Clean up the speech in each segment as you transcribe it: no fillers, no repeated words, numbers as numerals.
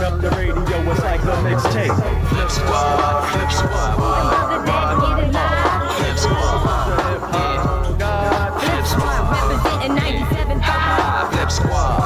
Up the radio, it's like a mixtape. Flip squad, flip squad. Flip squad. God, Flip squad. Representing 97.5. Flip squad.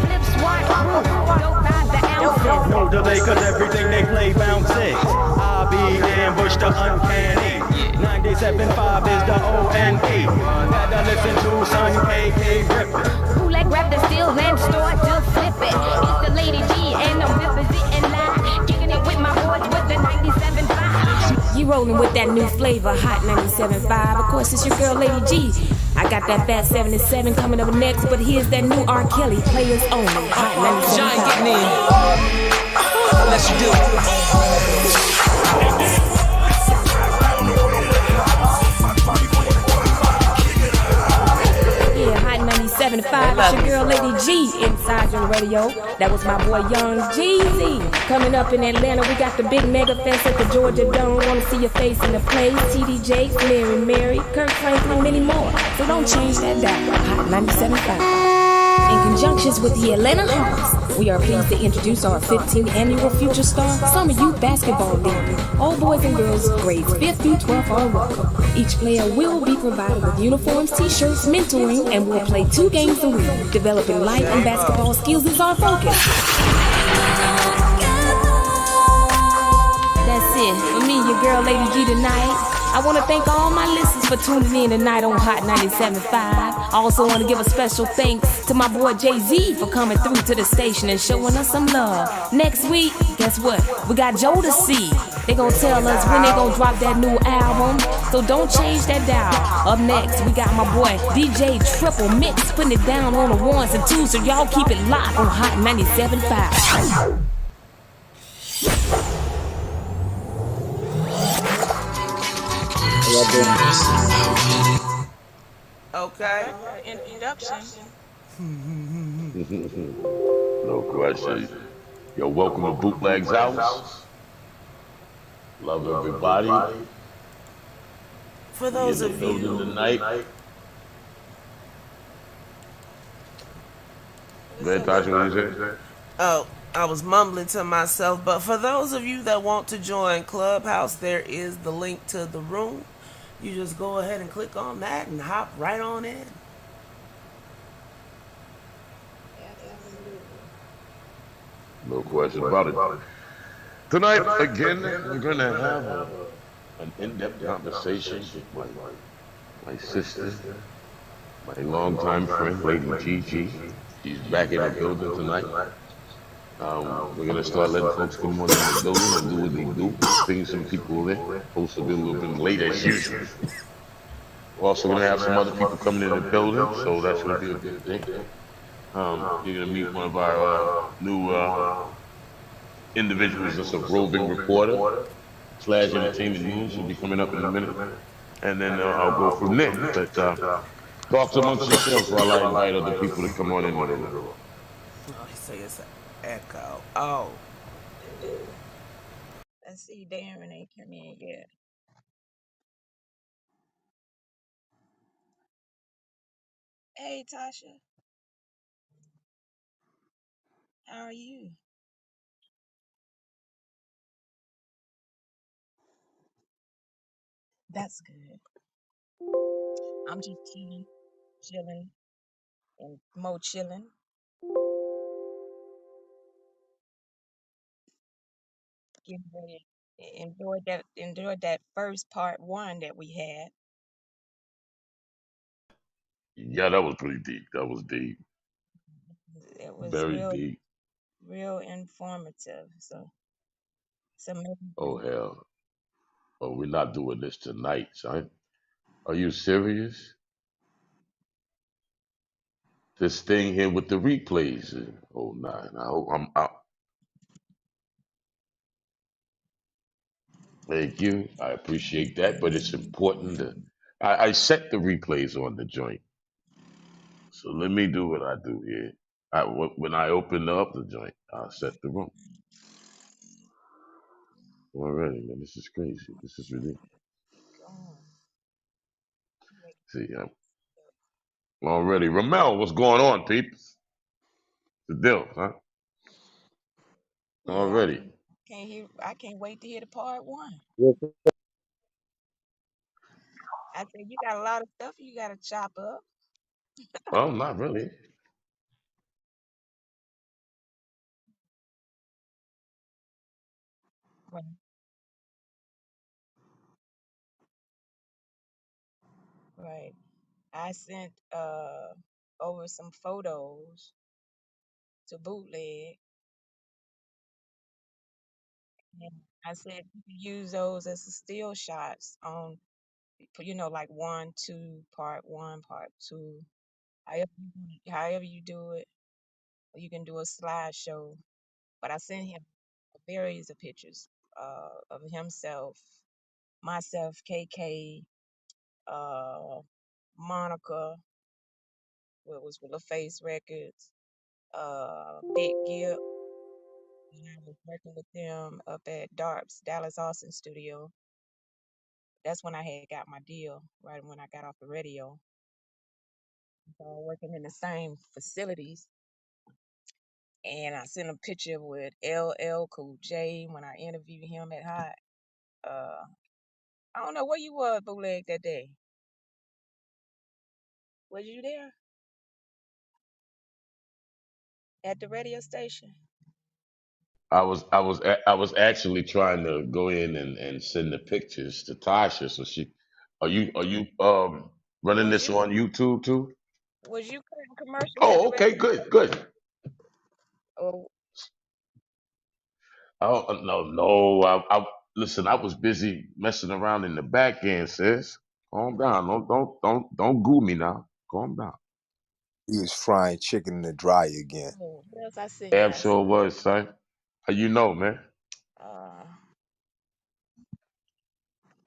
Flip squad crew. Dope by the ounces. no delay, cause everything they play bounces. I be ambushed the uncanny. 97.5 is the O-N-E. Gotta listen to Son KK Rippin'. Who like grab the steel and start to flip it. It's the Lady G and I'm representing live. Kicking it with my boys with the 97.5. You rolling with that new flavor, Hot 97.5. Of course, it's your girl, Lady G. I got that Fat 77 coming up next, but here's that new R. Kelly, Players Only, Hot 97.5. Giant getting in. Let's do it. Yeah, Hot 97.5, it's your girl Lady G inside your radio. That was my boy Young Jeezy. Coming up in Atlanta, we got the big mega fest at the Georgia Dome. Wanna see your face in the place. TD Jakes, Mary, Kirk Franklin, many more. So don't change that dial. Hot 97.5. In conjunction with the Atlanta Hawks, we are pleased to introduce our 15th annual Future Star Summer Youth Basketball League. All boys and girls, grades 5th through 12th are welcome. Each player will be provided with uniforms, t-shirts, mentoring, and will play 2 games a week. Developing life and basketball skills is our focus. That's it. For me, your girl Lady G tonight. I want to thank all my listeners for tuning in tonight on Hot 97.5. I also want to give a special thanks to my boy Jay-Z for coming through to the station and showing us some love. Next week, guess what? We got Jodeci. They gonna tell us when they gonna drop that new album. So don't change that dial. Up next, we got my boy DJ Triple Mix putting it down on the 1s and 2s. So y'all keep it locked on Hot 97.5. Okay. Introduction. No question. Yo, welcome to Bootleg's House. Love everybody. For those In the of building you, tonight. Man, Tasha, what you say? oh, I was mumbling to myself, but for those of you that want to join Clubhouse, there is the link to the room. You just go ahead and click on that and hop right on in. No question about it. Tonight, again, we're going to have an in-depth conversation with my sister, my longtime friend, Lady Gigi. She's back in the building tonight. We're going to start letting folks come on in the building and do what they do. Bring some people in. Supposed to be a little bit late as usual. We're also going to have some other people coming in the building, so that's going to be a good thing. You're going to meet one of our new individuals that's a roving reporter / entertainment news. Will be coming up in a minute. And then I'll go from there. But talk amongst yourselves while I invite other people to come on in with it. Oh, he say it's an echo. Oh. Let's see, Darren ain't come in yet. Hey, Tasha, how are you? That's good. I'm just chilling, and more chilling. Getting ready. Enjoyed that first part 1 that we had. Yeah, that was pretty deep. That was deep. It was Very real, deep. real informative. So Oh, maybe hell. Oh, we're not doing this tonight, son. Are you serious? This thing here with the replays. Oh, nah. I'm out. Thank you. I appreciate that, but it's important that I set the replays on the joint. So let me do what I do here. When I open up the joint, I'll set the room. Already, man, this is crazy. This is ridiculous. oh, See, already. Ramel, what's going on, peeps? The deal, huh? Yeah, already. I can't wait to hear the part one. I said you got a lot of stuff you gotta chop up. Well, not really. Right. Right. I sent over some photos to Bootleg, and I said you can use those as the still shots on, like part one, part two, however you do it. Or you can do a slideshow. But I sent him various of pictures of himself, myself, KK, uh, Monica, what was with the Face Records, Big Gibb. And I was working with them up at Darp's Dallas Austin studio. That's when I had got my deal, right when I got off the radio. So working in the same facilities. And I sent a picture with LL Cool J when I interviewed him at Hot. Uh, I don't know where you was, Bootleg, that day. Was you there at the radio station? I was actually trying to go in and send the pictures to Tasha. So are you running Was this you on YouTube too? was you cutting commercials at Oh, the okay, radio good, station? good. Or Oh no, no. I listen. I was busy messing around in the back end, sis. Calm down. Don't goo me now. Calm down. He was frying chicken in the dryer again. what else I sent you? Damn sure was, son. How you know, man? Uh,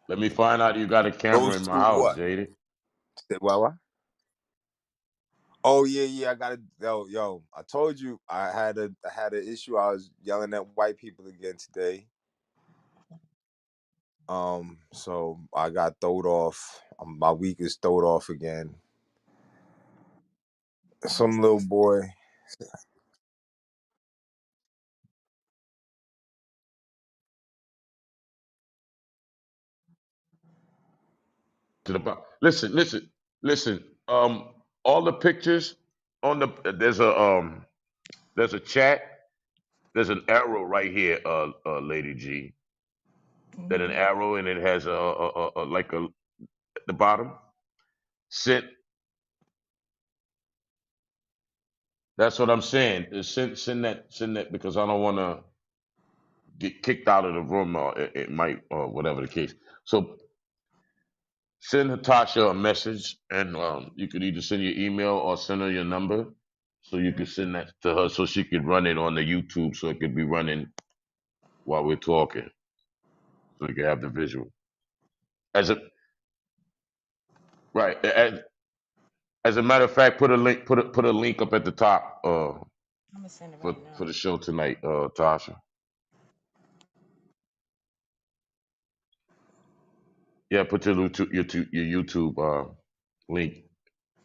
Let me find out you got a camera Those in my two house, what? JD. Say what? Oh yeah, I got it. Yo, I told you I had an issue. I was yelling at white people again today. So I got throwed off. My week is throwed off again. I'm gonna Some little boy. To the listen, listen. All the pictures on there's a chat. There's an arrow right here, Lady G. Then an mm-hmm. arrow, and it has a like a at the bottom. Sent. That's what I'm saying. Send that because I don't want to get kicked out of the room, or it might, or whatever the case. So send Natasha a message, and you could either send your email or send her your number, so you could send that to her, so she could run it on the YouTube, so it could be running while we're talking, so you can have the visual. As a right, as a matter of fact, put a link up at the top I'm gonna send it for right for now. the show tonight, Tasha. Yeah, put your YouTube link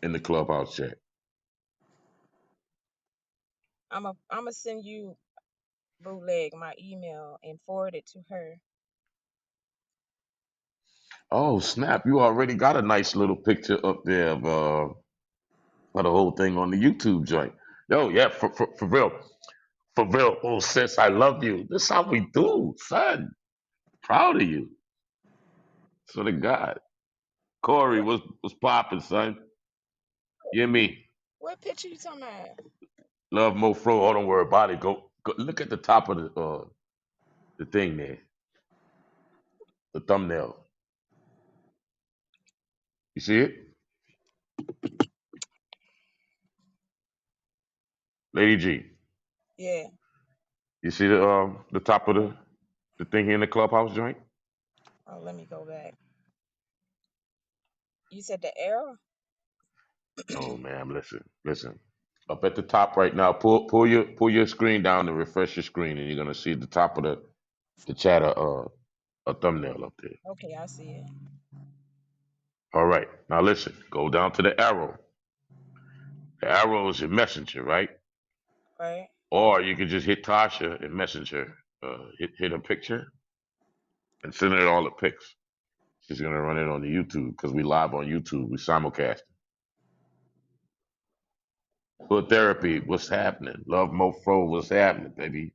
in the clubhouse chat. I'm gonna send you, Bootleg, my email and forward it to her. Oh snap! You already got a nice little picture up there of the whole thing on the YouTube joint. Yo, yeah, for real, for real. Oh sis, I love you. This how we do, son. Proud of you. So to God, Corey What was popping, son. You hear me? what picture you talking about? Love Mo Fro. Oh, don't worry about it. Go look at the top of the thing there, the thumbnail. You see it, Lady G? Yeah. You see the top of the thing here in the clubhouse joint? Oh, let me go back. You said the arrow? No, ma'am. Listen. Up at the top right now, pull your screen down and refresh your screen, and you're gonna see the top of the chat a thumbnail up there. Okay, I see it. All right. Now listen. Go down to the arrow. The arrow is your messenger, right? Right? Or you could just hit Tasha and Messenger, hit a picture and send her all the pics. She's gonna run it on the YouTube because we live on YouTube. We simulcast. Good therapy, what's happening? Love Mofro, what's happening, baby?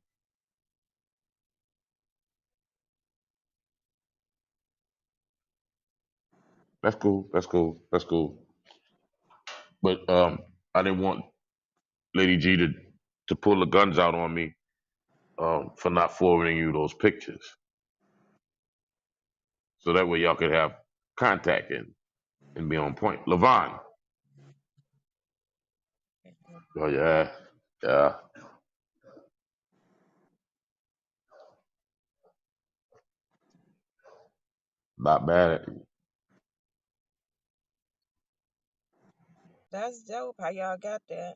That's cool. That's cool. That's cool. But I didn't want Lady G to pull the guns out on me for not forwarding you those pictures, so that way y'all could have contact and be on point. Levon, oh yeah, yeah, not bad. That's dope. How y'all got that?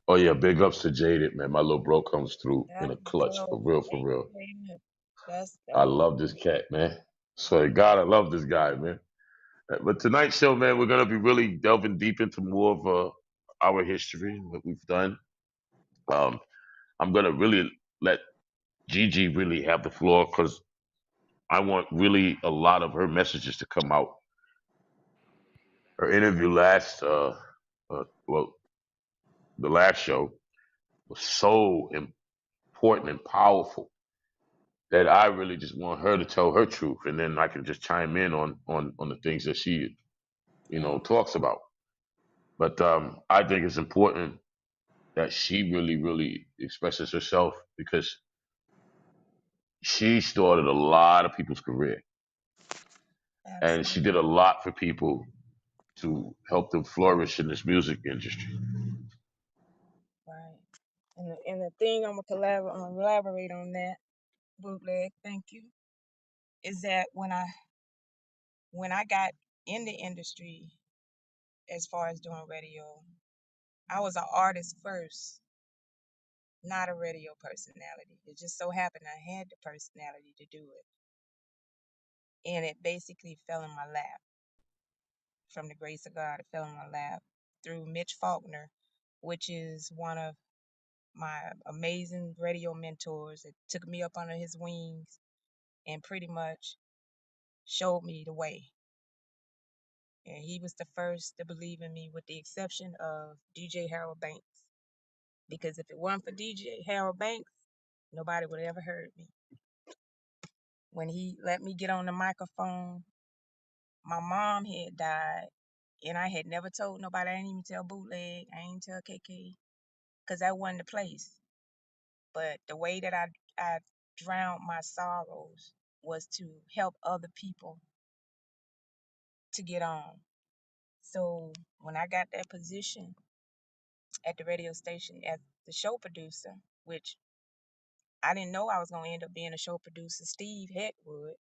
Oh yeah, big ups to Jaded, man. My little bro comes through in That's a clutch, for dope. real, for Thank real. you very much. That's I dope. love this cat, man. Swear to God, I love this guy, man. But tonight's show, man, we're gonna be really delving deep into more of our history, what we've done. Um, I'm gonna really let Gigi really have the floor because I want really a lot of her messages to come out. Her interview well, the last show was so important and powerful that I really just want her to tell her truth, and then I can just chime in on the things that she, Mm, talks about. But I think it's important that she really, really expresses herself because she started a lot of people's career, and she did absolutely. a lot for people to help them flourish in this music industry. Right. And the thing I'm gonna elaborate on that, bootleg, thank you, is that when I got in the industry as far as doing radio, I was an artist first, not a radio personality. It just so happened I had the personality to do it. And it basically fell in my lap. From the grace of God, it fell in my lap through Mitch Faulkner, which is one of my amazing radio mentors that took me up under his wings and pretty much showed me the way. And he was the first to believe in me, with the exception of DJ Harold Banks. Because if it weren't for DJ Harold Banks, nobody would have ever heard me. When he let me get on the microphone, my mom had died, and I had never told nobody. I didn't even tell Bootleg. I didn't tell KK, because that wasn't the place. But the way that I drowned my sorrows was to help other people to get on. So when I got that position at the radio station as the show producer, which I didn't know I was going to end up being a show producer, Steve Hetwood,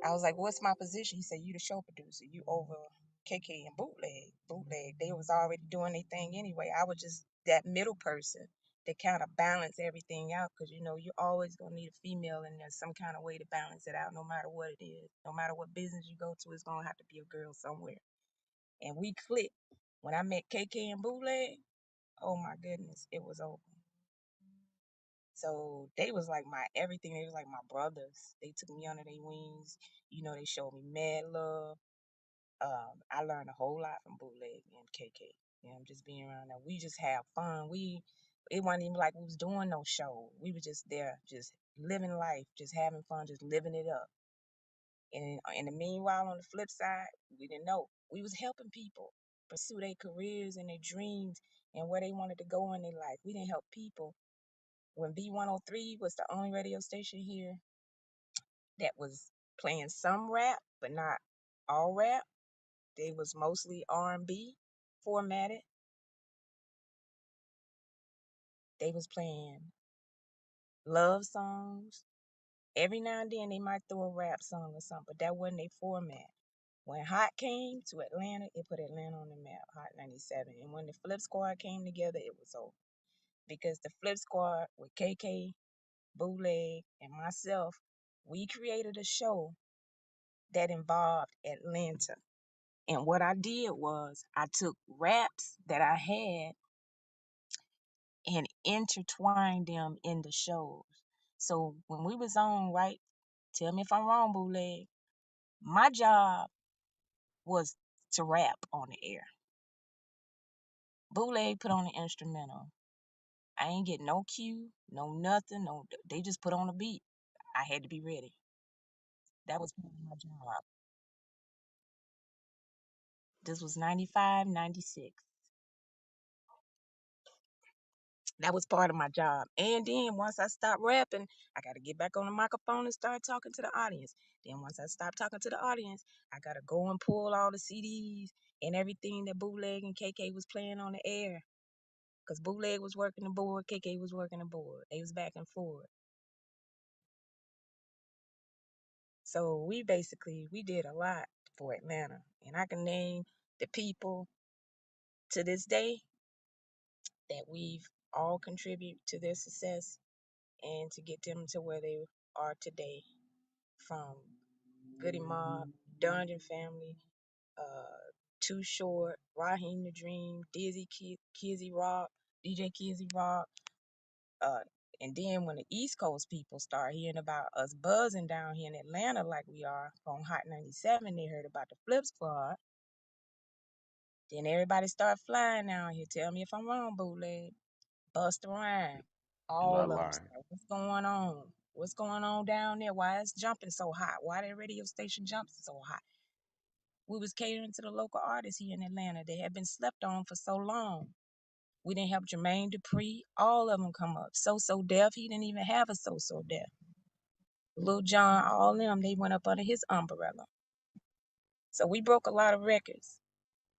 I was like, what's my position? He said, you the show producer. You over KK and Bootleg. Bootleg, they was already doing their thing anyway. I was just that middle person that kind of balance everything out, because, you're always going to need a female in there, some kind of way to balance it out, no matter what it is. No matter what business you go to, it's going to have to be a girl somewhere. And we clicked. When I met KK and Bootleg, oh my goodness, it was over. So they was like my everything. They was like my brothers. They took me under their wings. They showed me mad love. I learned a whole lot from Bootleg and KK. I'm just being around there. We just have fun. It wasn't even like we was doing no show. We were just there, just living life, just having fun, just living it up. And in the meanwhile, on the flip side, we didn't know. We was helping people pursue their careers and their dreams and where they wanted to go in their life. We didn't help people. When B103 was the only radio station here that was playing some rap, but not all rap, they was mostly R&B formatted. They was playing love songs. Every now and then they might throw a rap song or something, but that wasn't their format. When Hot came to Atlanta, it put Atlanta on the map, Hot 97. And when the Flip Squad came together, it was over. Because the Flip Squad with KK, Bootleg, and myself, we created a show that involved Atlanta. And what I did was I took raps that I had and intertwined them in the shows. So when we was on, right, tell me if I'm wrong, Bootleg, my job was to rap on the air. Bootleg put on the instrumental. I ain't get no cue, no nothing, no. They just put on a beat. I had to be ready. That was part of my job. This was 95, 96. That was part of my job. And then once I stopped rapping, I got to get back on the microphone and start talking to the audience. Then once I stopped talking to the audience, I got to go and pull all the CDs and everything that Bootleg and KK was playing on the air. Because Bootleg was working the board, KK was working the board. They was back and forth. So we did a lot for Atlanta. And I can name the people to this day that we've all contributed to their success and to get them to where they are today. From Goody Mob, Dungeon Family, Too Short, Raheem the Dream, Kizzy Rock, DJ Kizzy Rock, uh, and then when the East Coast people start hearing about us buzzing down here in Atlanta like we are on Hot 97, they heard about the Flip Squad. Then everybody start flying down here. Tell me if I'm wrong, Bootleg. Busta Rhymes. You're All not of them. lying. What's going on? What's going on down there? Why it's jumping so hot? Why that radio station jumps so hot? We was catering to the local artists here in Atlanta. They had been slept on for so long. We didn't have Jermaine Dupri. All of them come up. So Def, he didn't even have a So Def. Lil Jon, all them, they went up under his umbrella. So we broke a lot of records.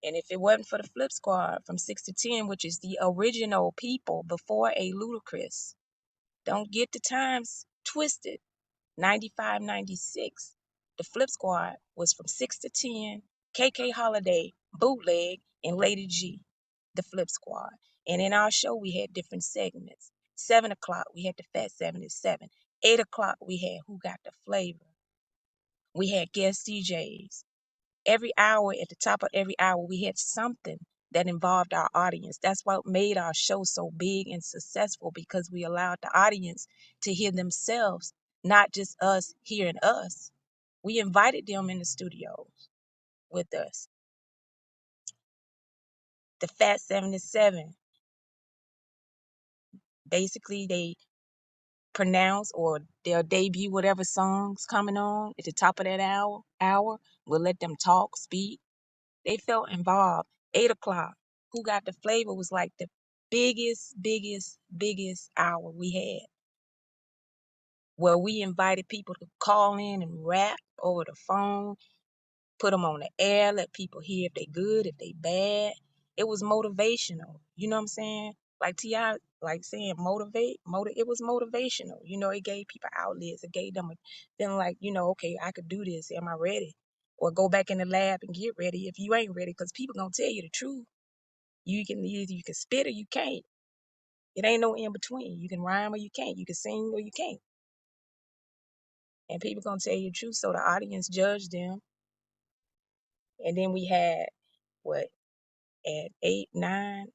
And if it wasn't for the Flip Squad from 6 to 10, which is the original people before a Ludacris, don't get the times twisted. 95, 96, the Flip Squad was from 6 to 10, KK Holiday, Bootleg, and Lady G, the Flip Squad. And in our show, we had different segments. 7 o'clock, we had the Fat 77. 8 o'clock, we had Who Got the Flavor. We had guest DJs. Every hour, at the top of every hour, we had something that involved our audience. That's what made our show so big and successful, because we allowed the audience to hear themselves, not just us hearing us. We invited them in the studios with us. The Fat 77, basically they pronounce or they'll debut whatever songs coming on at the top of that hour. We'll let them talk, speak. They felt involved. 8 o'clock, Who Got the Flavor was like the biggest hour we had, where we invited people to call in and rap over the phone, put them on the air, let people hear if they good, if they bad. It was motivational. You know what I'm saying? Like T.I., like saying it was motivational. You know, it gave people outlets. It gave them a feeling like, okay, I could do this. Am I ready? Or go back in the lab and get ready if you ain't ready, because people gonna tell you the truth. You can either you can spit or you can't. It ain't no in between. You can rhyme or you can't. You can sing or you can't. And people gonna tell you the truth, so the audience judged them. And then we had what, at 8, 9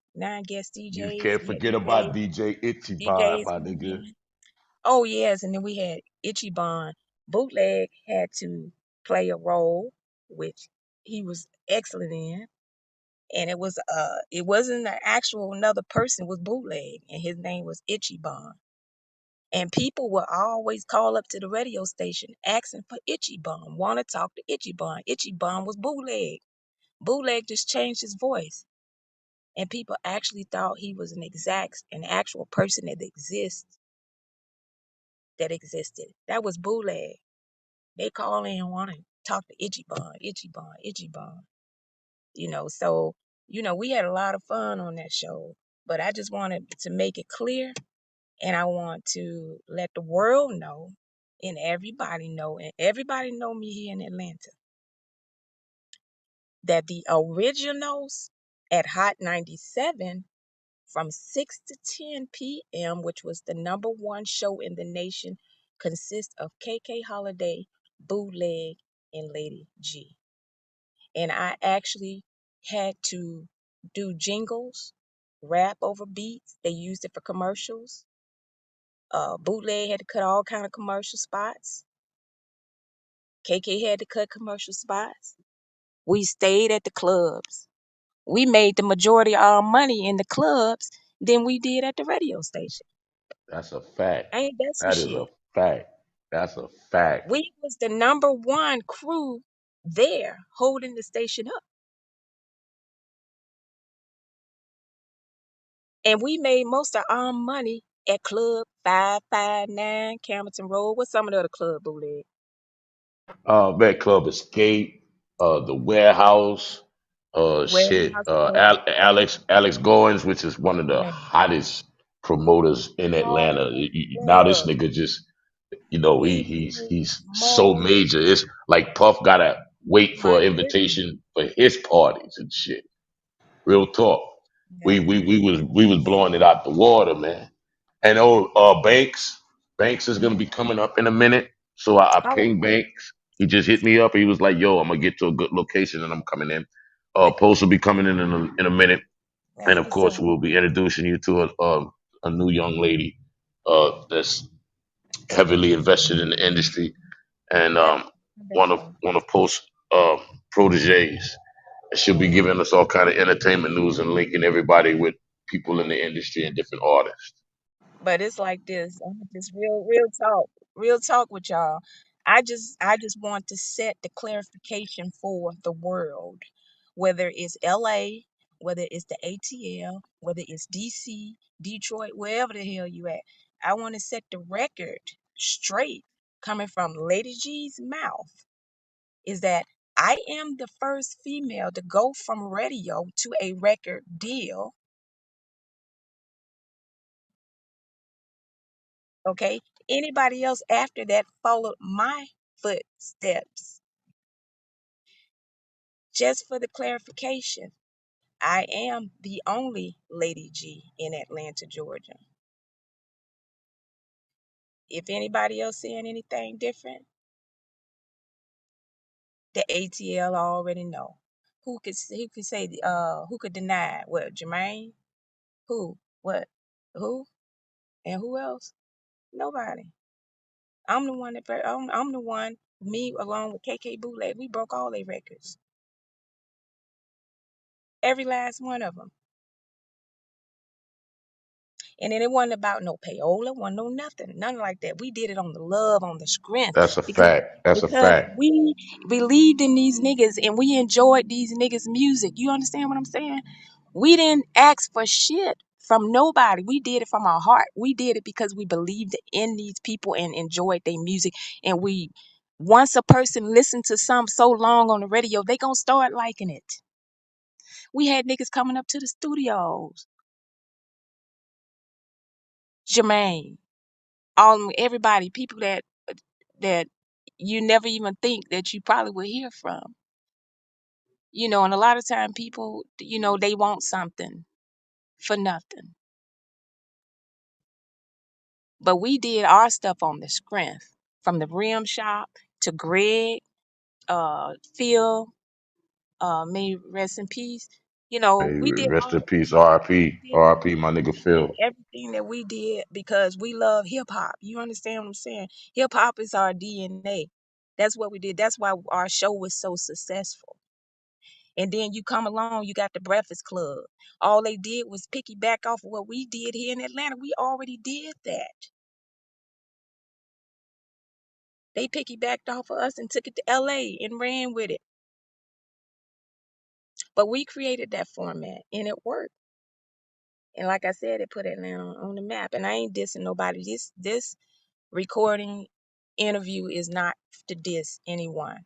guest You DJs. can't We had forget about DJ Itchy Bob, DJs my coming nigga. in. Oh yes, and then we had Itchy Bond. Bootleg had to play a role, which he was excellent in. And it wasn't an actual another person, it was Bootleg, and his name was Itchy Bond. And people would always call up to the radio station asking for Itchy Bum, want to talk to Itchy Bum. Itchy Bum was Bootleg. Bootleg just changed his voice. And people actually thought he was an actual person that existed. That was Bootleg. They call in and want to talk to Itchy Bum, Itchy Bum, Itchy Bum. So, we had a lot of fun on that show. But I just wanted to make it clear. And I want to let the world know, and everybody know me here in Atlanta, that the originals at Hot 97 from 6 to 10 p.m., which was the #1 show in the nation, consists of KK Holiday, Bootleg, and Lady G. and I actually had to do jingles, rap over beats. They used it for commercials. Bootleg had to cut all kind of commercial spots. KK had to cut commercial spots. We stayed at the clubs. We made the majority of our money in the clubs than we did at the radio station. That's a fact. Ain't that some That is a shit? fact. That's a fact. We was the number one crew there holding the station up. And we made most of our money at Club 559, Campbellton Road. What's some of the other club, Bootleg? Red Club Escape, the Warehouse, Warehouse Club. Alex Goins, which is one of the Man, hottest promoters in Atlanta. small Now this club. nigga just, you know, He he's so small. major. It's like Puff gotta wait for My an goodness. invitation for his parties and shit. Real talk. Yeah. We was blowing it out the water, man. And Banks is gonna be coming up in a minute. So I Oh, pinged Banks. He just hit me up. He was like, "Yo, I'm gonna get to a good location and I'm coming in." that, Post will be coming in a minute, and that's of what's course up. we'll be introducing you to a new young lady that's heavily invested in the industry and That's one of wonderful. Post's proteges. She'll be giving us all kind of entertainment news and linking everybody with people in the industry and different artists. But it's like this. I'm just real talk with y'all. I just want to set the clarification for the world, whether it's LA, whether it's the ATL, whether it's DC, Detroit, wherever the hell you at. I want to set the record straight coming from Lady G's mouth is that I am the first female to go from radio to a record deal. Okay. Anybody else after that followed my footsteps. Just for the clarification, I am the only Lady G in Atlanta, Georgia. If anybody else saying anything different, the ATL already know. Who could say who could deny it? What, Jermaine? Who? What? Who? And who else? Nobody. I'm the one, me along with KK Bootleg, we broke all their records. Every last one of them. And then it wasn't about no payola, wasn't no nothing, none like that. We did it on the love, on the strength, That's a because fact. That's a because fact. we believed in these niggas and we enjoyed these niggas' music. You understand what I'm saying? We didn't ask for shit from nobody. We did it from our heart. We did it because we believed in these people and enjoyed their music. And we, once a person listened to some so long on the radio, they gonna start liking it. We had niggas coming up to the studios. Jermaine, all everybody, people that you never even think that you probably would hear from. And a lot of time people, they want something for nothing. But we did our stuff on the strength. From the rim shop to Greg, Phil, may rest in peace. Hey, We did rest in all peace, we RIP. did RIP, my nigga we did Phil. everything that we did because we love hip hop. You understand what I'm saying? Hip hop is our DNA. That's what we did. That's why our show was so successful. And then you come along, you got the Breakfast Club. All they did was piggyback off of what we did here in Atlanta. We already did that. They piggybacked off of us and took it to LA and ran with it. But we created that format and it worked. And like I said, it put Atlanta on the map. And I ain't dissing nobody. This recording interview is not to diss anyone.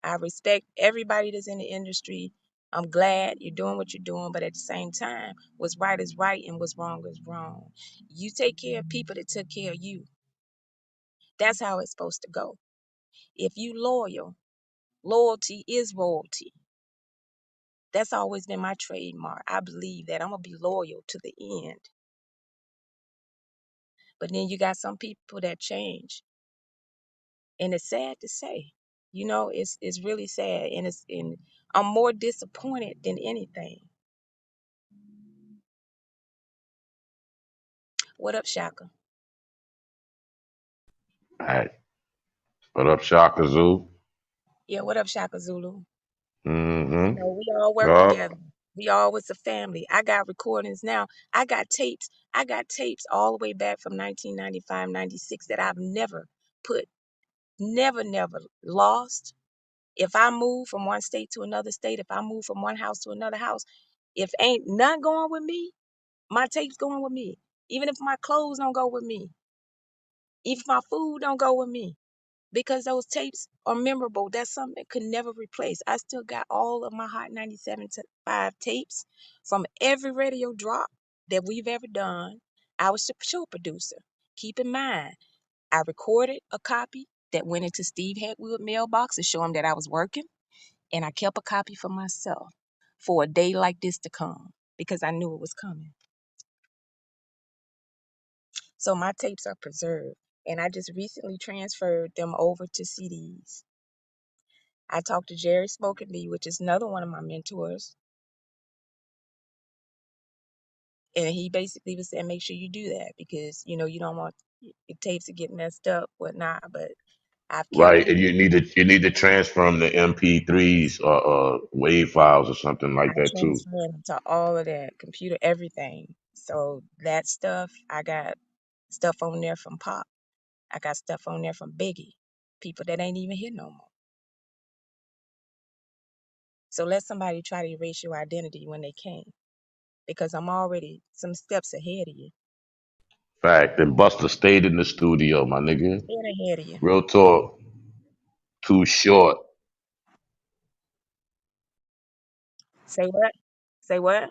I respect everybody that's in the industry. I'm glad you're doing what you're doing, but at the same time, what's right is right and what's wrong is wrong. You take care of people that took care of you. That's how it's supposed to go. If you loyal, loyalty is royalty. That's always been my trademark. I believe that I'm gonna be loyal to the end. But then you got some people that change. And it's sad to say. It's really sad. And I'm more disappointed than anything. What up, Shaka? All right. What up, Shaka Zoo? Yeah, what up, Shaka Zulu? You Mm-hmm. know, we all work together. We all was a family. I got recordings now. I got tapes. I got tapes all the way back from 1995, 96 that I've never put, never lost. If I move from one state to another state, if I move from one house to another house, if ain't none going with me, my tapes going with me. Even if my clothes don't go with me, if my food don't go with me, because those tapes are memorable. That's something that could never replace. I still got all of my Hot 97.5 tapes from every radio drop that we've ever done. I was the show producer. Keep in mind, I recorded a copy that went into Steve Hatwood mailbox to show him that I was working, and I kept a copy for myself for a day like this to come because I knew it was coming. So my tapes are preserved, and I just recently transferred them over to CDs. I talked to Jerry Smokey, which is another one of my mentors, and he basically was saying, make sure you do that because you don't want your tapes to get messed up, whatnot. But I've kept Right, them. and you need to transfer them to MP3s or wave files or something I like that too. transferred them to all of that computer, everything. So that stuff, I got stuff on there from Pop. I got stuff on there from Biggie, people that ain't even here no more. So let somebody try to erase your identity when they can, because I'm already some steps ahead of you. Fact, and Buster stayed in the studio, my nigga. Staying ahead of you. Real talk, too short. Say what? Say what?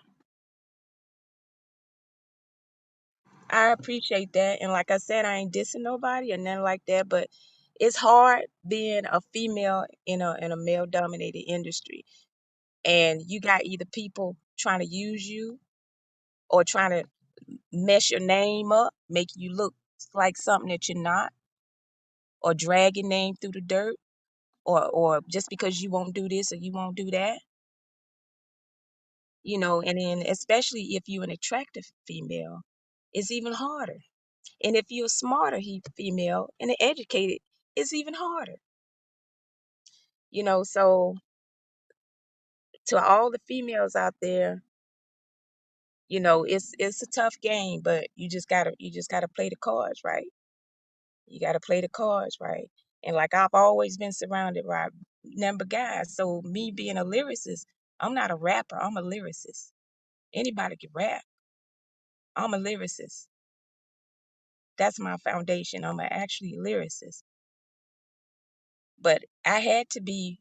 I appreciate that. And like I said, I ain't dissing nobody or nothing like that, but it's hard being a female in a male dominated industry. And you got either people trying to use you or trying to mess your name up, make you look like something that you're not, or drag your name through the dirt, or just because you won't do this or you won't do that, and then especially if you're an attractive female, it's even harder. And if you're a smarter female and an educated, it's even harder. So to all the females out there, it's a tough game, but you just gotta play the cards right. You gotta play the cards right. And like I've always been surrounded by number guys. So me being a lyricist, I'm not a rapper, I'm a lyricist. Anybody can rap. I'm a lyricist. That's my foundation. I'm actually a lyricist. But I had to be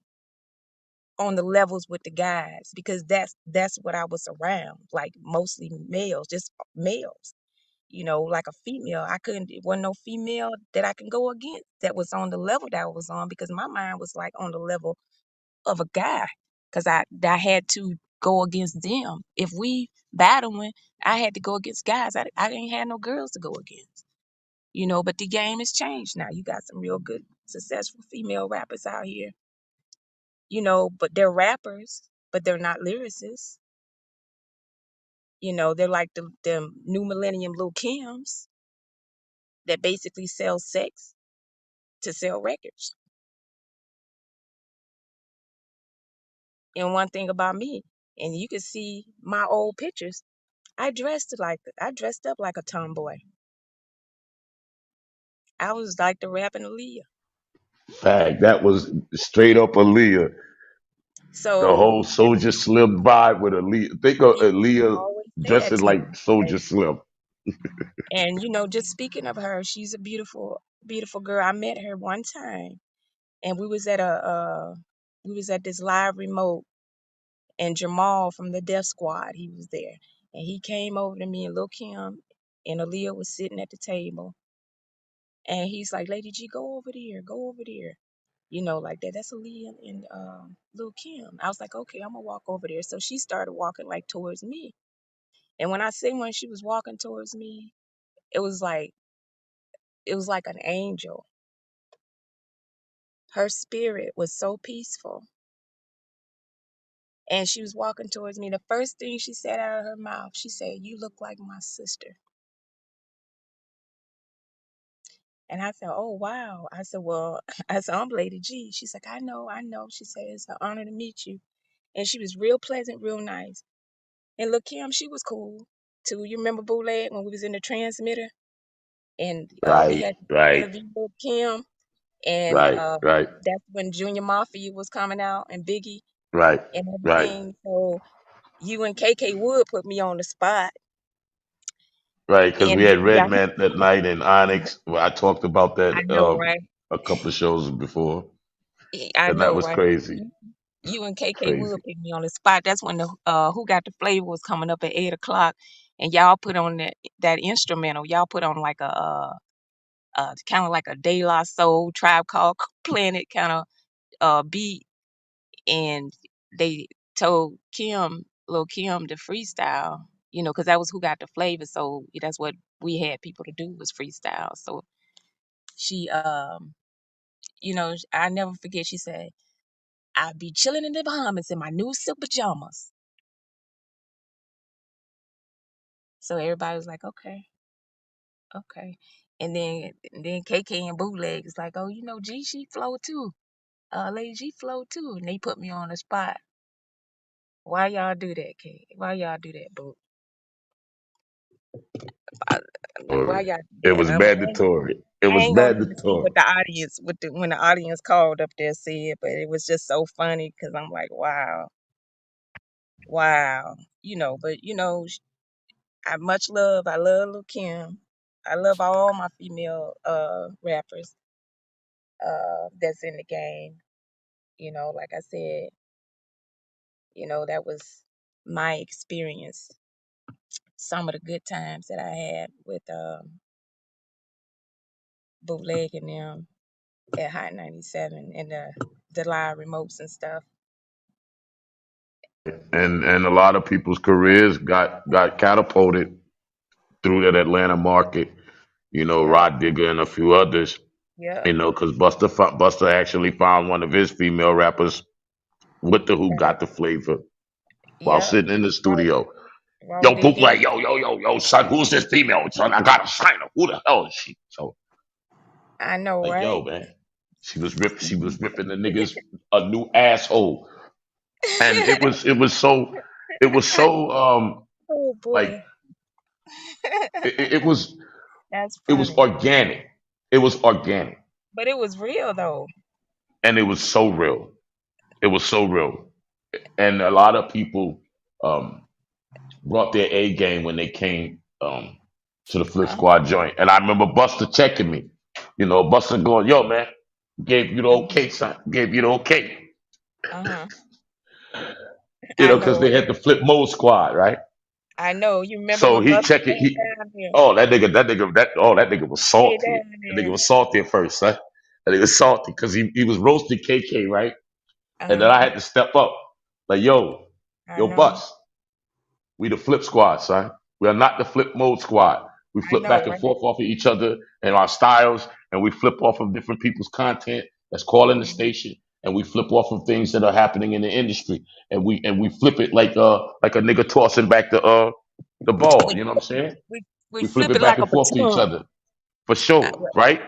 on the levels with the guys because that's what I was around, like mostly males, just males. Like a female, I couldn't. There wasn't no female that I can go against that was on the level that I was on because my mind was like on the level of a guy because I had to go against them. If we battling, I had to go against guys. I didn't have no girls to go against. But the game has changed now. You got some real good, successful female rappers out here, but they're rappers, but they're not lyricists. They're like the new millennium Lil Kims that basically sell sex to sell records. And one thing about me, and you can see my old pictures, I dressed up like a tomboy. I was like the rapping Aaliyah. Fact, that was straight up Aaliyah. The So whole Soldier Slim vibe with Aaliyah. Think of people Aaliyah always say that dressing to me. like Soldier Slim. And just speaking of her, she's a beautiful, beautiful girl. I met her one time, and we was at this live remote, and Jamal from the Death Squad, he was there, and he came over to me and Lil Kim and Aaliyah was sitting at the table, and he's like, "Lady G, go over there, go over there." Like that. That's Aaliyah and Lil Kim. I was like, okay, I'm gonna walk over there. So she started walking like towards me, and when she was walking towards me, it was like an angel. Her spirit was so peaceful. And she was walking towards me. The first thing she said out of her mouth, she said, "You look like my sister." And I said, "Oh, wow." I said, "Well," I said, "I'm Lady G." She's like, I know. She said, "It's an honor to meet you." And she was real pleasant, real nice. And look, Kim, she was cool too. You remember Bootleg when we was in the transmitter and we Right, had to right, interview with Kim, and right, right, that's when Junior Mafia was coming out and Biggie right, and right, everything. So you and KK Wood put me on the spot, right. Because we and had yeah, Red Man that night in Onyx. Well, I talked about I that know, right? a couple of shows before, I and that know, was right? crazy, You and KK crazy. Wood put me on the spot. That's when the Who Got the Flavor was coming up at 8 o'clock, and y'all put on that instrumental. Y'all put on like a kind of like a De La Soul Tribe Called Planet kind of beat, and they told Lil Kim to freestyle, because that was Who Got the Flavor. So that's what we had people to do was freestyle. So she, I never forget. She said, "I'd be chilling in the Bahamas in my new silk pajamas." So everybody was like, "Okay, okay." And then KK and Bootleg is like, "Oh, G, she flow too. Lady G flow too." And they put me on the spot. Why y'all do that, K? Why y'all do that, Boot? I, like, why Or y'all do it that? was mandatory. It I was ain't gonna even say mandatory. what the audience, when the audience called up there said, but it was just so funny because I'm like, wow, wow, But I much love. I love Lil Kim. I love all my female rappers that's in the game. Like I said, that was my experience. Some of the good times that I had with Bootleg and them at Hot 97 and the live remotes and stuff. And a lot of people's careers got catapulted through that Atlanta market. Yep, Rod Digger and a few others. yep, Because Buster actually found one of his female rappers with the Who right, Got the Flavor while yep. sitting in the Raw, studio. raw Yo, Book digging. like, yo, son, who's this female? Son, I gotta sign her. Who the hell is she? So, I know, like, yo, right? man, she was ripping the niggas a new asshole, and it was so Oh like boy, it was that's it was funny. organic. It was organic, But it was real though. and it was so real. It was so real, and a lot of people um, brought their A game when they came to the Flip Uh, Squad joint. And I remember Buster checking me. Buster going, yo, man, gave you the uh-huh, okay, son. Gave you the okay. uh-huh. I Because they know, had the Flip Mode Squad, right? I know. You remember So when he Buster checked it. came down here? Oh, that nigga was Way salty. down That nigga there. was salty at first, son. That nigga was salty because he was roasting KK, right? And then I Uh-huh. had to step up. Like, I yo, know. Bus. We the flip squad, son. We are not the flip mode squad. We I flip know, back and right? forth off of each other and our styles, and we flip off of different people's content that's calling the Mhm. station, and we flip off of things that are happening in the industry, and we flip it like a nigga tossing back the ball. We You know what I'm saying? we we We flip flip it it back like a and forth to each baton. other for sure, right?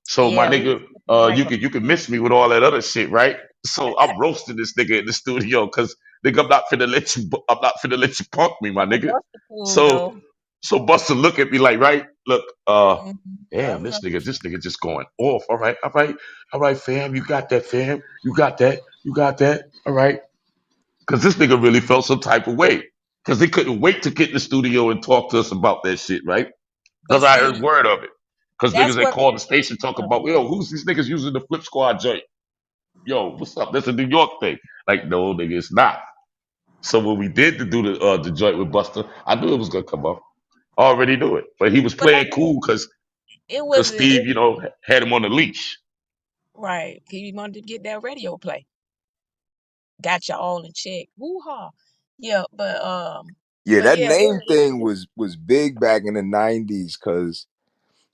So my Yeah, we nigga, flip it like you a can baton. miss me with all that other shit, right? So I'm roasting this nigga in the studio because nigga, I'm not finna let you punk me, my But nigga. Buster cool So though. so Buster look at me like, right? Look, damn, Uh-huh. this nigga just going off. All right, fam, you got that, fam, you got that, all right. Because this nigga really felt some type of way because they couldn't wait to get in the studio and talk to us about that shit, right? But Because I see, heard word of it. Because that's niggas that what called the station talk uh, about, yo, who's these niggas using the Flip Squad joint? Yo, what's up? That's a New York thing. Like, no, nigga, it's not. So when we did to do the joint with Buster, I knew it was gonna come up. I already knew it, but he was but I playing mean cool it because was Steve, had him on the leash. right. He wanted to get that radio play. Got you all in check. Woo-ha. Yeah, Yeah, but that yeah, name thing was big back in the 90s because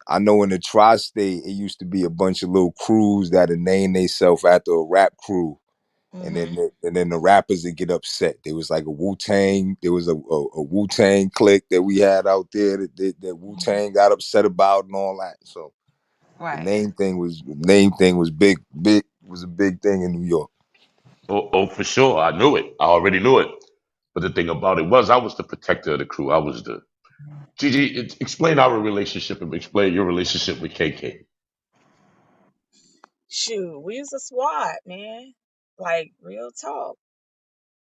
I know in the tri-state it used to be a bunch of little crews that had named themselves after a rap crew. And Mm-hmm. then the rappers would get upset. There was like a Wu-Tang. There was a Wu-Tang clique that we had out there that Wu-Tang got upset about and all that. So the Right. name thing was big was a big thing in New York. Oh, for sure. I knew it. I already knew it. But the thing about it was, I was the protector of the crew. I was the Gigi. Explain our relationship and explain your relationship with KK. Shoot, we was a squad, man. Like real talk.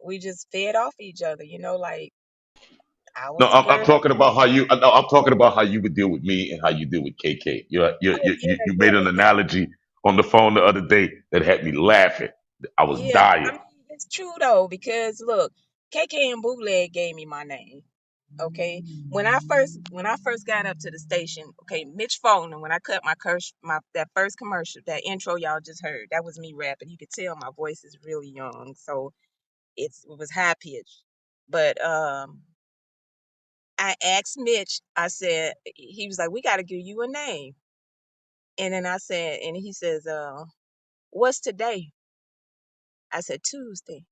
We just fed off each other, like I No, was the I'm girl. talking about how you. No, I'm talking about how you would deal with me and how you deal with KK. Oh yeah, You yeah, made an analogy on the phone the other day that had me laughing. I was yeah. I dying. mean, it's true though because look, KK and Bootleg gave me my name. Okay, when I first got up to the station, okay, Mitch Fulton, when I cut my that first commercial, that intro y'all just heard, that was me rapping. You could tell my voice is really young, so it was high pitched. But I asked Mitch, I said, he was like, we got to give you a name. And then I said, and he says, what's today? I said, Tuesday.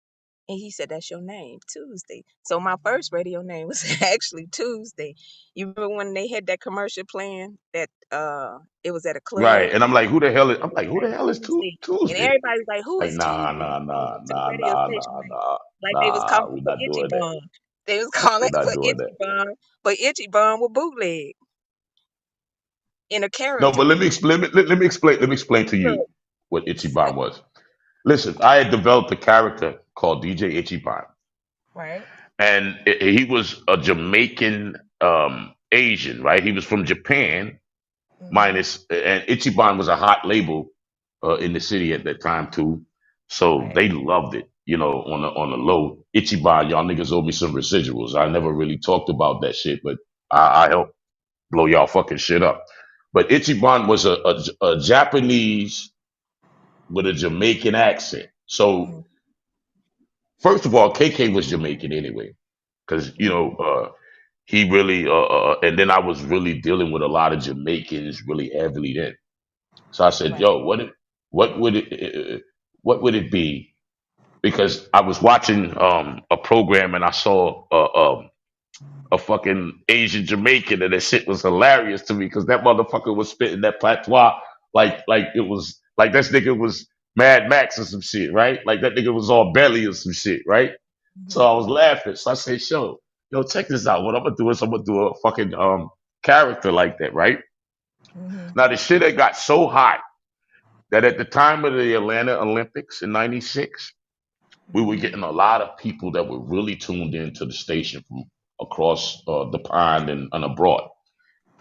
And he said, that's your name, Tuesday. So my first radio name was actually Tuesday. You remember when they had that commercial playing that it was at a Right, club? and I'm like, who the hell is? I'm It was like, who like the hell is Tuesday. And Tuesday? everybody's like, who Like, is nah, Tuesday? nah, Going nah, up to the nah, radio nah, station nah, like, nah, like they was nah. calling We're for not Itchy doing that. Bum. They was calling We're not for doing that. Itchy Bum, but Itchy Bum with bootleg in a No, character. but let me explain to you Look, what Ichiban was. Listen, I had developed a character called DJ Ichiban, right? and he was a Jamaican Asian, right? He was from Japan, Mm-hmm. minus, and Ichiban was a hot label in the city at that time too, so Right. they loved it. On the low, Ichiban, y'all niggas owe me some residuals. I never really talked about that shit, but I helped blow y'all fucking shit up. But Ichiban was a Japanese with a Jamaican accent. So Mm-hmm. first of all, KK was Jamaican anyway, because he really and then I was really dealing with a lot of Jamaicans really heavily then. So I said, Right. "Yo, what would what would it be?" Because I was watching a program and I saw a fucking Asian Jamaican, and that shit was hilarious to me because that motherfucker was spitting that patois like it was like that nigga was Mad Max or some shit, right? Like that nigga was all belly or some shit, right? So Mm-hmm. I was laughing. So I said, yo, check this out. What I'm gonna do is I'm gonna do a fucking character like that, right? Mm-hmm. Now the shit had got so hot that at the time of the Atlanta Olympics in '96, we were Mm-hmm. getting a lot of people that were really tuned into the station from across the pond and abroad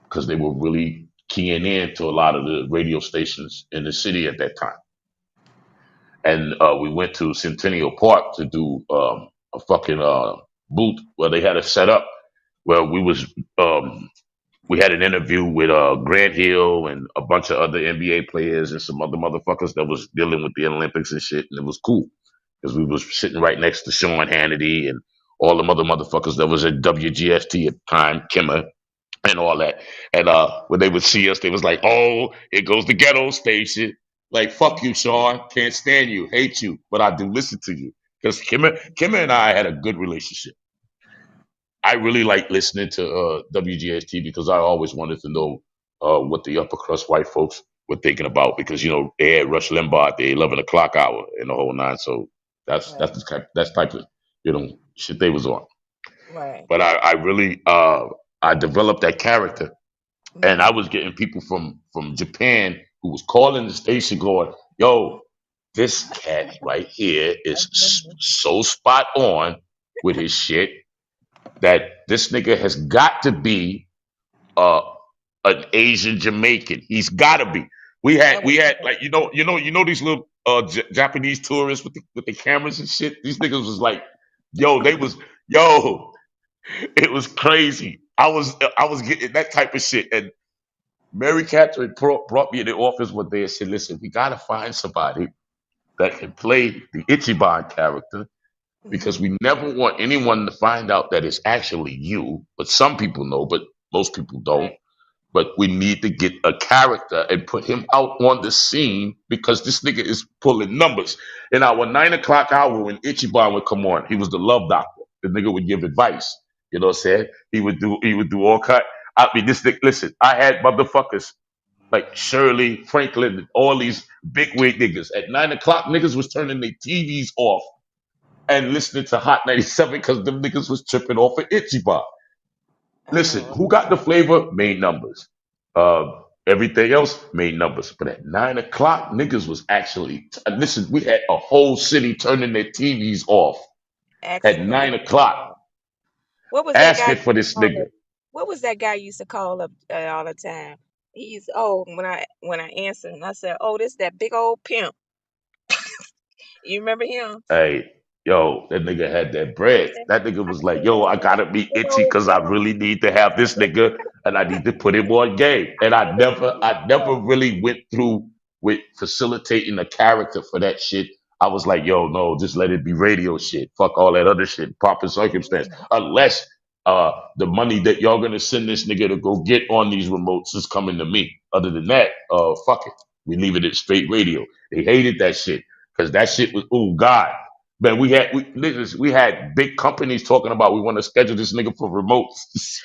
because they were really keying in to a lot of the radio stations in the city at that time. And we went to Centennial Park to do a fucking booth where they had it set up where um, we had an interview with Grant Hill and a bunch of other NBA players and some other motherfuckers that was dealing with the Olympics and shit, and it was cool because we was sitting right next to Sean Hannity and all the other motherfuckers that was at WGST at the time, Kimmer and all that. And when they would see us, they was like, "Oh, here goes the ghetto station." Like, fuck you, Sean. Can't stand you, hate you, but I do listen to you because Kimmer and I had a good relationship. I really like listening to WGST because I always wanted to know what the upper crust white folks were thinking about because they had Rush Limbaugh at the 11 o'clock hour and the whole nine. So Right. that's type of shit they was on. Right. But I really I developed that character, and I Mm-hmm. was getting people from Japan who was calling the station going, "Yo, this cat right here is so spot on with his shit." That this nigga has got to be uh, an Asian Jamaican. He's got to be. That was We had like these little Japanese tourists with the cameras and shit. These niggas was like, yo, they was yo, it was crazy. I was getting that type of shit. And Mary Catherine brought me in the office one day and said, listen, we gotta find somebody that can play the Ichiban character because mm-hmm. we never want anyone to find out that it's actually you. But some people know, but most people don't. Right. But we need to get a character and put him out on the scene because this nigga is pulling numbers. In our 9 o'clock hour when Ichiban would come on, he was the love doctor. The nigga would give advice. You know what I'm saying? He would do all cut. I mean, this nigga, listen, I had motherfuckers like Shirley, Franklin, all these big wig niggas. At 9 o'clock, niggas was turning their TVs off and listening to Hot 97 because them niggas was tripping off of Ichiban. Listen, Oh, who got the flavor? Made numbers. Everything else made numbers. But at 9 o'clock, niggas was actually listen. We had a whole city turning their TVs off at asking for nine his o'clock, what was that guy asking used for to this call nigga. up? What was that guy used to call up all the time? When I answered and I said, "Oh, this that big old pimp." You remember him? Hey, yo, that nigga had that I bread. said, That nigga I was like, said, yo, I "Oh, that gotta be big itchy old because I pimp." really need to have this nigga and I need to put him on game. And I never, I never really went through with facilitating a character for that shit. I was like, yo, no, just let it be radio shit. Fuck all that other shit, proper circumstance. Unless the money that y'all gonna send this nigga to go get on these remotes is coming to me. Other than that, fuck it. We leave it at straight radio. They hated that shit. Cause that shit was, oh God. Man, we had big companies talking about we want to schedule this nigga for remotes.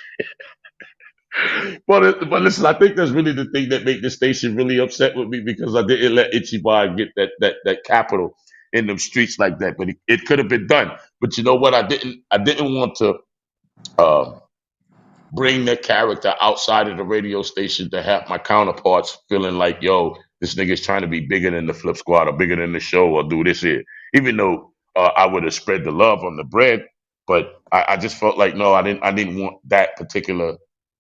But listen, I think that's really the thing that made the station really upset with me because I didn't let Ichiban get that capital in them streets like that. But it could have been done. But you know what? I didn't want to uh, bring the character outside of the radio station to have my counterparts feeling like, yo, this nigga's trying to be bigger than the Flip Squad or bigger than the show or do this here. Even though I would have spread the love on the bread, but I just felt like no, I didn't want that particular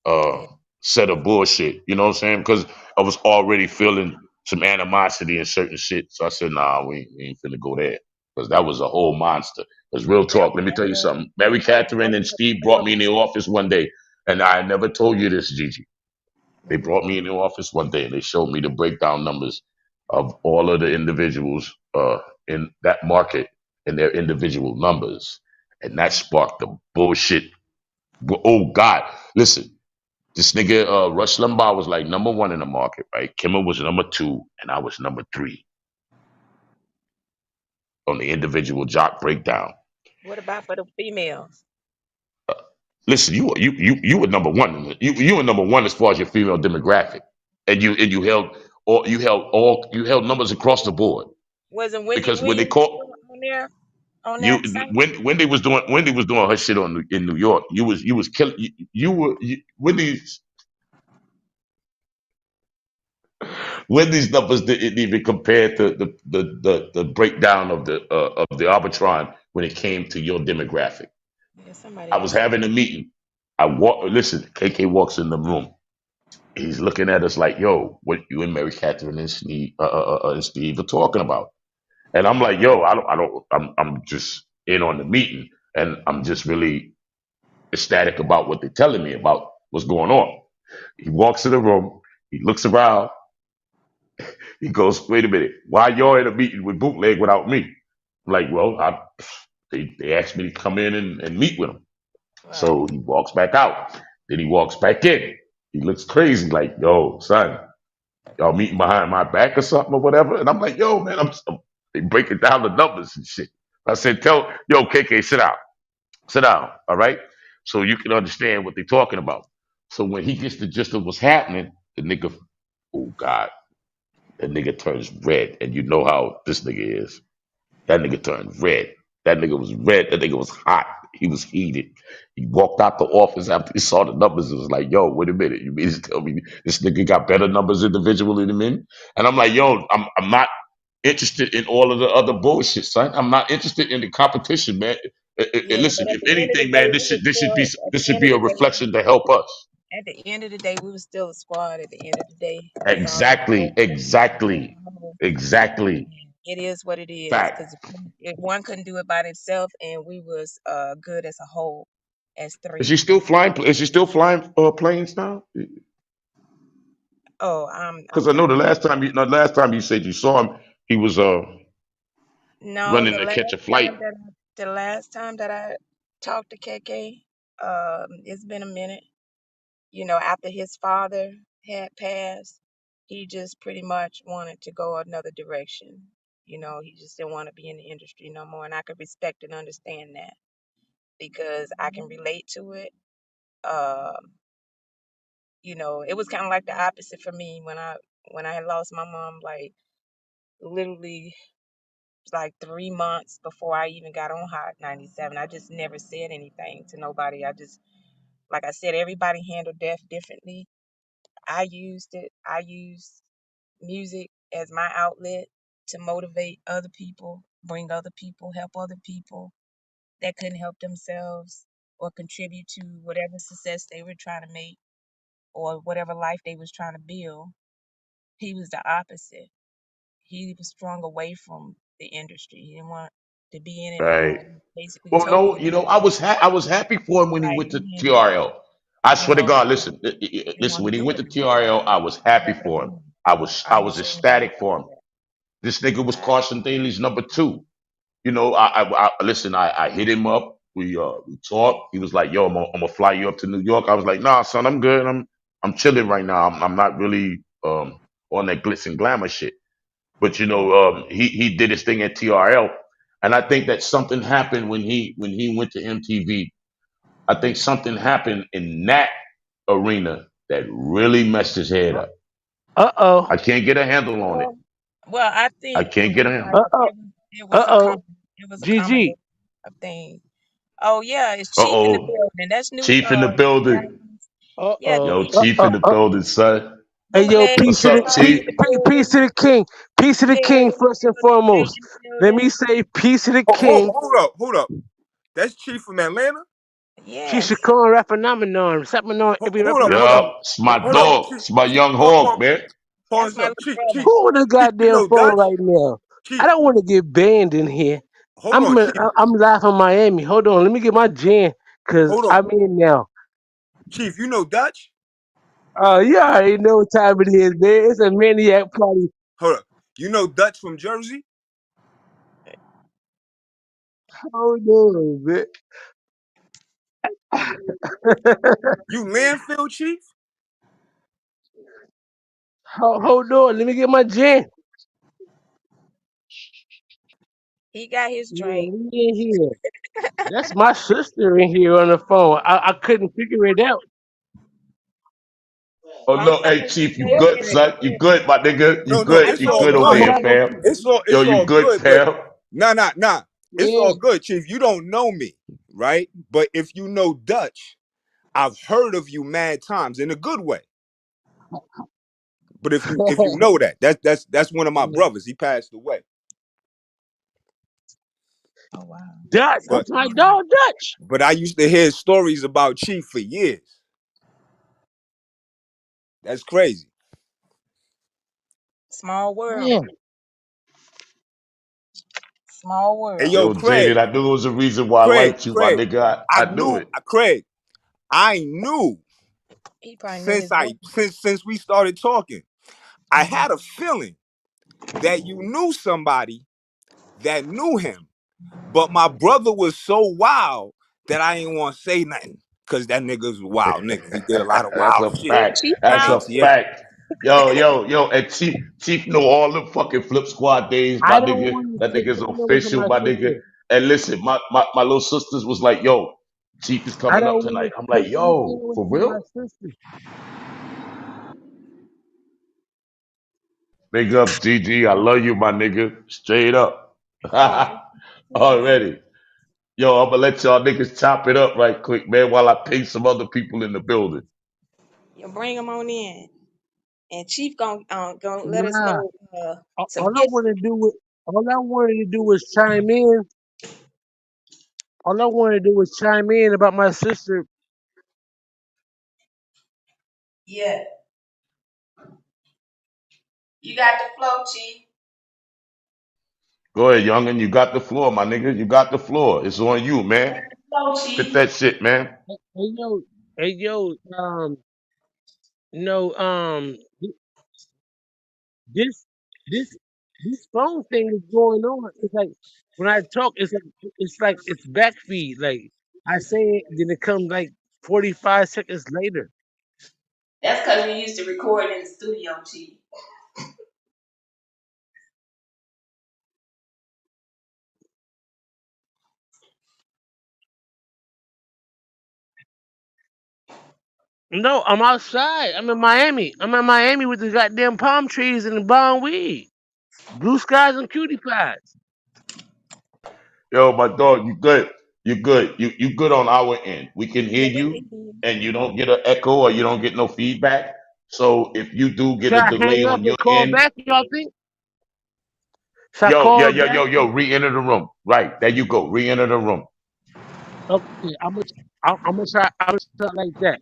uh, Yeah, set of bullshit. You know what I'm saying? Because I was already feeling some animosity and certain shit. So I said, nah, we ain't finna go there because that was a whole monster. Because real that talk, let me tell you was something. Mary that was Catherine one and of Steve the brought me good in the office one day and I never told you this, Gigi. They ones. brought me in the office one day and they showed me the breakdown numbers of all of the individuals in that market and their individual numbers. And that sparked the bullshit. Oh, God. Listen, this nigga, Rush Limbaugh was like number one in the market, right? Kimmel was number two, and I was number three on the individual jock breakdown. What about for the females? Listen, you were number one. You were number one as far as your female demographic, and you held numbers across the board Wasn't Wendy because when they Williams called on there on you, that site? when Wendy was doing her shit in New York, you was killing Wendy's numbers didn't even compare to the breakdown of the arbitron when it came to your demographic. Yeah, somebody I was else said. having a meeting. I walk. Listen, KK walks in the room. He's looking at us like, yo, what you and Mary Catherine and Steve are talking about. And I'm like, yo, I'm just in on the meeting and I'm just really ecstatic about what they're telling me about what's going on. He walks in the room, he looks around, he goes, wait a minute, why y'all in a meeting with Bootleg without me? I'm like, well, they asked me to come in and meet with them. Right. So he walks back out. Then he walks back in. He looks crazy, like, yo, son, y'all meeting behind my back or something or whatever. And I'm like, yo, man, they breaking down the numbers and shit. I said, yo, KK, sit down, all right? So you can understand what they're talking about. So when he gets the gist of what's happening, the nigga, oh God, that nigga turns red. And you know how this nigga is. That nigga turned red. That nigga was red. That nigga was hot. He was heated. He walked out the office after he saw the numbers and was like, yo, wait a minute. You mean to tell me this nigga got better numbers individually than me? And I'm like, yo, I'm not interested in all of the other bullshit, son. I'm not interested in the competition, man. Yeah, but Listen, at if the end of the anything, day, man, we were still at this the should end of be a the day. reflection to help us. At the end of the day, we were still a squad. At the end of the day, that's all that Exactly, exactly, matters. exactly. It is what it is. Fact. Because if one couldn't do it by themselves, and we was good as a whole, as Is she three. still flying? Is she still flying planes now? Oh, I'm Because I know trying to. the last time you said you saw him, he was No, running to catch a flight. the last time that I talked to KK, it's been a minute. after his father had passed, he just pretty much wanted to go another direction. He just didn't want to be in the industry no more. And I could respect and understand that because I can relate to it. Um, it was kind of like the opposite for me when I had lost my mom, like literally like 3 months before I even got on Hot 97. I just never said anything to nobody. Like I said, everybody handled death differently. I used it. I used music as my outlet to motivate other people, bring other people, help other people that couldn't help themselves or contribute to whatever success they were trying to make or whatever life they was trying to build. He was the opposite. He was strong away from the industry. He didn't want to be in it no Right. more. He basically Well, told no, me, I was happy for him when he like, went to he didn't, TRL. I he didn't swear to want to God, do it. listen, He didn't listen. want to When he do went it to no more. TRL, I was happy for him. I I was understand that. ecstatic for him. This nigga was Carson Daly's number two. Listen. I hit him up. We talked. He was like, "Yo, I'm gonna fly you up to New York." I was like, "Nah, son, I'm good. I'm chilling right now. I'm not really on that glitz and glamour shit." But he did his thing at TRL, and I think that something happened when he went to MTV. I think something happened in that arena that really messed his head up. Uh-oh. I can't get a handle on it. Well, I I think it can't get was a handle. like Uh-oh. it was a Uh-oh. combination GG. of things. Oh yeah, it's Uh Chief in the oh, building. That's new. Chief in the building. Yeah, Uh-oh. Yo, Chief. Chief in the building, son. Hey, yo, Bootleg peace What's to the up, Chief peace, Chief? in the building. peace to the king. Peace to the king Bootleg first and Bootleg foremost. in the Let me building. say peace to the Oh, king. hold up. That's Chief from Atlanta. Yes. Keisha Khan Raphenomenon. Sapmenon every Hold up. Yup, Raphenomenon. it's my Hold up. dog. Chief, It's my Chief, young hog, man. That's pause my up. little brother. Who on the Chief, you goddamn know phone Dutch? right now? I Chief, don't want to get banned in here. hold on, Chief. I'm live from Miami. Hold on, let me get my gin, cause Hold on. I'm in now. Chief, you know Dutch? You already know what time it is, man. It's a maniac party. Hold up. You know Dutch from Jersey? Hold on, man. You landfill, Chief? Hold on, let me get my gin. He got his Yeah, drink. we in here. That's my sister in here on the phone. I couldn't figure it out. Oh Don't no, say hey it. Chief, you Say it good, again. son? You good, my nigga? You No, good? I it's You told all good him over don't good. here, say it. fam? Yo, It's you all good, good, but fam? nah. It's Yeah. all good, Chief. You don't know me, right? But if you know Dutch, I've heard of you mad times in a good way. But if you know that, that's one of my brothers. He passed away. Oh wow. Dutch, But that's my dog, Dutch. but I used to hear stories about Chief for years. That's crazy. Small world. Yeah. Small Hey world. yo, Yo, Jaded, Craig, I knew it was a reason why I Craig, liked you, my Craig. nigga. I I knew knew it. Craig. I knew He probably knew his brother. since we started talking. I Mhm. had a feeling that you knew somebody that knew him, but my brother was so wild that I ain't want to say nothing because that nigga's a wild nigga. He did a lot of That's wild a shit Yeah, fact. Chief in That's a wild too. ATL. fact. Yo, and Chief know all the fucking Flip Squad days, I my don't nigga. want to That take nigga's that number from official, my my nigga. sister. And listen, my little sisters was like, yo, Chief is I coming up don't want tonight. to I'm take like, anything yo, away for from my real? sister. Big ups, GG. I love you, my nigga. Straight up. Oh, I too, man. Already. Yo, I'm gonna let y'all niggas chop it up right quick, man, while I ping some other people in the building. You bring him on in, and Chief gonna let us Nah. know some All I want to history. do was, all I wanted to do was chime in. All I wanted to do was chime in about my sister. Yeah, you got the flow, Chief. Go ahead, youngin. You got the floor, my nigga. You got the floor. It's on you, man. Flow, Spit Chief. that shit, man. Hey yo, no, this this this phone thing is going on. It's like when I talk, it's like it's backfeed. Like I say it, then it comes like 45 seconds later. That's because you used to record in the studio, Chief. No, I'm outside. I'm in Miami. I'm in Miami with the goddamn palm trees and the bomb weed. Blue skies and cutie pies. Yo, my dog, you good? You good? You good on our end? We can hear Yeah, we you, can hear you. and you don't get an echo or you don't get no feedback. So if you do get Should a I delay hang up on and your call end, back, y'all think? Should I yo, yeah, call yo, back? yo, yo, re-enter the room. Right there, you go. Re-enter the room. Okay, I'm gonna try like that.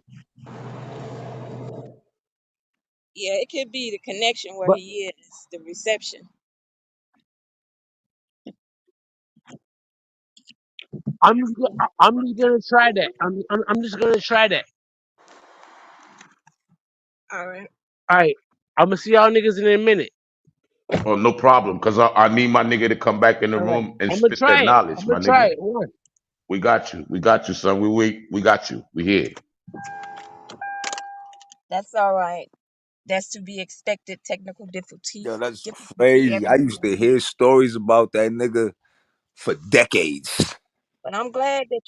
Yeah, it could be the connection where But he is, the reception. I'm just gonna try that. I'm just gonna try that. All right. All right, I'm gonna see y'all niggas in a minute. Oh, no problem, cause I need my nigga to come back in the All right, room and I'm gonna spit that try it. I'm knowledge, gonna my try nigga. it. One. We got you. We got you, son. We got you. We here. That's all right. That's to be expected. Technical Yo, that's difficulty crazy. I everywhere. used to hear stories about that nigga for decades. But I'm glad that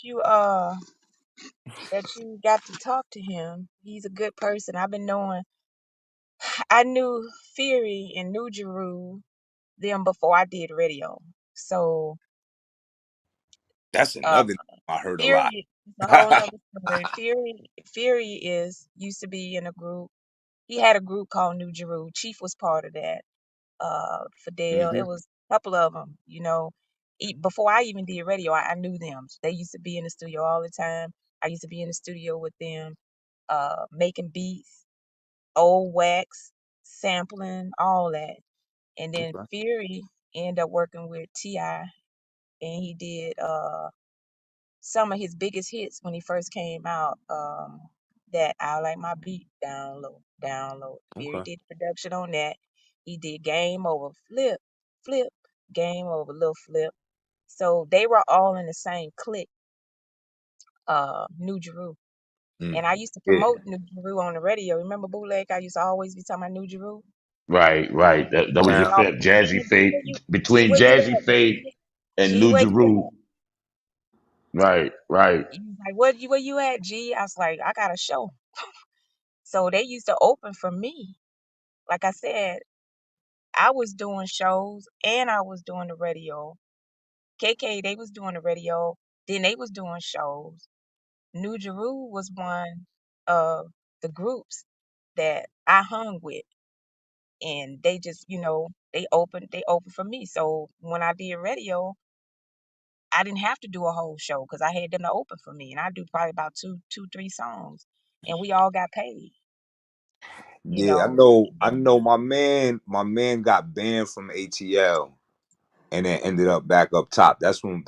you got to talk to him. He's a good person. I knew Fury and New Jeru them before I did radio. So That's uh another name I heard a lot. Fury is a whole nother story. Fury is used to be in a group. He had a group called New Jeru. Chief was part of that. Fidel. Hmm. It was a couple of them, before I even did radio, I knew them. They used to be in the studio all the time. I used to be in the studio with them, making beats, old wax, sampling, all that. And then Okay. Fury ended up working with T.I. and he did some of his biggest hits when he first came out. That I Like My Beat, download, download. Fury Okay. did production on that. He did Game Over, Flip, Flip, Game Over, Lil Flip. So they were all in the same clique, New Jeru. Mm. And I used to Yeah. promote New Jeru on the radio. Remember Bootleg? I used to always be talking about New Jeru. Right, right. That was your Used to Now, fifth. Jazzy G, where Fade. you, G, Between where you Jazzy at? Fade and G, New where you Jeru. at? Right, right. He was like, where you at, G? I was like, I got a show. So they used to open for me. Like I said, I was doing shows and I was doing the radio. KK, they was doing the radio, then they was doing shows. New Jeru was one of the groups that I hung with. And they just, they opened for me. So when I did radio, I didn't have to do a whole show because I had them to open for me. And I do probably about two, 3 songs. And we all got paid, you yeah, I know. know. I know. My man got banned from ATL, and then ended up back up top. That's when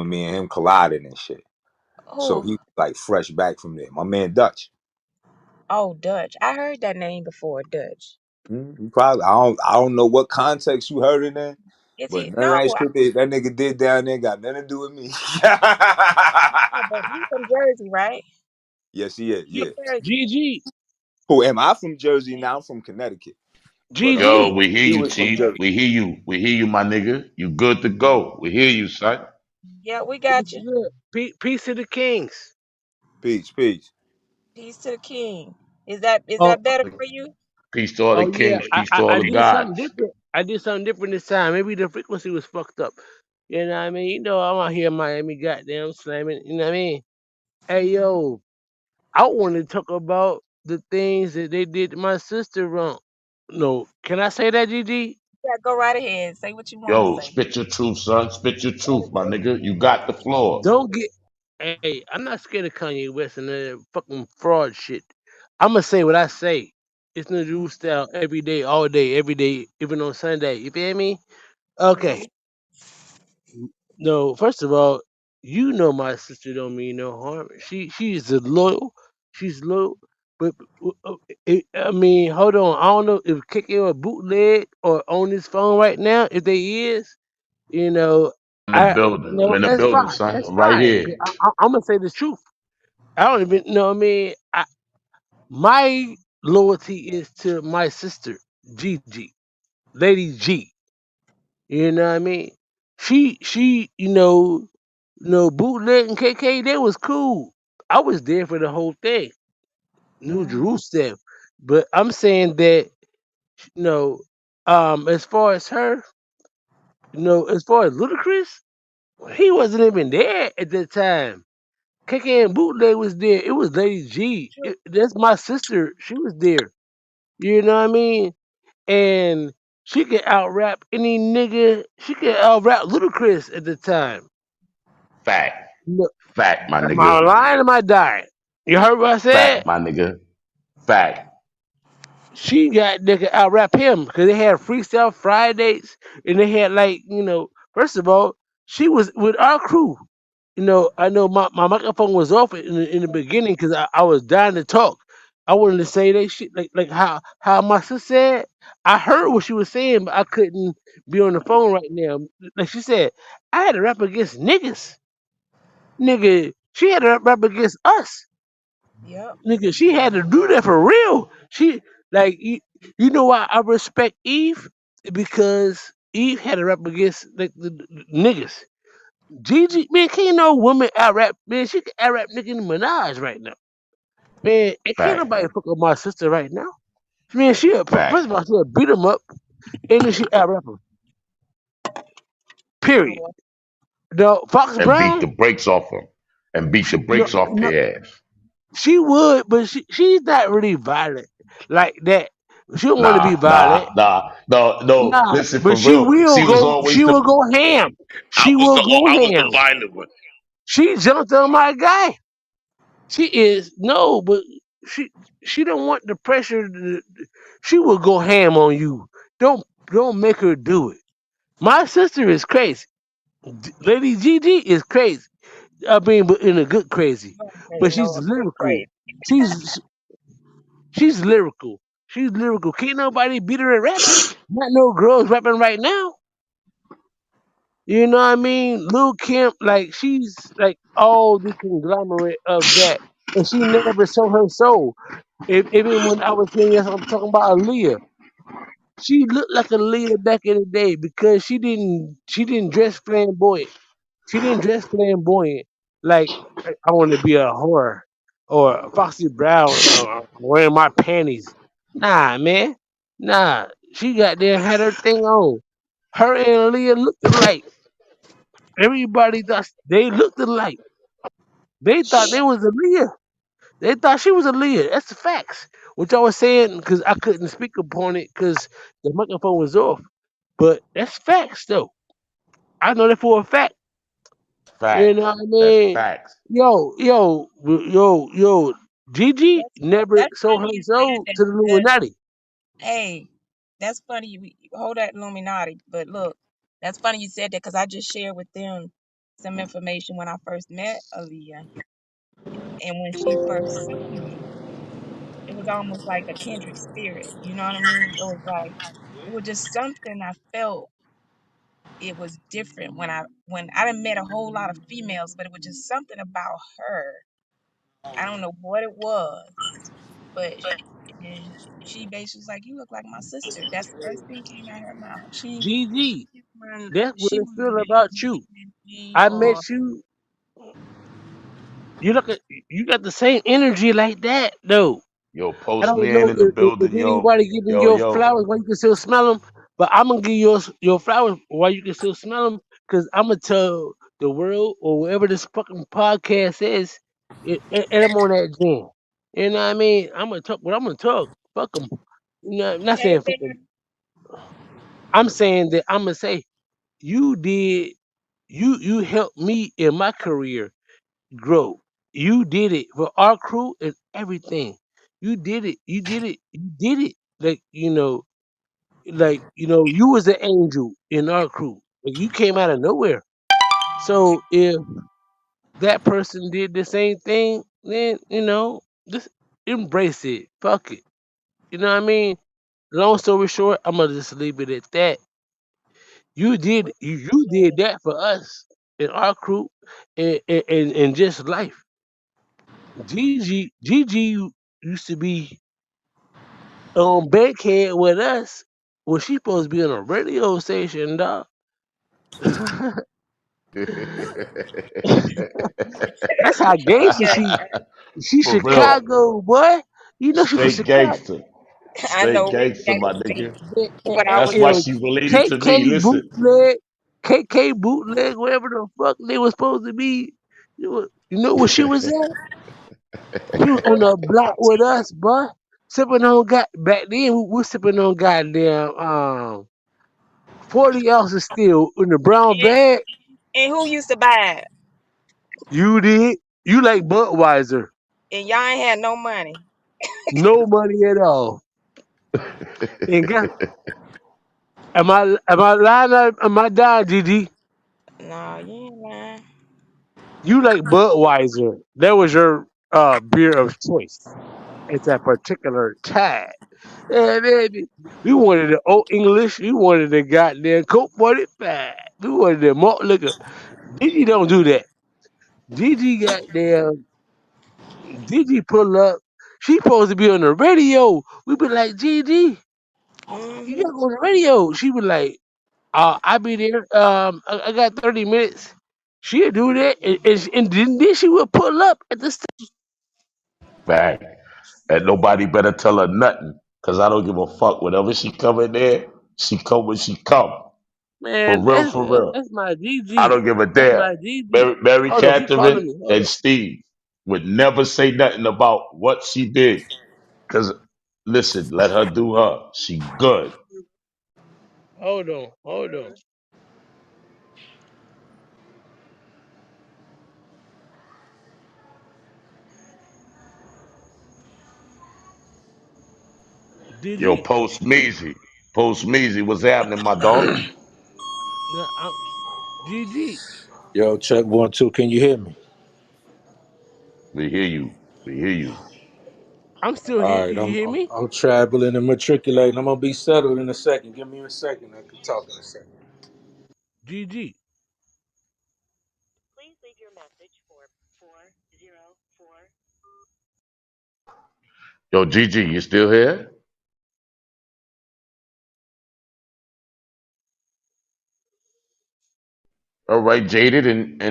me and him collided and shit. So Oh, he like fresh back from there. My man Dutch. oh, Dutch. I heard that name before, Dutch. You probably I don't know what context you heard it in, Is but he? none of No, that shit that nigga did down there got nothing to do with me. no, but he's from Jersey, right? Yes, he is. From Yeah. Jersey. GG, Who am I from Jersey now? I'm from Connecticut, but Yo, GG. we hear he you, was from Chief. Jersey. We hear you. We hear you, my nigga. You good to go. We hear you, son. Yeah, we What's got you. good? Peace to the kings. Peace, peace. Peace to the king. Is that Oh, better for you? Peace to all the oh yeah. kings. I, Peace to I all I the did something gods. different. I did something different this time. Maybe the frequency was fucked up. You know what I mean? You know I'm out here in Miami, goddamn slamming. You know what I mean? Hey yo, I want to talk about the things that they did to my sister wrong. No, can I say that, GG? Yeah, go right ahead. Say what you want to Yo, say. spit your truth, son. Spit your Tell the truth, my truth. nigga. You got the floor. Don't get. Hey, I'm not scared of Kanye West and that fucking fraud shit. I'm gonna say what I say. It's the new style every day, all day, every day, even on Sunday. You feel me? Mm-hmm. Okay. No, first of all, you know my sister don't mean no harm. She's a loyal. She's loyal. But I mean, hold on. I don't know if Kicking or bootleg or on this phone right now. If they is, you know, I'm in the building. I'm in the that's building, fine. son. That's I'm right fine. here. I'm gonna say the truth. I don't even know. I mean, My loyalty is to my sister, Gigi, Lady G. You know what I mean? She, Bootleg and KK, they was cool. I was there for the whole thing, New Mm-hmm. Jerusalem. But I'm saying that, you know, as far as her, as far as Ludacris, he wasn't even there at that time. KK and Bootleg was there. It was Lady G. True. That's my sister. She was there. You know what I mean? And she could out rap any nigga. She could out rap Ludacris at the time. Fact. No, Fact, my am I nigga. lying? Or am I dying? You heard what I said? Fact, my nigga. Fact. She got nigga out rap him because they had freestyle Fridays and they had first of all, she was with our crew. I know my microphone was off in the beginning because I was dying to talk. I wanted to say that shit like how my sister said. I heard what she was saying, but I couldn't be on the phone right now. Like she said, I had to rap against niggas. Nigga, she had to rap against us. Yep. Nigga, she had to do that for real. She like you know why I respect Eve? Because Eve had to rap against the niggas. Gigi, man, can't no woman out rap, man. She can out rap Nicki Minaj right now. Man, and can't Fact. nobody fuck up my sister right now. Man, first Fact. of all, she'll beat him up and then she out rap him. You know Period. what? No, Fox And beat the Brown, brakes off them. And beat the no, brakes off no, their ass. she would, but she's not really violent like that. She don't want to be Nah, violent. nah, nah, no, no. Nah, Listen, but for she real. will She was go. always She the will go ham. She will go I was the ham. violent one. She jumped on my guy. She is no, but she she don't want the pressure. She will go ham on you. Don't make her do it. My sister is crazy. Lady Gigi is crazy. I mean, but in a good crazy. I'm gonna say But no, she's a good lyrical. crazy. She's she's lyrical. She's lyrical. Can't nobody beat her at rapping. Not no girls rapping right now. You know what I mean? Lil Kim, like she's like all the conglomerate of that, and she never sold her soul. Even when I was saying yes, I'm talking about Aaliyah. She looked like Aaliyah back in the day because she didn't dress flamboyant. She didn't dress flamboyant like I want to be a whore or Foxy Brown wearing my panties. Nah, man. Nah. She got there and had her thing on. Her and Aaliyah looked alike. Everybody thought they looked alike. They thought they was Aaliyah. They thought she was Aaliyah. That's the facts. Which I was saying because I couldn't speak upon it because the microphone was off. But that's facts though. I know that for a fact. You know Facts. what I That's mean? facts. Yo, Gigi That's never that's sold funny her you said soul to the that. Illuminati. Hey, that's funny. You hold that Illuminati, but look, that's funny you said that because I just shared with them some information when I first met Aaliyah, and when she first sang me, it was almost like a kindred spirit. You know what I mean? It was like it was just something I felt. It was different when I done met a whole lot of females, but it was just something about her. I don't know what it was, but and she basically was like, "You look like my sister." That's the first thing came out of her mouth. Gigi, When that's what she I wasn't feel an about you. ADHD I met or you. You look at you got the same energy like that though. Yo, I don't postman know in the if building, yo. anybody giving Yo, your yo. flowers while you can still smell them, but I'm gonna give your flowers while you can still smell them because I'm gonna tell the world or wherever this fucking podcast is, and I'm on that jam. You know what I mean? I'm gonna talk what I'm gonna talk. Fuck them. I'm not hey saying fuck there, them. I'm saying that I'm gonna say you did. You helped me in my career grow. You did it for our crew and everything. You did it. You did it. You did it. You was an angel in our crew. Like you came out of nowhere. So if that person did the same thing, then just embrace it. Fuck it. You know what I mean? Long story short, I'm gonna just leave it at that. You did that for us in our crew and just life. Gigi, used to be on Bankhead with us. Well, she supposed to be on a radio station, dog. That's how gangster Yeah, she. She For real. Chicago, boy. You know she from Straight Chicago. gangster. I Straight know we gangster, my nigga. but I That's was why And she related to me. KK Listen. bootleg, KK bootleg, wherever the fuck they was supposed to be. You know where she was at? She was on the block with us, boy. Sipping on back then we was sipping on goddamn 40 ounces still in the brown bag. and who used to buy it? You did. You like Budweiser. And y'all ain't had no money. No money at all. And guess am I lying or am I dying, GG? No, you ain't lying. You like Budweiser. That was your beer of choice at that particular time. And then we wanted the old English. We wanted the goddamn Coke 45. We wanted the malt liquor. Gigi don't do that. Gigi goddamn Gigi pull up. She supposed to be on the radio. We be like, Gigi, you Mm-hmm. gotta go on the radio. She be like, I be there. I got 30 minutes. She'll do that, and then she will pull up at the Fact. And nobody better tell her nothing. Cause I don't give a fuck. Whenever she come in there, she come when she come. For man. real, That's for real. that's my I GG. don't give a That's damn. my GG. Mary Hold on, she calling Catherine me. Hold and on. Steve would never say nothing about what she did. Cause listen, let her do her. She good. Hold on. Hold on. Yo, DG. Post Measy, what's happening, my dog? No, GG. Yo, check 1 2. Can you hear me? We hear you. We hear you. I'm still here. All Can right, you I'm hear I'm, me? I'm traveling and matriculating. I'm gonna be settled in a second. Give me a second. I can talk in a second. GG. Yo, Gigi, you still here? All right, Jaded and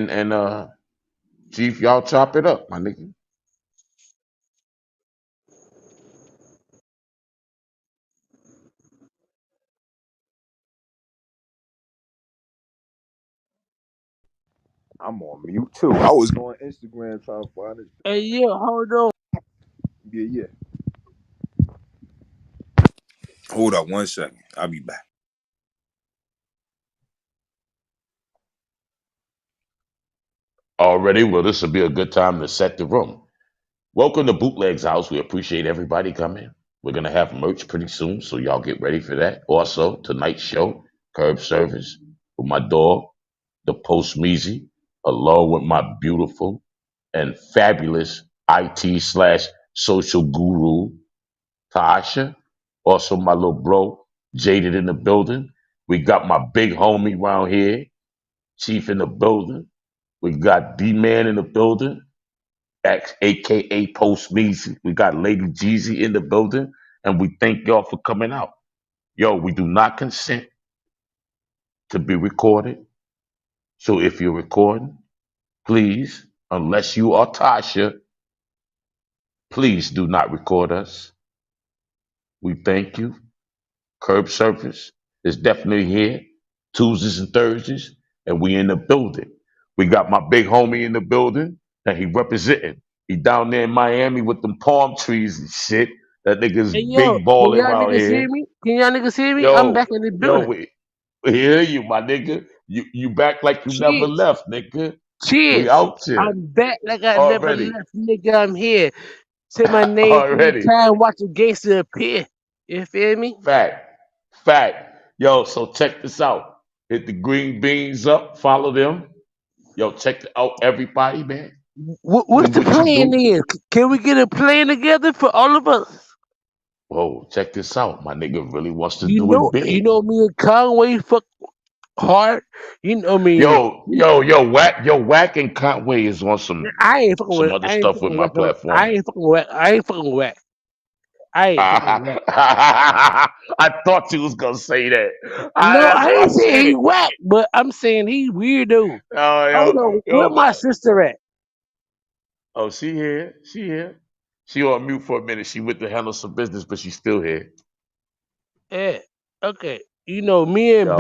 Chief, y'all chop it up, my nigga. I'm on mute too. I was on Instagram trying to find this. Hey, yeah, hold on. Yeah, yeah. Hold up 1 second. I'll be back. Already, well, this will be a good time to set the room. Welcome to Bootleg's House. We appreciate everybody coming. We're gonna have merch pretty soon, so y'all get ready for that. Also, tonight's show, Curb Service, with my dog, the Post Measy, along with my beautiful and fabulous IT slash social guru, Tasha. Also, my little bro, Jaded in the building. We got my big homie around here, Chief in the building. We got D-Man in the building, aka Post Measy. We got Lady Jeezy in the building, and we thank y'all for coming out. Yo, we do not consent to be recorded. So if you're recording, please, unless you are Tasha, please do not record us. We thank you. Curb Service is definitely here, Tuesdays and Thursdays, and we in the building. We got my big homie in the building, and he representing. He down there in Miami with them palm trees and shit. That nigga's Hey, yo, big can balling y'all around niggas hear here. me? Can y'all niggas hear me? I'm back Yo, in the yo, building. we hear you, my nigga. You back like you never Cheers. left, nigga. We Cheers. out here I'm back like I never already. left, nigga. I'm here. Say my name 3 Already. times, watch the gangster appear. You feel me? Fact. Fact. Yo, so check this out. Hit the green beans up, follow them. Yo, check out everybody, man. Do What's the what you plan do. is? Can we get a plan together for all of us? Whoa, check this out. My nigga really wants to You do know, it big. me and Conway fuck hard. You know me. Whack and Conway is on some I ain't fucking some with. other I ain't stuff with fucking my with. I platform. ain't fucking with. I ain't fucking with. I ain't saying that. I thought you was gonna say that. No, That's I why I ain't saying said he it. whack, but I'm saying he weird though. Oh, Hold on, where yo, my but sister at? oh, she here. She here. She on mute for a minute. She went to handle some business, but she's still here. Yeah. Okay. You know, me and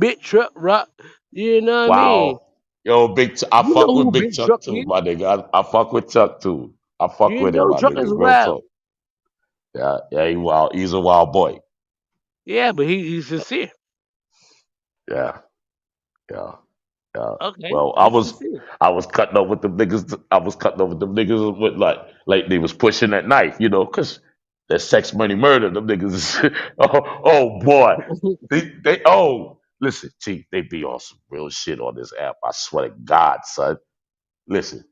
Big Truck rock. You know what I mean? Wow. Yo, I You know fuck who with Big Big Chuck Truck too, is. my nigga. I fuck with Chuck too. I fuck You with him, know my Truck nigga. is Real wild. talk. Yeah, yeah, he wild. He's a wild boy. Yeah, but he's sincere. Yeah, yeah. Yeah. Okay, Well, he's sincere. I was cutting up with them niggas. I was cutting up with them niggas with like they was pushing that knife, you know, cause that sex money murder. Them niggas. Oh boy, they listen, T, they be on some real shit on this app. I swear to God, son. Listen,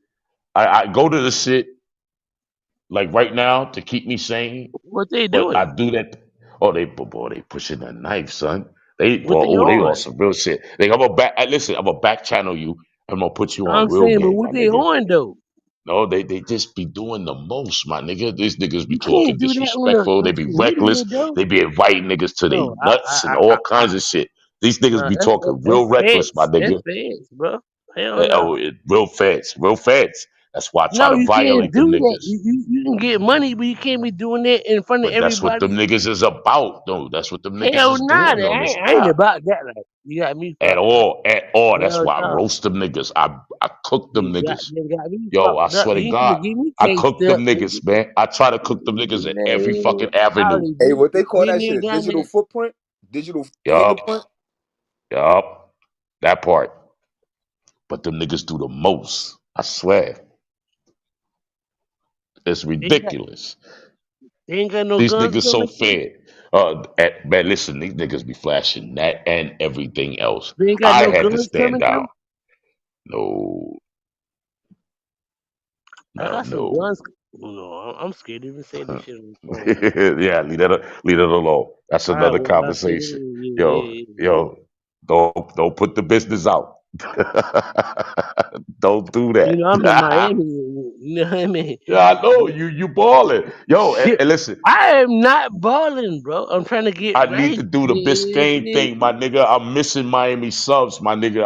I go to the shit like right now to keep me sane, What they but I doing? do that. Oh, they pushing that knife, son. They What boy, they oh, they on on? some real shit. I'm gonna listen. I'm gonna back channel you. I'm gonna put you on I'm real saying, but game, what my they nigga. on though? No, they just be doing the most, my nigga. These niggas be You can't talking do that on the disrespectful. They be social media reckless. though. They be inviting niggas to their No, nuts and all kinds of shit. These niggas be talking that's real reckless, my feds. That's nigga. feds, bro. Hell no. Real feds, real feds. That's why I try No, to you can't violate them do that. niggas. You can get money, but you can't be doing that in front of But that's what them everybody. niggas is about, though. That's what them niggas Hell is nah, doing on this I ain't app. about that. Like you got me At fucked up. all, at all. That's Hell why I no, roast them niggas. I cook them niggas. you got me Yo, I fucked up. swear to You need to God, give me I caged cook up, them nigga. niggas, man. I try to cook them niggas at every Man, fucking avenue. Hey, what they call get that me shit? down Digital there. footprint? Digital Yup, fingerprint? yup, that part. But them niggas do the most. I swear, it's They ain't got, ridiculous. they ain't got no These guns or niggas something so like that. fed. Man, listen, these niggas be flashing that and everything else. They ain't got I no had to guns stand coming down. though. No, I no, got some no. guns. No, I'm scared to even say this shit on the phone. Yeah, leave that alone. That's All right, another well, I say, conversation. Yo, don't put the business out. Don't do you that. know, I'm in Miami. You know what I mean? Yeah, I know you balling. Yo, Shit, and listen, I am not balling, bro. I'm trying to get I need right. to do the Biscayne Yeah, thing, my nigga. I'm missing Miami subs, my nigga.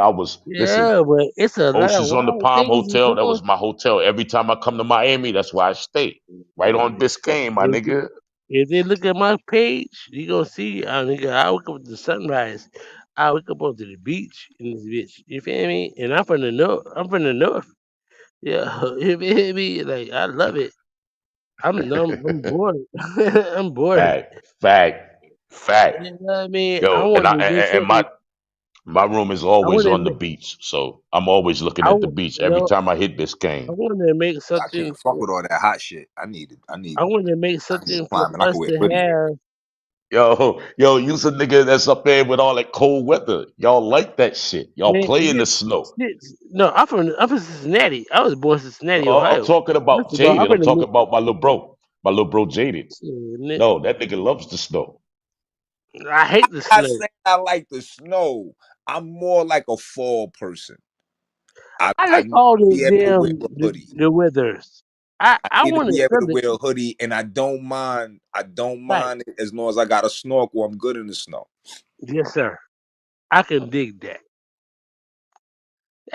Listen, yeah, but it's a lot of Oceans on the wild Palm things you Hotel. That doing. was my hotel. Every time I come to Miami, that's where I stay. Right on Biscayne, my If, nigga. if they look at my page, you gonna see, nigga, I wake up with the sunrise. I wake up onto the beach in this bitch. You feel me? And I'm from the north. I'm from the north. Yeah, you feel me? Like I love it. I'm bored. I'm bored. Fact, fact. You know what I mean? I Yo, want to make and something. my room is I always want to on the make. beach, so I'm always looking at the beach every No. time I hit I Biscayne. want to make I something. can't fuck with all that hot shit. I need I want to make I need something for climbing. I can us wear to hoodie. have. Yo, you's a nigga that's up there with all that cold weather. Y'all like that shit. Y'all Man, play in the snow. no, I'm from Cincinnati. I was born in Cincinnati, I'm Ohio. talking about First of all, I'm Jaded. I'm from talking the about my little bro Jaded. shit, No, that nigga loves the snow. I hate the I snow. say I like the snow. I'm more like a fall person. I I like need to all the be able to wear damn a hoodie. the weathers. I I need to want be to able to something wear a hoodie, and I don't like mind it as long as I got a snorkel. I'm good in the snow. yes, sir. I can dig that.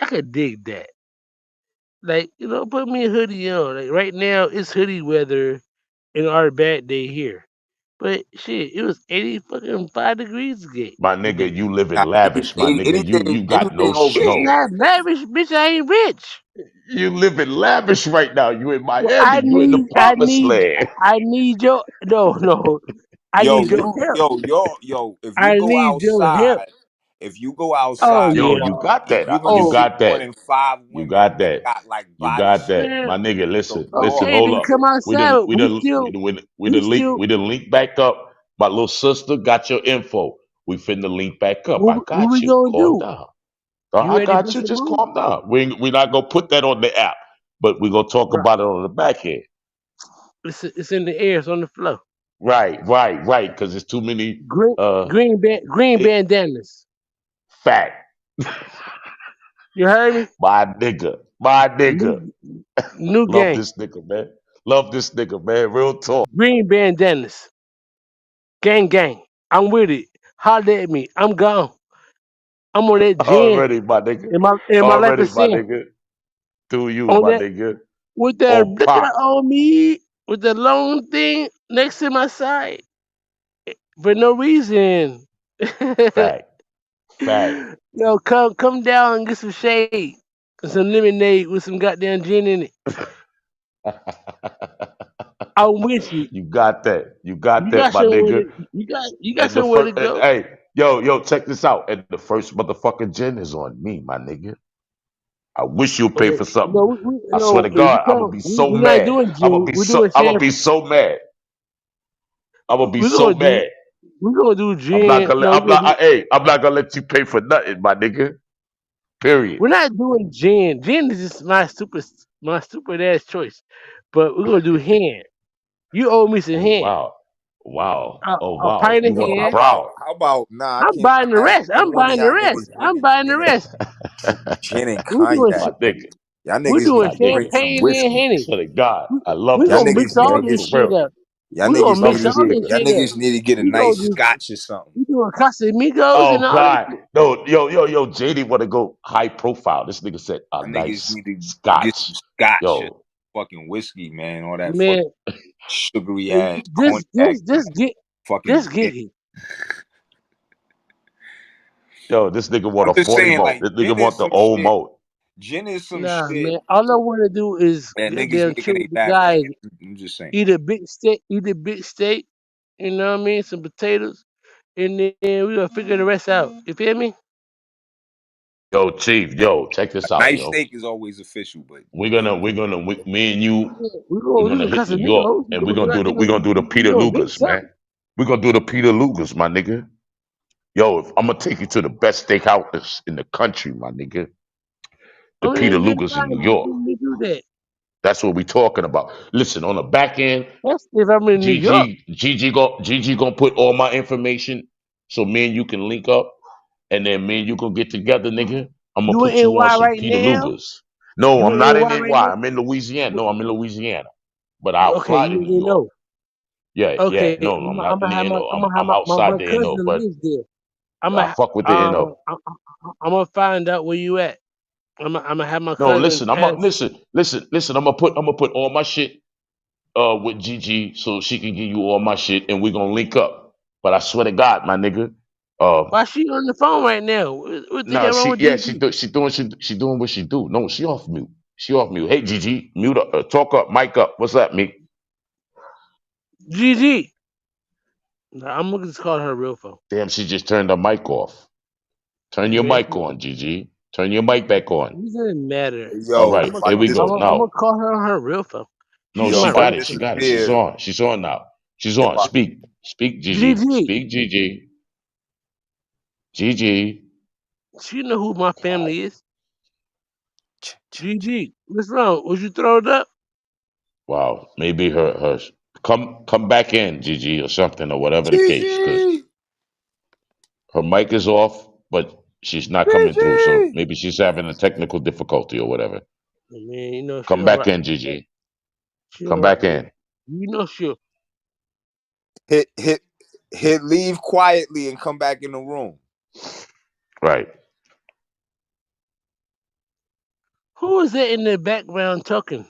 I can dig that. Like put me a hoodie on. Like right now, it's hoodie weather in our bad day here. But shit, it was 80 fucking 5 degrees My nigga, today. you live in Now, lavish, my nigga. You got no anything over It's 80. snow. not lavish, bitch. I ain't rich. You live in lavish right now. You in Well, Miami. You in the promised land. I need your no. I Yo, need your you, help. yo, if you I go need your help. outside, if you go Oh outside, Yo, yeah. you got that. you're gonna You Oh see got more that. than five You women got that that. got like You body got shit. that. man. My nigga, So listen, Okay, hold then up. come outside. We We still we done link back up. My little sister got your info. We finna link back up. I what got we you. gonna Calm do? down. You I ready to got bust you. a Just move? calm down. We not gonna put that on the app, but we gonna talk Right. about it on the back end. It's in the air. It's on the floor. Right. Because there's too many Green uh green it, bandanas. fact. You heard me? My nigga. New new Love game. this nigga, man. Love this nigga, man. Real talk. Green bandanas. Gang gang. I'm with it. Holler at me. I'm gone. I'm on that gin. Already, my nigga. In my life Already, of my sin. nigga. Do you, On my that nigga. with that On that pop. on me with the long thing next to my side for no reason. Fact. Fact. Yo, come down and get some shade and some lemonade with some goddamn gin in it. I'm with you. You got that. You got You that, got my somewhere nigga. to you got And the somewhere to first, go. hey, yo, check this out. And the first motherfucking gin is on me, my nigga. I wish you'd pay for something. No, I swear to if you God, I'm gonna come, be so we're not mad. doing I'm gonna gin. be We're doing so. I'm gonna be champagne. so mad. I'm gonna be We're so gonna do mad. we're gonna do I'm not gin. gonna. No, I'm not. Hey, I'm not gonna let you pay for nothing, my nigga. Period. we're not doing gin. Gin is just my stupid ass choice. But we're gonna do hen. You owe me some Oh hen. wow, wow. Oh A wow. pint You of want a hen. How about nah? I I'm can't buying the stand rest. it. I'm One of buying the y'all rest. niggas I'm drinking buying the rest. gin and We're doing cognac. my nigga. Y'all we're niggas doing need My to nigga. drink some champagne and whiskey. henny. Swear to God, I love We're Y'all this gonna nigga, mix niggas need all to bro. get this For a shit real. up. y'all We're gonna niggas need mix to all get this Hallelujah. y'all shit up. niggas need to get a We nice gonna do scotch or something. we doing Casamigos and Oh all that God. shit. No, yo, JD wanna go high profile. This nigga said a Y'all niggas nice need to get scotch. some scotch and Yo, fucking whiskey, man. All that fucking Man, sugary hey, ass cognac and fucking just gin. get here. yo, this nigga want I'm a just 40 saying, malt. like This nigga gin want is the some old shit. malt. Gin is some Nah, shit man. All I wanna do is that niggas goddamn making chill their with the back guys, end. I'm just saying. eat a big steak, you know what I mean? Some potatoes, and then we gonna figure the rest out. You feel me? Yo, Chief, yo, check A this out, nice yo. steak is always official, but Me and you, We we're gonna gonna do some hit New York, Casamigos. and we're gonna do the We Peter gonna mix Lugers, man. something. We're gonna do the Peter Lugers, my nigga. Yo, I'm gonna take you to the best steakhouse in the country, my nigga. The I Peter mean, that's Lugers in fine. New York. We do that. That's what we talking about. Listen, on the back end, That's if I'm in New York. GG gonna put all my information so me and you can link up, and then me and you gonna get together, nigga. I'm gonna You in put you on NY some right Peter now? Lugers. No, You I'm in not NY in right NY. now? I'm in Louisiana. No, I'm in Louisiana, but I'll Okay, fly you to New you York. know. Yeah, yeah. Okay, No, I'm not in the NO. I'm gonna have I'm outside my the NO, cousin but lives there. I'm I gonna fuck with the NO. I'm gonna find out where you at. I'm gonna have my No, cousin listen. pass. Listen. I'm gonna put all my shit with Gigi so she can give you all my shit, and we're gonna link up. But I swear to God, my nigga. Uh, Why she on the phone right now? What the nah, hell wrong she with yeah, DG? she doing what she do. No, she off mute. She off mute. Hey, Gigi, mute up, talk up, mic up. What's up, me? GG. Nah, I'm gonna just call her real phone. Damn, she just turned her mic off. Turn your Man, mic on, Gigi. Turn your mic back on. it doesn't matter. All yo, right, if I here we go. I'm gonna Now, call her on her real phone. no, She's yo, she my if I got real it. She phone. got it. She's disappear, on. She's on now. She's if on. I Speak. Speak, Gigi. GG. Speak, Gigi. Gigi. She know who my God. family is. GG. What's wrong? Was you throwed up? Wow. Maybe her come back in, Gigi, or something, or whatever the case, because Gigi, her mic is off, but she's not coming through. So Gigi. maybe she's having a technical difficulty or whatever. Man, you know she Come all back right. in, Gigi. She Come all right. back in. You know she. Hit leave quietly and come back in the room. Right. Who is that in the background talking?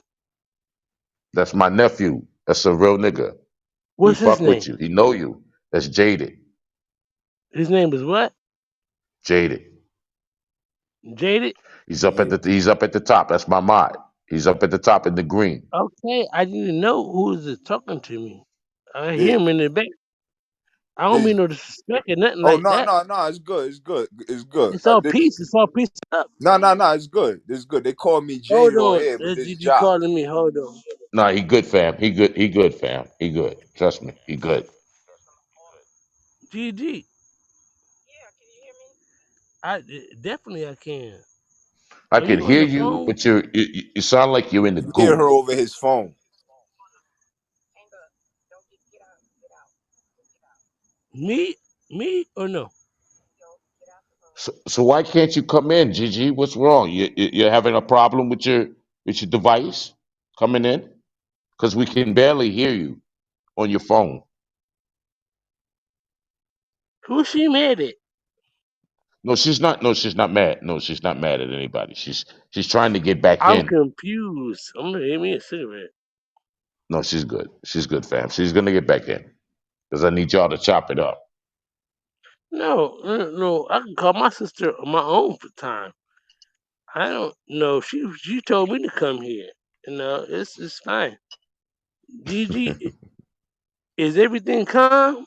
That's my nephew. That's a real nigga. He What's his fuck name? with you. He know you. That's Jaded. His name is what? Jaded. Jaded? Yeah. He's up at the top. That's my mod. He's up at the top in the green. Okay, I didn't know who is talking to me. I His, hear him in the back. I don't his mean no disrespect or nothing oh like no that. no no, it's good, it's good, it's good. It's all peace. It's all peace up. No no no, it's good, it's good. They call me Hold jaded on on. here, but That's this GG job. calling me. Hold on. Nah, he good, fam. He good. He good, fam. He good. Trust me. He good. GG. Definitely I can. I Are can you on hear the you, phone? but you sound like you're in the You hear goo. her over his phone. Me? Me or no? So why can't you come in, Gigi? What's wrong? You're having a problem with your device coming in? Because we can barely hear you on your phone. Who she mad at? No, she's not. No, she's not mad. No, she's not mad at anybody. She's trying to get back I'm in. confused. I'm gonna give me a cigarette. No, she's good. She's good, fam. She's gonna get back in because I need y'all to chop it up. No, no. I can call my sister on my own for time. I don't know. She told me to come here. It's fine. Gigi, is everything calm?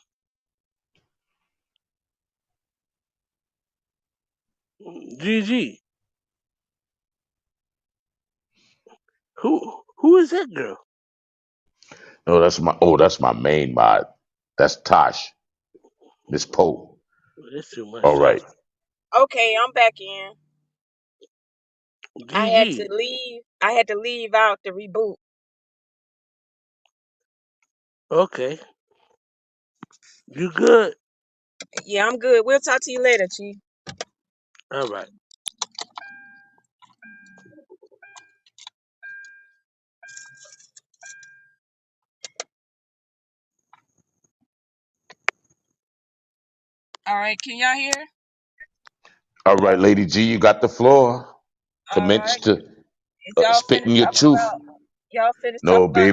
Gigi, who is that girl? No, that's my main mod. That's Tosh, Miss Poe. That's too much All right. talking. Okay, I'm back in. I had to Gigi, leave. I had to leave out to reboot. okay, you good? Yeah, I'm good. We'll talk to you later, Chief. All right. All right, can y'all hear? All right, Lady G, you got the floor. All Commence right. to Is y'all spitting finished your talking truth. about y'all finished No, talking about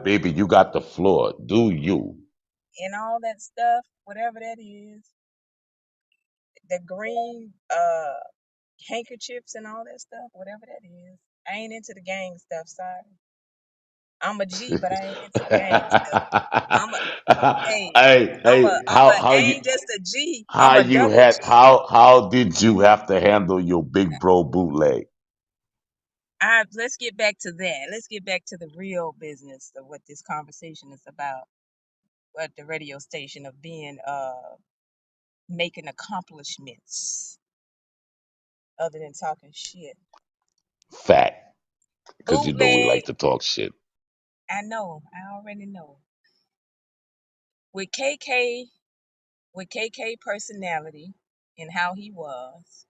baby, you got the floor. Do you? and all that stuff, whatever that is, the green handkerchiefs and all that stuff, whatever that is. I ain't into the gang stuff, sorry. I'm a G, but I ain't into the gang stuff. I'm a hey, Hey, I ain't just a G, I'm how a you double had G. how did you have to handle your big bro bootleg? Let's get back to that. Let's get back to the real business of what this conversation is about. At the radio station of being making accomplishments other than talking shit. Fact, because you know we Bootleg, like to talk shit. I know, I already know. With KK, with KK personality and how he was,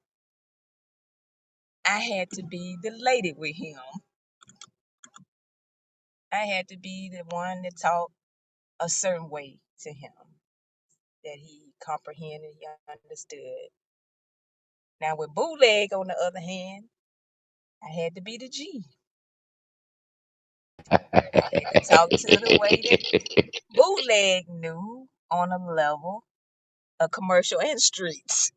I had to be the lady with him. I had to be the one that talked a certain way to him that he comprehended, he understood. Now with Bootleg, on the other hand, I had to be the G. I had to talk to the way that Bootleg knew on a level of commercial and streets.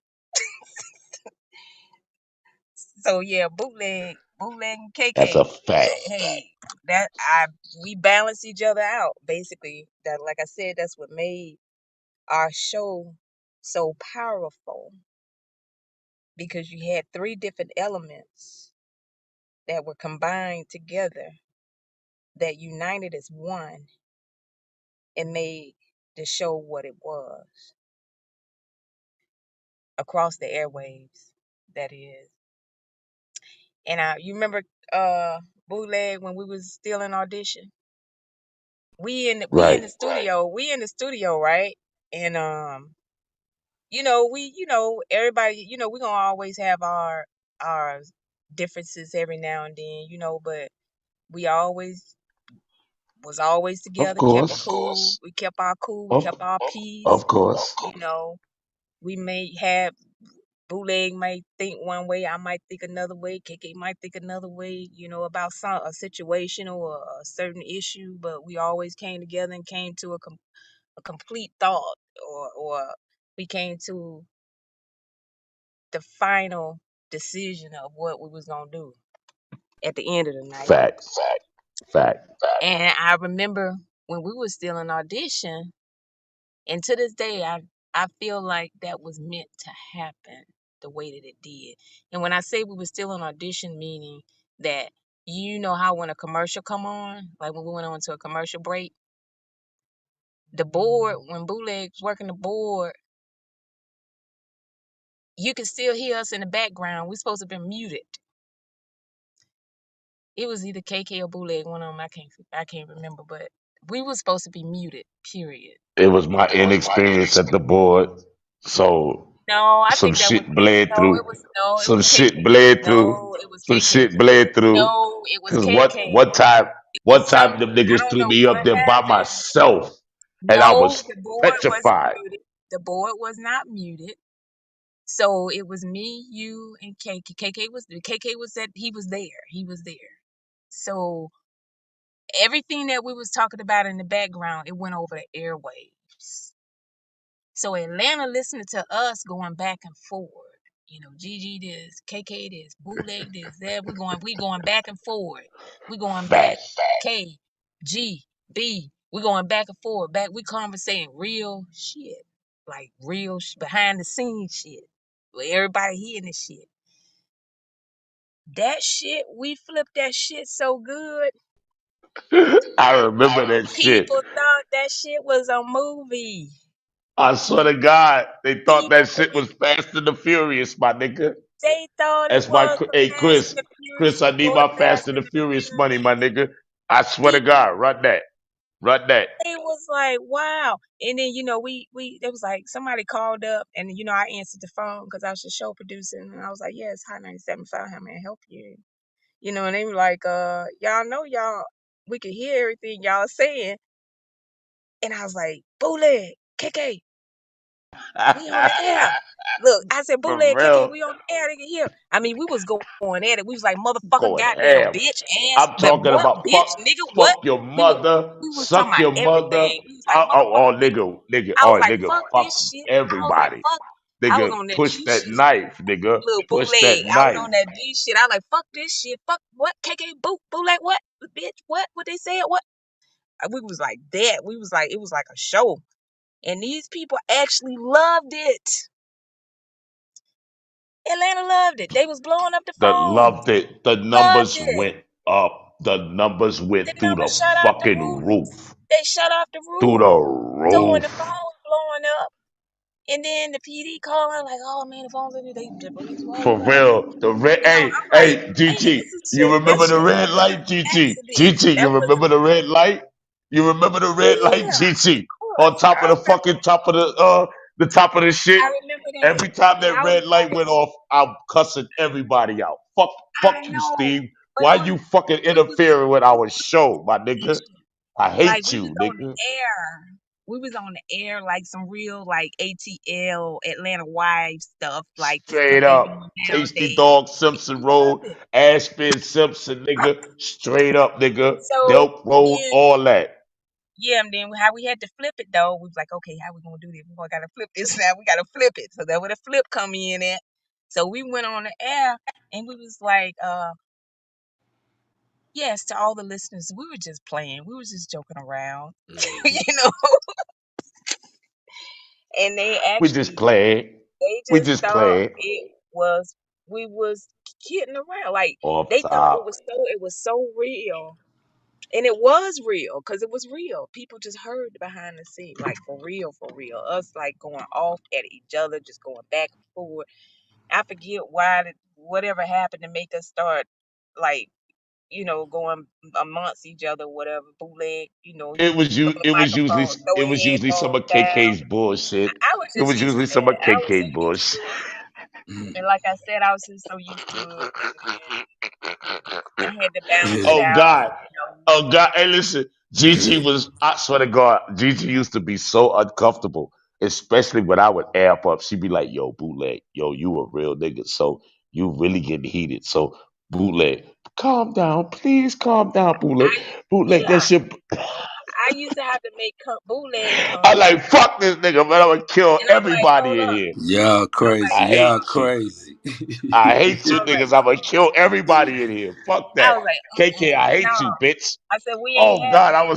So yeah, bootleg and That's a KK. fact. Hey, that I we balance each other out basically. That, like I said, that's what made our show so powerful, because you had three different elements that were combined together that united as one and made the show what it was across the airwaves. That is. And you remember Bootleg when we was still in audition? We in Right. the studio. We in the studio, right? And everybody, we gonna always have our differences every now and then, but we was always Of together, kept course. cool. We kept our cool, we Of kept our peace. of course. You know, we may have Bootleg might think one way, I might think another way, KK might think another way, about a situation or a certain issue, but we always came together and came to a complete thought, or we came to the final decision of what we was gonna do at the end of the night. Fact. Fact. And I remember when we were still in audition, and to this day, I feel like that was meant to happen the way that it did. And when I say we were still in audition, meaning that how when a commercial come on, like when we went on to a commercial break, the board, when Bootleg's working the board, you can still hear us in the background. We're supposed to be muted. It was either KK or Bootleg, one of them. I can't remember, but we were supposed to be muted. Period. It was my inexperience at the board, so No, I some think that was shit bled no. through. It was no. It Some was shit KK. bled through. No, it was Some KK. shit bled through. No, it was Cause what KK. what time One time Some them I niggas don't threw know me up what there by happened. myself, and I No, was the board wasn't petrified. muted. The board was not muted. So it was me, you, and KK. KK was that he was there. He was there. So everything that we was talking about in the background, it went over the airwaves. So Atlanta listening to us going back and forth. You know, Gigi this, KK this, bootleg this, that we going back and forth. We going back Facts. K, G, B. We going back and forth. We conversating real shit. Like real behind the scenes shit. Where everybody hearing this shit. That shit, we flipped that shit so good. I remember that shit. People thought that shit was a movie. I swear to God, they thought People that shit was Fast and the Furious, my nigga. They thought it That's my was the hey Fast and Chris. the Furious Chris, I need or the my Fast Fast and the and the Furious money, Furious. my nigga. I swear to People, God, run that. Run that. it was like, wow. And then, we it was like somebody called up and, I answered the phone because I was a show producer. And I was like, yes, hi, 97.5, how may I help you? And they were like, y'all know we could hear everything y'all saying. And I was like, Bootleg, KK, we on the air. Look, I said, For Bootleg, KK, real. we on the air. They can hear. I mean, we was going at it. We was like, motherfucker, Going goddamn ham. bitch, ass, I'm but talking what, about bitch, nigga, what? fuck your We were, mother, we was talking suck about your mother. everything. We was like, Oh, motherfucker, bitch. nigga, I oh was like, nigga, fuck fuck this shit. I was like, everybody. fuck. I was Nigga, on that push G that shit. knife, nigga. Little Push bootleg. that I was knife. on that G shit. I was like, fuck this shit. Fuck what? KK bootleg what? Bitch, what? What they said? What? We was like that. We was like, it was like a show. And these people actually loved it. Atlanta loved it. They was blowing up the That phone. loved it. The Loved numbers it. went up. The numbers The went through the numbers shut off the fucking roof. roof. They shut off the Through roof. the So when the roof. phone was blowing up, and then the PD calling like, oh man, the phone's in there. The police, For real. The red I'm like, GG. this is You just remember the just red light, an GG? accident. GG, you That was remember the red light? You remember the red light, yeah, GG? of On course. top of I the remember fucking the top of the shit. I remember that. Every time And that I was red light like, went off, I'm cussing everybody out. Fuck I you, know. Steve. But Why you fucking we was just interfering with our show, my nigga? I like hate we was you, on nigga. the air. We was on the air like some real like ATL Atlanta Wives stuff, like the stuff Straight they doing up. Tasty nowadays. Dog, People Simpson Road, loved it. Ashby Simpson, nigga. Straight up, nigga. So Delp Road, then, all that. yeah, and then how we had to flip it though, we was like, okay, how we gonna do this? We gonna gotta flip this now. We gotta flip it. So that where the flip come in at. So we went on the air and we was like, yes, to all the listeners, we were just playing. We was just joking around, Mhm. you know. And We just actually played. they We just just thought played. it was we was kidding around. Like Off they thought top. it was so real. And it was real because it was real. People just heard behind the scene, like for real, for real. Us like going off at each other, just going back and forth. I forget whatever happened to make us start like, going amongst each other, whatever, bootleg, It he was throw you. the microphone, throw It his was usually some headphones of down. KK's bullshit. I was It just was used usually to some it. of I was so KK used to bullshit. it. And like I said, I was just so used to it. And then I had to balance it Oh out, God. Oh God. Hey, listen. Gigi was. I swear to God, Gigi used to be so uncomfortable, especially when I would amp up. She'd be like, "Yo, bootleg. Yo, you a real nigga. So you really getting heated. So bootleg, calm down, please, calm down, bootleg. I Bootleg, yeah, that shit." I used to have to make bootleg I come down. like fuck this nigga, man. I'm gonna kill And I'm like, hold everybody in up. here. Y'all I'm like, crazy. I Y'all hate you. crazy. I hate I you was like, niggas. I'm gonna kill everybody in here. Fuck I that. was like, KK, I no. hate you, bitch. I said, we ain't Oh having God, that.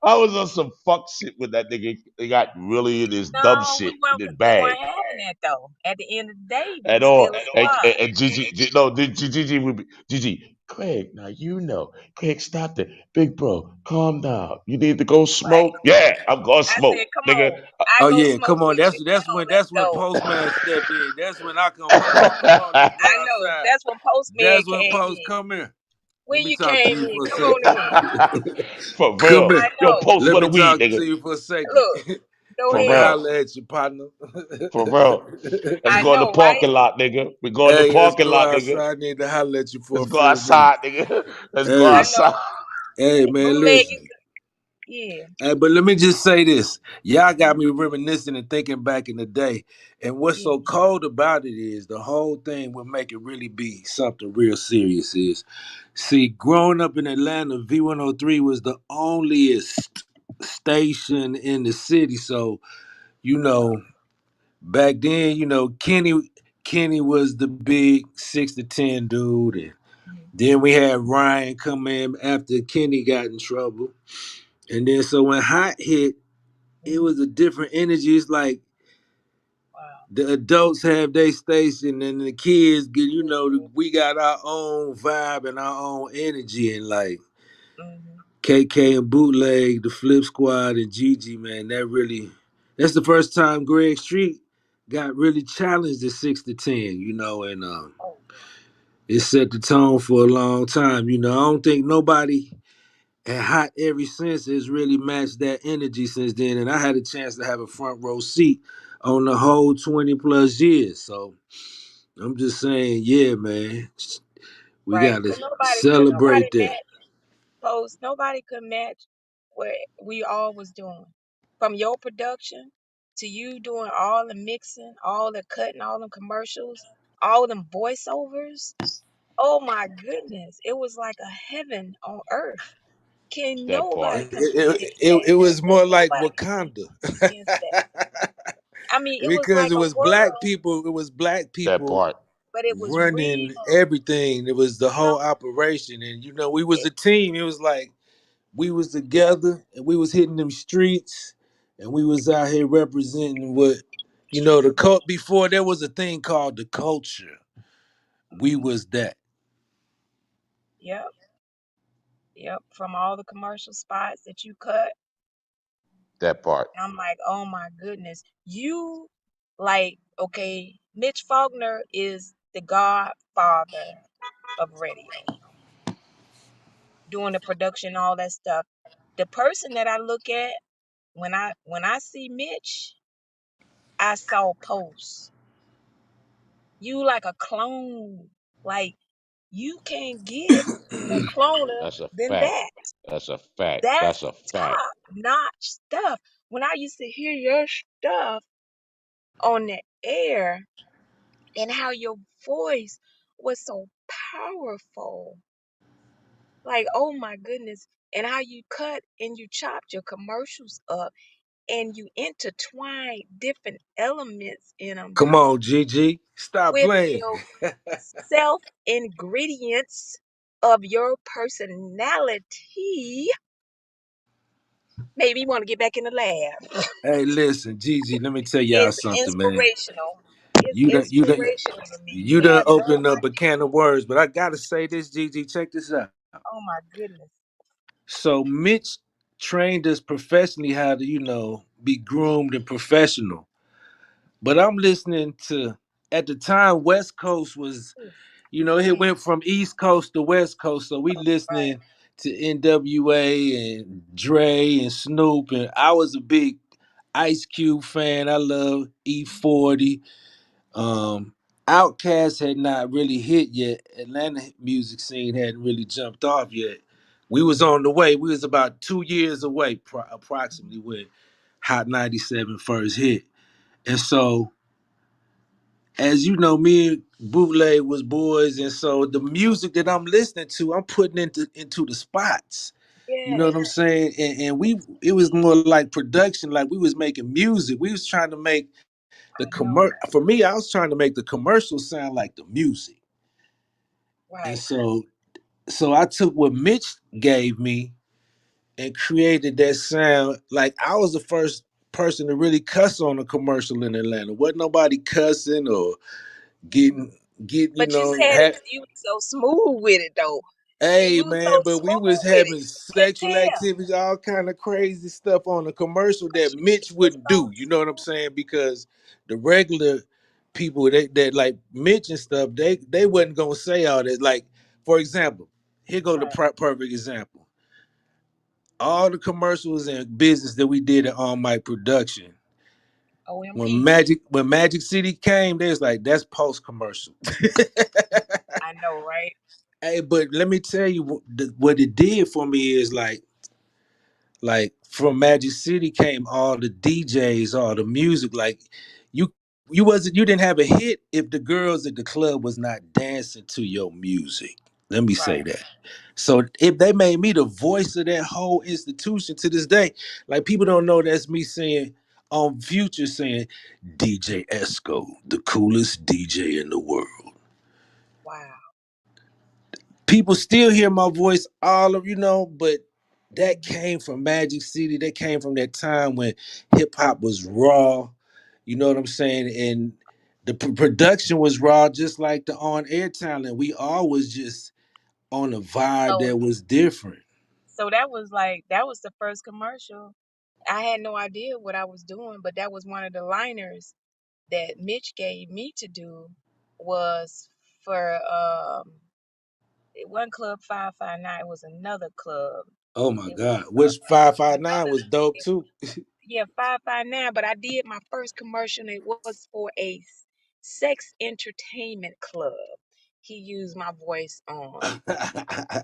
I was on some fuck shit with that nigga. He got really in his dumb No, shit in his bag we weren't having that though. At the end of the day, we at were still all. a squad. And Gigi, no, Gigi would be Gigi. Craig, now you know. Craig, stop that. Big bro, calm down. You need to go Right. smoke? Yeah, I'm going I smoke, said, come nigga. on. I Oh go yeah, smoke come on. with you. Come on, let's That's when go. Postman step in. That's when I come on, let's go I know. outside. That's when Postman That's when came Post in. come here. Let When me you talk to came you in. for a Come on in. second. For Come real. here. I Yo, know. post Let for the me weed, talk nigga. to you for a second. Look, go For Let me ahead. real. holler at you, partner. For real. Let's I go in the know, right? parking lot, nigga. We go in the Hey, let's parking go lot, nigga. outside. I need to holler at you for Let's a go few minutes. outside, nigga. Let's go Hey, I outside. know. Hey And man, bootleg, listen. yeah. But let me just say this. Y'all got me reminiscing and thinking back in the day. And what's Yeah. so cold about it is the whole thing would make it really be something real serious is. See, growing up in Atlanta, V103 was the onlyest station in the city. So, you know, back then, Kenny was the big 6 to 10 dude. And then we had Ryan come in after Kenny got in trouble. And then so when Hot hit, it was a different energy. It's like Wow. the adults have their station and the kids get, we got our own vibe and our own energy. And like Mm-hmm. KK and Bootleg, the Flip Squad and Gigi, man, that's the first time Greg Street got really challenged at 6 to 10, and Oh, it set the tone for a long time. I don't think nobody and Hot ever since has really matched that energy since then. And I had a chance to have a front row seat on the whole 20 plus years. So I'm just saying, yeah, man, we right. got to Cause nobody celebrate that. match post. Nobody could match what we all was doing. From your production to you doing all the mixing, all the cutting, all them commercials, all them voiceovers. Oh my goodness. It was like a heaven on earth. Can That part. nobody It, compete it was can more like nobody Wakanda. compete against that? I mean, it was Because like it a was black world, people, That part. but it was real. running everything. It was the whole operation. And, we was It, a team. It was like, we was together and we was hitting them streets and we was out here representing what the cult before there was a thing called the culture. We was that. yep, yep. From all the commercial spots that you cut, That part. I'm like, oh my goodness. You like, okay, Mitch Faulkner is the godfather of radio, doing the production, all that stuff. The person that I look at when I see Mitch, I saw Post. You like a clone. Like you can't get no cloner That's a than fact. that. That's a fact. That's That's a fact. top notch stuff. When I used to hear your stuff on the air and how your voice was so powerful, like oh my goodness, and how you cut and you chopped your commercials up and you intertwine different elements in them Come on, Gigi. Stop with playing. your self ingredients of your personality made me want to get back in the lab. Hey, listen, Gigi, let me tell y'all It's something, man. inspirational. It's You done you done inspirational to me. you Yeah, done I love opened my up a can of words, but I gotta say this, Gigi. Check this out. oh my goodness. So Mitch trained us professionally how to, be groomed and professional. But I'm listening to at the time West Coast was, it Mm, went from East Coast to West Coast. So we right. listening to NWA and Dre and Snoop. And I was a big Ice Cube fan. I love E40. Outkast had not really hit yet. Atlanta music scene hadn't really jumped off yet. We was on the way. We was about 2 years away, approximately, when Hot 97 first hit. And so, as you know, me and Bootleg was boys, and so the music that I'm listening to, I'm putting into the spots. You know Yes, what I'm saying? And it was more like production, like we was making music. We was trying to make I know. for me, I was trying to make the commercial sound like the music. And Right. so I took what Mitch gave me and created that sound. Like I was the first person to really cuss on a commercial in Atlanta. Wasn't nobody cussing or getting, But you said it, you was so smooth with it though. hey You was so man, but we was smooth with it. having You can sexual tell. activities, all kind of crazy stuff on the commercial But that Mitch you was wouldn't so do. You know what I'm saying? Because the regular people that like Mitch and stuff, they wasn't gonna say all that. Like, for example, here go the right. perfect example. All the commercials and business that we did at On My Production. When OMG. Magic City came, they was like, that's post commercial. I know, right? Hey, but let me tell you what it did for me is like from Magic City came all the DJs, all the music. Like you you didn't have a hit if the girls at the club was not dancing to your music. Let me say Right. that. So if they made me the voice of that whole institution to this day, like people don't know that's me saying on Future saying DJ Esco, the coolest DJ in the world. Wow. People still hear my voice all of but that came from Magic City. That came from that time when hip hop was raw. You know what I'm saying? And the production was raw, just like the on air talent. We all was just on a vibe So that was different. so that was the first commercial. I had no idea what I was doing, but that was one of the liners that Mitch gave me to do was for it wasn't Club 559, it was another club. Oh my It was God. Which 559 another was dope it, too. yeah, 559, but I did my first commercial and it was for a sex entertainment club. He used my voice on.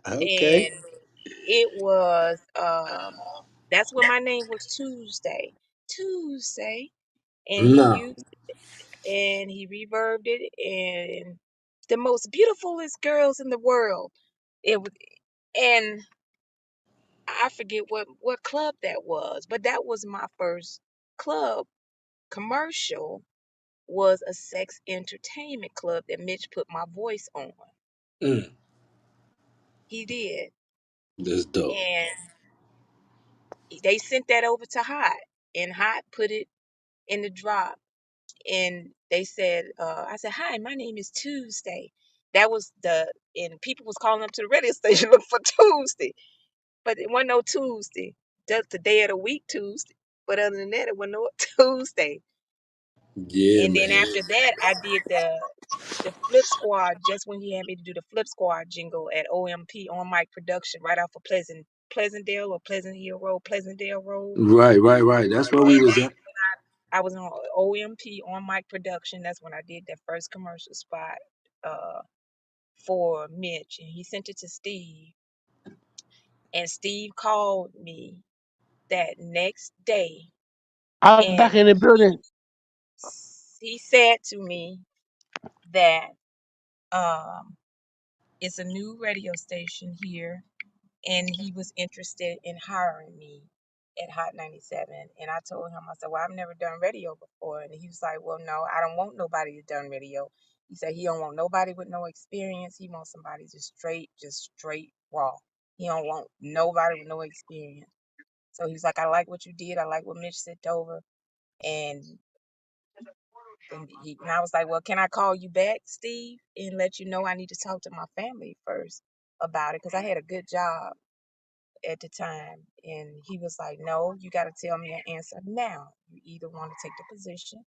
Okay. And it was that's when my name was Tuesday. Tuesday. And he No. used and he reverbed it and the most beautifulest girls in the world. It was and I forget what club that was, but that was my first club commercial was a sex entertainment club that Mitch put my voice on. Mm, He did. that's dope. And they sent that over to Hot and Hot put it in the drop and they said, I said, hi, my name is Tuesday. That was and people was calling up to the radio station looking for Tuesday, but it wasn't no Tuesday, just the day of the week Tuesday. But other than that, it wasn't no Tuesday. Yeah, And then man. after that, I did the Flip Squad just when he had me to do the Flip Squad jingle at OMP on mic production right off of Pleasantdale or Pleasant Hill Road, Pleasantdale Road. Right. That's where we And was at. I was on OMP on mic production. That's when I did that first commercial spot uh, for Mitch, and he sent it to Steve. And Steve called me that next day, I'm back and in the building. he said to me that um, it's a new radio station here and he was interested in hiring me at Hot 97. And I told him, I said, well, I've never done radio before. And he was like, well, no, I don't want nobody that's done radio. He said he don't want nobody with no experience. He wants somebody just straight raw. He don't want nobody with no experience. So he's like, I like what you did. I like what Mitch sent over. And and I was like, well, can I call you back, Steve, and let you know I need to talk to my family first about it? Because I had a good job at the time. And he was like, no, you got to tell me an answer now. You either want to take the position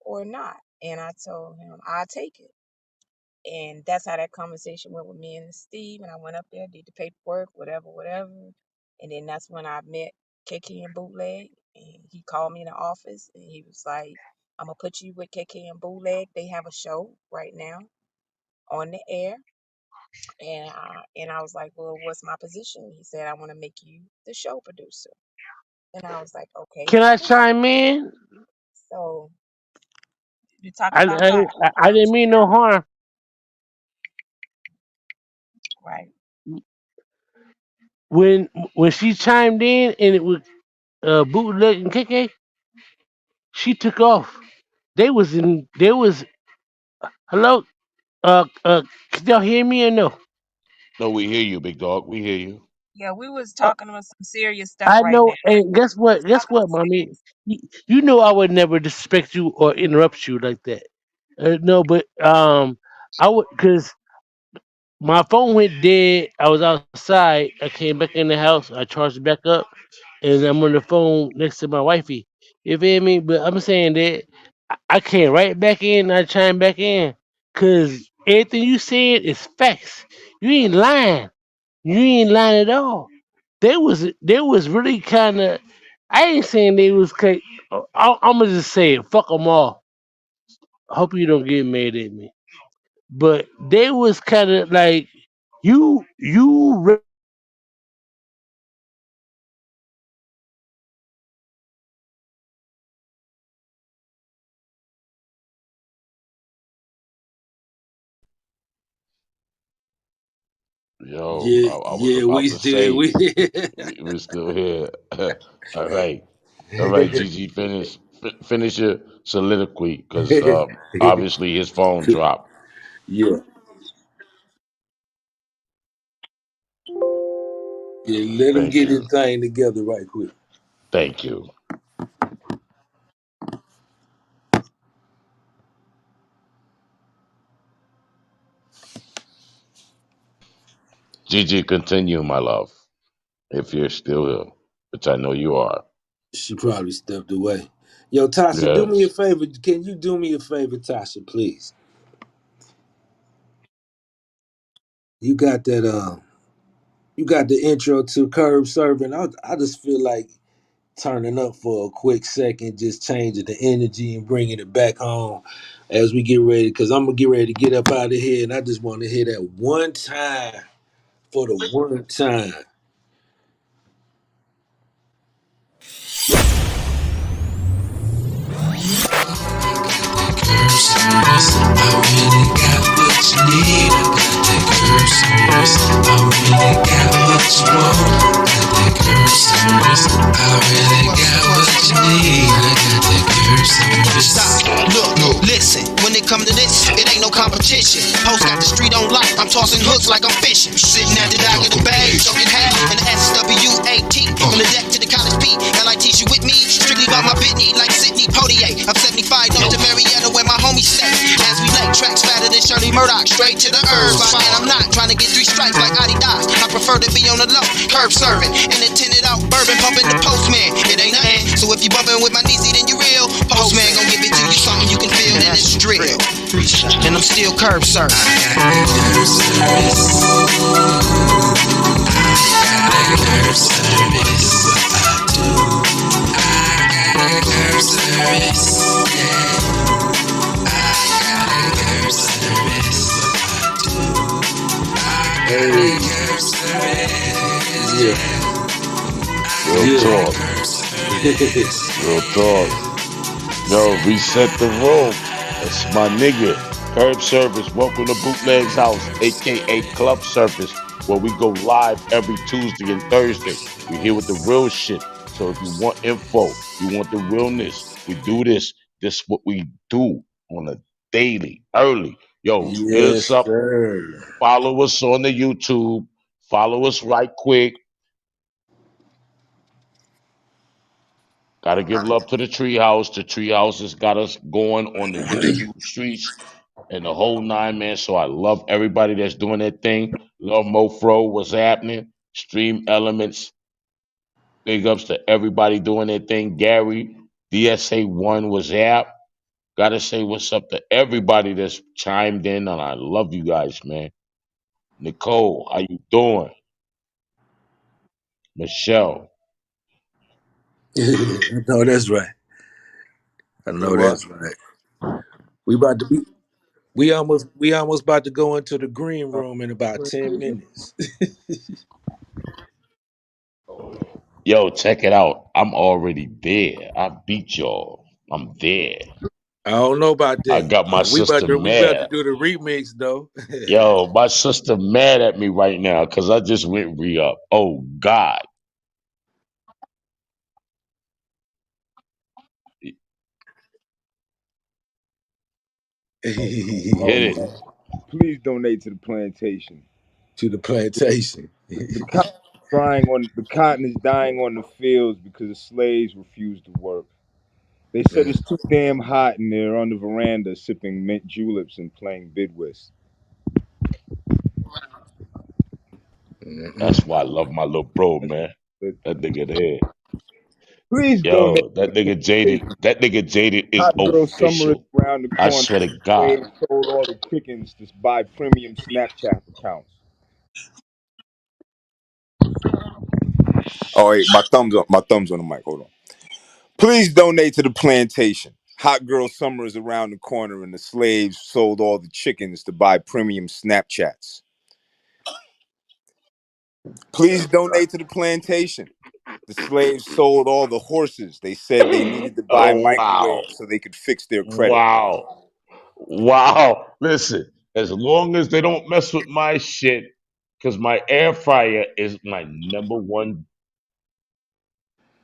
or not. And I told him, I'll take it. And that's how that conversation went with me and Steve. And I went up there, did the paperwork, whatever. And then that's when I met KK and Bootleg. And he called me in the office and he was like, I'm going to put you with KK and Bootleg. They have a show right now on the air. And I was like, well, what's my position? He said, I want to make you the show producer. And I was like, okay, Can I cool. chime in? So you're talking I, about hot, I didn't mean no harm. right? When when she chimed in and it was bootleg and KK, she took off. They was hello. Can y'all hear me or no? No, we hear you, big dog. We hear you. Yeah, we was Uh, talking about some serious stuff I right now. know. And guess We what? was Guess talking what, mommy? You know I would never disrespect you or interrupt you like that. No, but I would because my phone went dead. I was outside. I came back in the house. I charged it back up, and I'm on the phone next to my wifey. You feel me? But I'm saying that I came right back in. I chime back in because everything you said is facts. You ain't lying. You ain't lying at all. They was really kind of. I ain't saying they was. I'm gonna just say it. Fuck them all. I hope you don't get mad at me. But they was kind of like You Yo, Yeah, I was yeah, about we to still say we we're still here. All right, Gigi, finish your soliloquy because obviously his phone dropped. yeah. Yeah, let him Thank get his you, thing together right quick. thank you, Gigi. Continue, my love, if you're still here, which I know you are. She probably stepped away. Yo, Tasha, do me a Yes, favor. Can you do me a favor, Tasha, please? You got that you got the intro to Curb Serving. I just feel like turning up for a quick second, just changing the energy and bringing it back home as we get ready. Because I'm gonna get ready to get up out of here, and I just want to hear that one time for the one time. Service. I really got what you need. I got that curb service. I really got what you want. Got that curb service. I really got what you need. I got that curb service. Stop, look, listen. When it come to this, it ain't no competition. Post got the street on lock. I'm tossing hooks like I'm fishing. Sitting at the dock of the bay, talking hat and the SWAT. From the deck to the college P. LIT, you with me? Strictly by my Bitney like Sidney Poitier. I'm 75, known to Marietta where my homies stay. As we lay tracks fatter than Shirley Murdoch, straight to the herbs. And I'm not trying to get 3 stripes like Adidas. I prefer to be on the low, curb serving. In the tinted out bourbon, pumping the postman. It ain't nothing, so if you bumping with my niecey, then you real. Postman gon' give it to you, something you can feel, and it's drill. And I'm still curb serving. Curb service. Curb service. I do. I got a curb service. Yeah. I got a curb service. I do. I got Hey, a curb service. yeah, real yeah. talk, real talk. Yo, reset the room. That's my nigga. Curb Service. Welcome to Bootleg's House, aka Club Service, where we go live every Tuesday and Thursday. We here with the real shit. So if you want info, you want the realness, we do this. This what we do on a daily, early. Yo, hit Yes, us up. sir. Follow us on the YouTube. Follow us right quick. Gotta give love to the Treehouse. The Treehouse has got us going on the YouTube streets and the whole nine, man. So I love everybody that's doing their thing. Love Mofro, what's happening? Stream Elements. Big ups to everybody doing their thing. Gary, DSA1 was app. Gotta say what's up to everybody that's chimed in, and I love you guys, man. Nicole, how you doing? Michelle, I know that's right. I say know what? that's right. We about to be. We almost about to go into the green room in about 10 minutes. Yo, check it out. I'm already there. I beat y'all. I'm there. I don't know about I that. got my sister We about to mad. do the remix though. Yo, my sister mad at me right now because I just went re-up. Oh God. Hit it. Oh, please donate to the plantation. To the plantation. The cotton is dying on the fields because the slaves refuse to work. They said Mm, it's too damn hot, and they're on the veranda sipping mint juleps and playing bidwist. That's mm-mm. why I love my little bro, That's man. good. That nigga there. Please donate Yo, to that the nigga jaded. plantation. That nigga jaded is Hot girl summer is official. around the I corner. swear to God. Slaves sold all the chickens to buy premium Snapchat accounts. Oh wait, my thumbs on the mic. Hold on. Please donate to the plantation. Hot girl summer is around the corner, and the slaves sold all the chickens to buy premium Snapchats. Please donate to the plantation. The slaves sold all the horses. They said they needed to buy Oh wow. microwaves so they could fix their credit. Wow. Wow. Listen, as long as they don't mess with my shit, because my air fryer is my number one.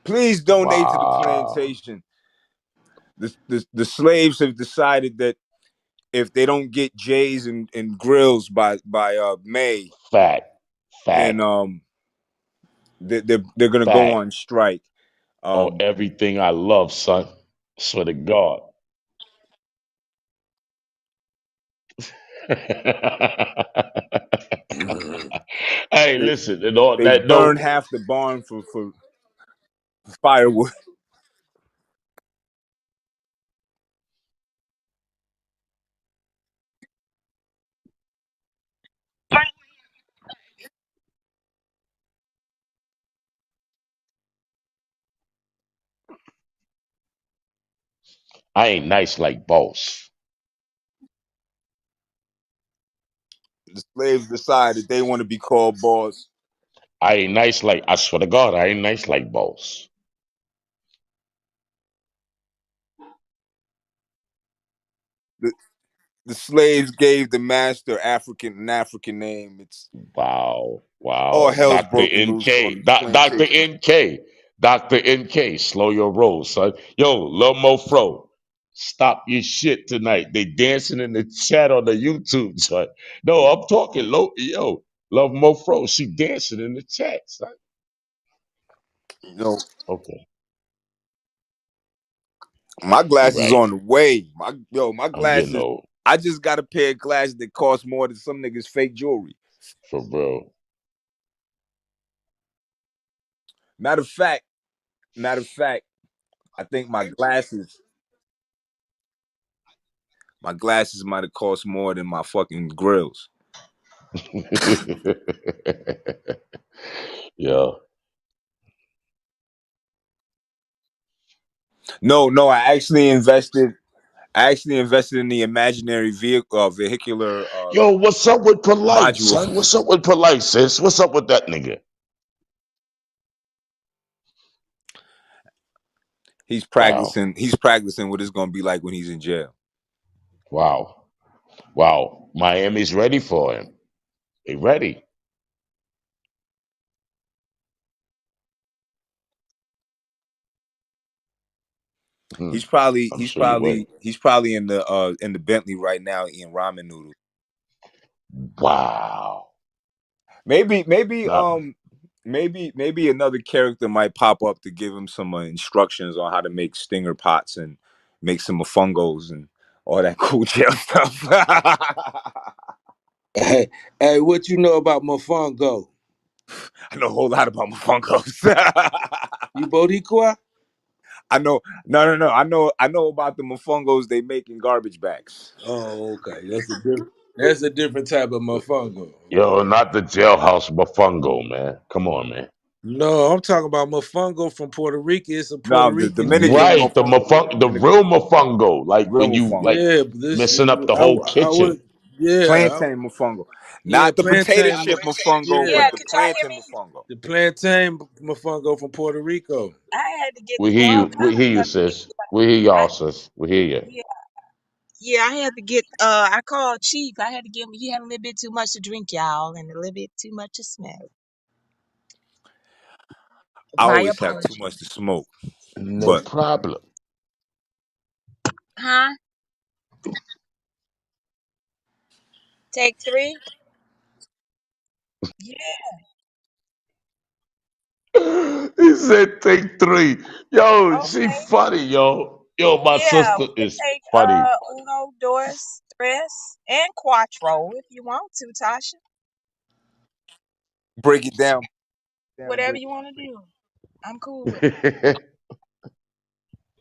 Please donate to the Wow. plantation. The slaves have decided that if they don't get J's and grills by May, Fact. then Fact. they're gonna go Fact. on strike. On Um, everything I love, son. Swear to God. Hey, they listen, and on they that burned note, half the barn for firewood. I ain't nice like boss. The slaves decided they want to be called boss. I ain't nice like, I swear to God, I ain't nice like boss. The, the slaves gave the master an African name. It's Wow. all Wow. hell's Dr. broken loose on NK. the Dr. plantation. NK. Dr. NK. Slow your roll, son. Yo, Lil Mofro. Stop your shit tonight. They dancing in the chat on the YouTube, son. No, I'm talking low. Yo, Love Mofro. She dancing in the chat, son. You know, Okay. my You're glasses right. on the way. My I'm getting glasses. old. I just got a pair of glasses that cost more than some niggas' fake jewelry. For real. Matter of fact, matter of fact, I think my glasses might have cost more than my fucking grills. Yeah. No, no, I actually invested in the imaginary vehicle, vehicular Yo, what's up with Polite, module. son? What's up with Polite, sis? What's up with that nigga? He's Wow. practicing. He's practicing what it's gonna be like when he's in jail. Wow. Wow. Miami's ready for him. They ready. Hmm. I'm He's sure you probably will. he's probably in the Bentley right now eating ramen noodles. Wow. Maybe maybe Not um maybe another character might pop up to give him some instructions on how to make stinger pots and make some mofungos and all that cool jail stuff. Hey, hey, what you know about Mofongo? I know a whole lot about mofungos. You Boricua? No. I know about the mofungos they make in garbage bags. Oh, okay. That's a different type of Mofongo. yo, Okay. not the jailhouse bufungo, man. Come on, man. No, I'm talking about Mofongo from Puerto Rico. It's a Puerto No, the Rican Dominican dish. Right, the mofongo. Yeah, the real mofungo, like real when you mofongo. like Yeah, but this messing up the whole I kitchen. would yeah, Plantain mofongo. yeah, Not the potato plantain. chip mofongo, Yeah, but Yeah, the could y'all hear plantain me? mofongo. the plantain mofongo from Puerto Rico. I had to get We hear all you. We kind of hear you, stuff to sis. get. We hear I y'all, sis. We hear you. yeah, yeah, I had to get. I called Chief. I had to give him. He had a little bit too much to drink, y'all, and a little bit too much to smoke. I My always have too apologies. much to smoke, No but problem. Huh? Take three? Yeah. He said take three. Yo, she Okay. funny, yo. Yo, my Yeah, sister we could is take funny. uno, dos, tres, and cuatro if you want to, Tasha. break it down. Whatever Break you it. want to do. I'm cool with it.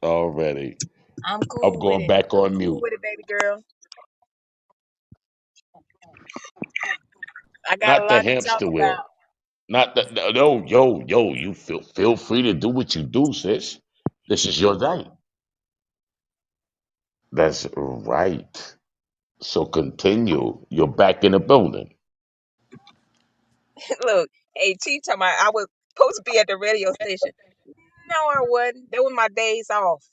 Already. I'm I'm cool with going it. back I'm on cool mute. with it, baby girl. I got a Not the lot to talk hamster wheel. about. Not the no, yo. You feel free to do what you do, sis. This is your night. That's right. So continue. You're back in the building. Look, Hey, T talking about I was supposed to be at the radio station. No, I wasn't. They were my days off.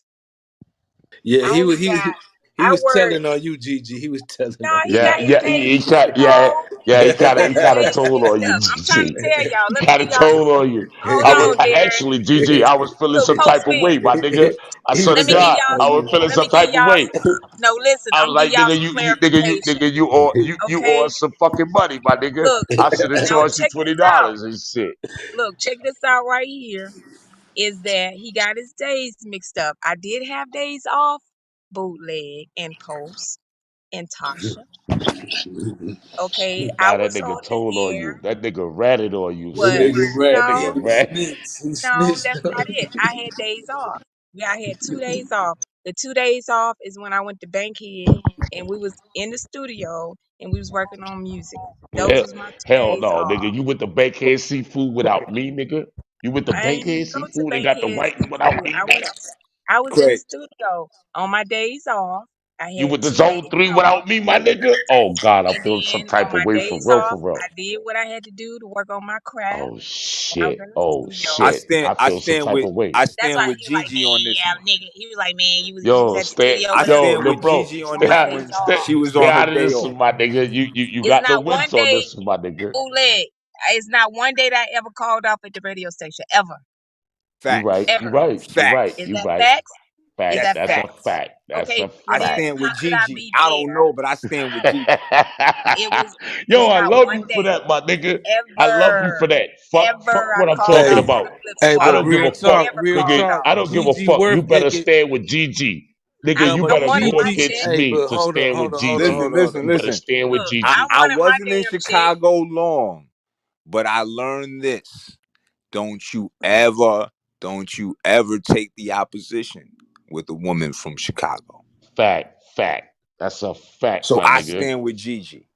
Yeah, I he only was got he I was worked. telling on you, Gigi. He was telling No, on he you. Yeah, got his yeah, days yeah, off. yeah. He He got his kind of told days on you, mixed up. I'm trying to GG. tell y'all. He Let me kind give of y'all told some. on you. Hold on, Derek. Actually, GG, I was feeling Look, some type of way, postman. my nigga. I He swear to Let was me give telling God, y'all. I on was you. feeling Let me some give type of y'all way. some. No, listen. I I'm was gonna give like, y'all nigga, some nigga, clarification. you owe Okay. us some fucking money, my nigga. Look. I should have Now charged you check this out. $20 and shit. Look, check this out right here. Is that he got his days mixed up. I did have days off, bootleg and post and Tasha. Okay, I Nah, that was nigga on the told on air. you. That nigga ratted on you, That What? sis. nigga That rat, No, nigga yeah, he rat. snitched. He no, snitched that's not on it. I had days off. Yeah, I had 2 days off. The 2 days off is when I went to Bankhead and we was in the studio and we was working on music. Those Hell, was my two hell days no, nigga. off. You went to Bankhead Seafood without me, nigga. You went to I ain't even Bankhead go to Seafood and got the Bankhead whiting without Seafood. me, nigga. I was in the Craig. studio on my days off. I You had went to two Zone days 3 off. without me, my nigga. Oh God, I And feel some then on type of my way for days real, off, for real. I did what I had to do to work on my craft. Oh I was shit. in the Oh studio. I shit. stand I I feel some stand type with of way. I That's stand why with he was like, Gigi on man, this yeah, one. nigga. He was like, man, you was Yo, at the stay, studio I with us yo, stand little with bro. Gigi on on this my Stay, days one. stay, She off. was stay on her out of day this one, off. my nigga. You It's got the not one wins on day, this one, my nigga. bootleg. It's not one day that I ever called off at the radio station. Ever. You right, Facts. you Ever. right, you right, Is Facts. you that right. facts? Is Facts. that That's That's facts? a facts. fact. That's Okay. a Well I then fact. stand how with could I Gigi. be I don't there? know, but I stand with Gigi. It was Yo, it's I not love one you for day. that, my nigga. I love you for Ever. that. Ever Fuck I what I'm called talking off Hey, on the about. flip hey, I but squad. don't give I a fuck, never real called nigga. talk, off. I don't give a Gigi fuck. You worth better making. stand with Gigi. Nigga, No, you I but better wanted go my Gigi. against check. Hey, me but to hold on, stand hold with on, hold on, Gigi. hold hold on, on. hold on. You better Listen, stand with Look, I, I Gigi. I wanted my wasn't in damn check. Chicago long, but I learned this. Don't you ever take the opposition with a woman from Chicago. Fact. That's a fact, So my I nigga. stand with Gigi.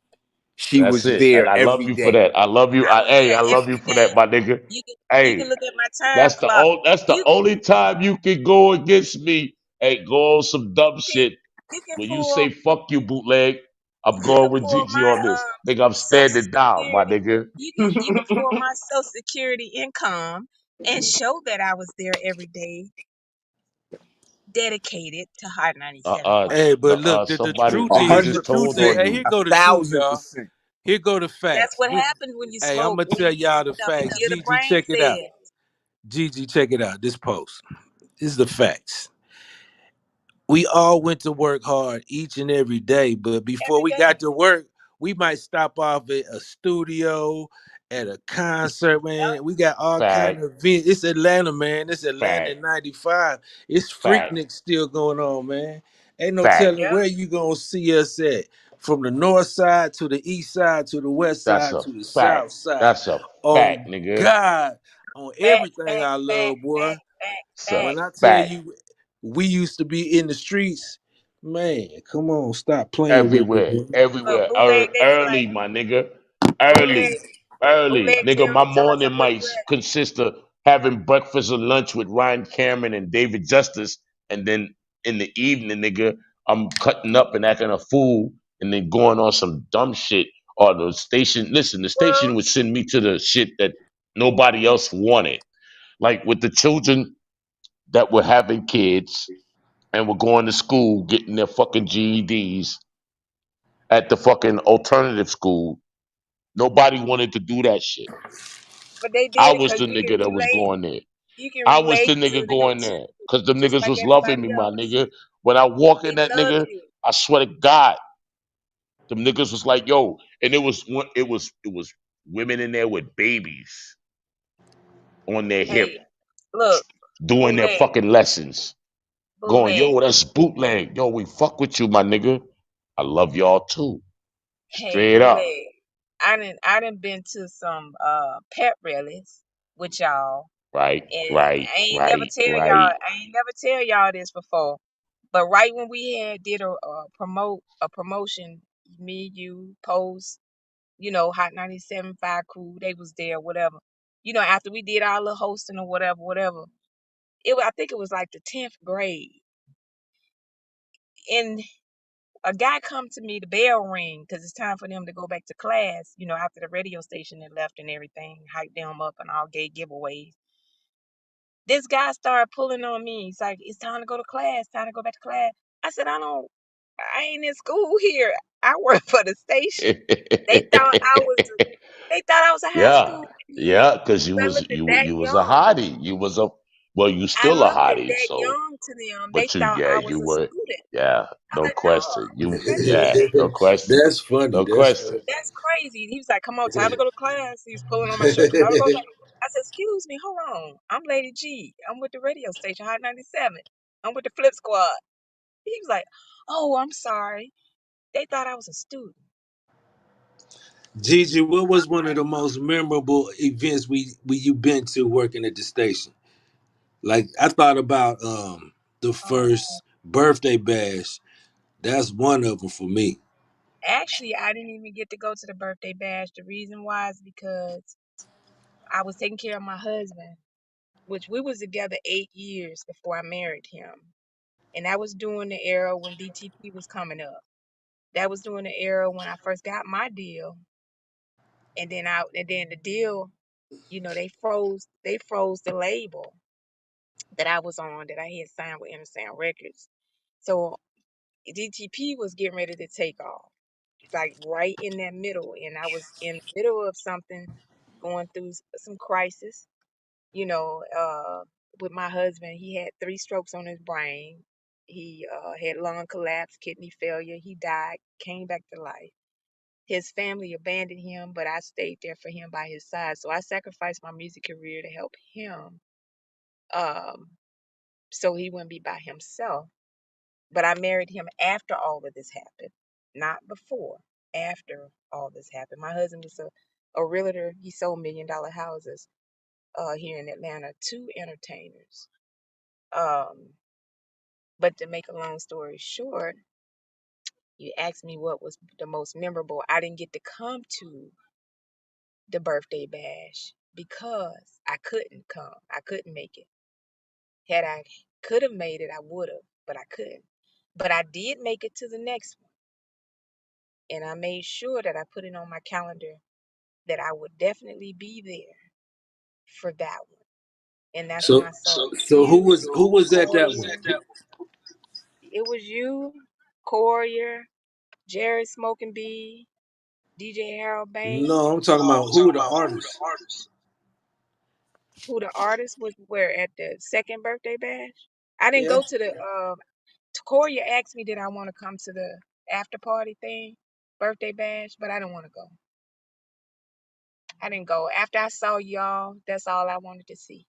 She That's was it. And there I love every you for day. that. I love you. I was Hey, I there love you every for that, day. my nigga. You can Hey, look at my time clock. that's the You only time you can go against me and go on some dumb can shit. you can When you pull say fuck you, bootleg, I'm you can going with pull Gigi my on this. Nigga, I'm social standing down, my security. nigga. You can pull my social security income and show that I was there every day, dedicated to Hot 97.5. Hey, but look, the Somebody truth A nigga is, just the hundred told percent, on hey, you. here Dedicated. go the truth, y'all. 1,000%. Here go the That's facts. what happens when you Hey, I'm smoke gonna tell weed. y'all the You know, it facts. give the Gigi, brain check it out. cells. Gigi, check it out. This post. This is the facts. We all went to work hard each and every day, but before Every we got day. to work, we might stop off at a studio, at a concert, man. We got all kind Fact, of events. It's Atlanta, man. It's Atlanta fact, in 95. It's fact, Freaknik still going on, man. Ain't no fact. telling Yep. where you gonna see us at. From the north side to the east side to the west That's side a to the fact. south side. That's a fact, On nigga. God, on Fact, everything fact, I fact, love, boy. fact, fact, It's a fact. When I tell fact. you, we used to be in the streets, man. Come on, stop playing with me, Everywhere, man. Look, everywhere. bootleg, they was like, Early, my nigga. bootleg, Early, early. bootleg, Nigga, my tell us morning where might you at. consist of having breakfast or lunch with Ryan Cameron and David Justice. And then in the evening, nigga, I'm cutting up and acting a fool and then going on some dumb shit. Or the station, listen, the Well, station would send me to the shit that nobody else wanted. Like with the children that were having kids and were going to school, getting their fucking GEDs at the fucking alternative school. Nobody wanted to do that shit. but they I did it was because the nigga that was going there. you can I was the relate to nigga going that there because the just niggas like was loving everybody me, my else. nigga. When I walk in They that love nigga, you. I swear to God, them niggas was like, yo, and it was women in there with babies on their hip Hey, look, doing their bootleg, fucking lessons, going, bootleg. yo, that's bootleg. Yo, we fuck with you, my nigga. I love y'all too. Hey, Straight up. bootleg. I done been to some pet rallies with y'all, Right, and right, right, right. I ain't never tell y'all this before. But right when we had did a promotion, me, you, Post, Hot 97.5 crew, they was there, whatever. After we did our little hosting or whatever, whatever. I think it was like the 10th grade. And A guy come to me, the bell ring, because it's time for them to go back to class, after the radio station had left and everything, hyped them up and all gay giveaways. This guy started pulling on me. He's like, it's time to go to class, time to go back to class. I said, I ain't in school here. I work for the station. They thought I was a high Yeah, school kid. yeah, because you I was looked you that you was a young. hottie. You was a well, you I still a looked at hottie. that So, young to them. They but you thought yeah, I was you a were student. yeah, I was no like, no, question. I'm a You graduate. yeah, no question, That's funny. no That's question. funny. That's crazy. He was like, come on, time to go to class. He was pulling on my shirt. Time to go to class. I said, excuse me, hold on. I'm Lady G. I'm with the radio station, Hot 97. I'm with the Flip Squad. He was like, oh, I'm sorry. They thought I was a student. Gigi, what was one of the most memorable events we you been to working at the station? Like I thought about the Oh, first birthday bash. That's one of them for me. actually, I didn't even get to go to the birthday bash. The reason why is because I was taking care of my husband, which we was together 8 years before I married him. And that was during the era when DTP was coming up. That was during the era when I first got my deal. And then the deal, they froze the label that I was on that I had signed with Sound Records. So DTP was getting ready to take off, like right in that middle. And I was in the middle of something, going through some crisis, you know, uh, with my husband. He had 3 strokes on his brain. He had lung collapse, kidney failure. He died, came back to life. His family abandoned him, but I stayed there for him by his side. So I sacrificed my music career to help him, um, so he wouldn't be by himself. But I married him after all of this happened, not before. After all this happened, my husband was a realtor. He sold $1 million houses here in Atlanta to entertainers. Um, but to make a long story short, you asked me what was the most memorable. I didn't get to come to the birthday bash because I couldn't come. I couldn't make it. Had I could have made it, I would have, but I couldn't. But I did make it to the next one, and I made sure that I put it on my calendar that I would definitely be there for that one. And that's when So I saw so you, who was at that one? Coria. It was you, Coria, Jared Smoking B, DJ Harold Bain. No, I'm talking about who were the artists. Who the artist was where at the second birthday bash? I didn't Yeah. go to the Coria asked me did I want to come to the after party thing, birthday bash, but I didn't want to go. I didn't go. After I saw y'all, that's all I wanted to see.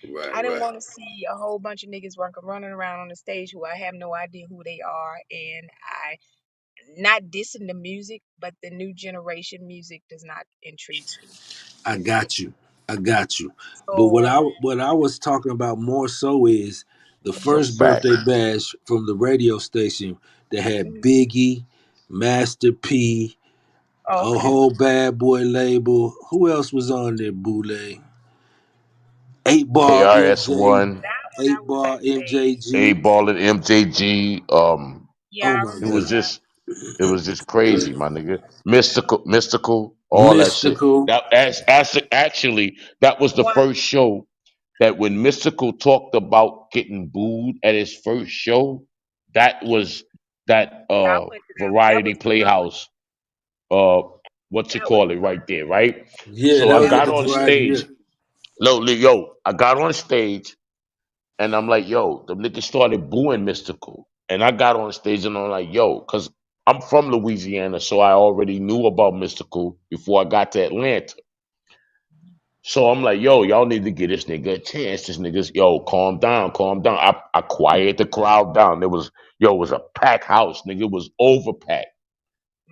Right, I didn't right. want to see a whole bunch of niggas running around on the stage who I have no idea who they are, and I not dissing the music, but the new generation music does not intrigue me. I got you. I got you. But what I So, what I was talking about more so is the That's a first fact. birthday bash from the radio station that had mhm. Biggie, Master P, Oh, a okay. whole bad boy label. Who else was on there, Boule? 8 Ball KRS MJ, One, That one I Eight was Ball backstage. A MJG. Ball and MJG. Yeah, Oh I my It was God. remember. just it was just crazy, my nigga. Mystical, all that shit. Mystical. Actually that was the One, first show that when Mystical talked about getting booed at his first show, that was that yeah, I went to that. That variety was a good one. playhouse uh what you That was call it right there, right? Yeah, So that I was that at got was the on variety. stage. Yeah. I got on stage and I'm like, yo, the niggas started booing Mystical. And I got on stage and I'm like, yo, because I'm from Louisiana, so I already knew about Mystical before I got to Atlanta. So I'm like, yo, y'all need to give this nigga a chance. This nigga's, yo, calm down, calm down. I quieted the crowd down. It was a packed house, nigga. It was overpacked.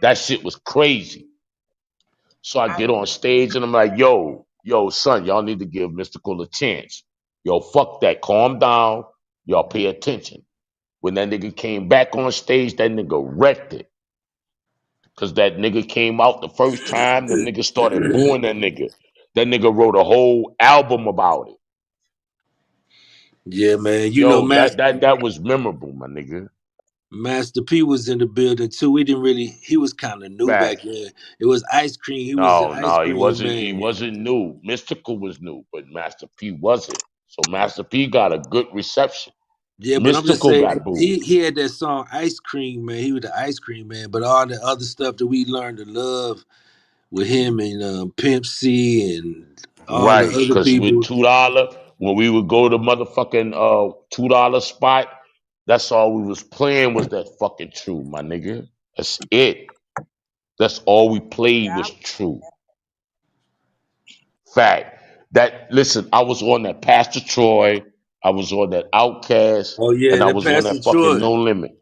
That shit was crazy. So I I get on remember. stage and I'm like, yo, son, y'all need to give Mystical a chance. Yo, fuck that. Calm down. Y'all pay attention. When that nigga came back on stage, that nigga wrecked it. Cause that nigga came out the first time, them niggas started booing that nigga. That nigga wrote a whole album about it. Yeah, man. You know, Yo, Master that was memorable, my nigga. Master P was in the building too. We didn't really. He was kind of new back Facts. then. It was Ice Cream. He was the No, Ice no, he Cream wasn't. He man. wasn't new. Mystical was new, but Master P wasn't. So Master P got a good reception. Yeah, but I'm just Mystical saying got booed. he had that song Ice Cream Man. He was the Ice Cream Man. But all the other stuff that we learned to love with him and Pimp C and all the Right, other because with people. $2, when we would go to motherfucking $2 spot, that's all we was playing was that fucking True, my nigga. That's it. That's all we Yeah, played I was remember True. that. Fact. That listen, I was on that Pastor Troy, I was on that Outcast, Oh yeah, and I that was on Pastor that fucking Troy. No Limit.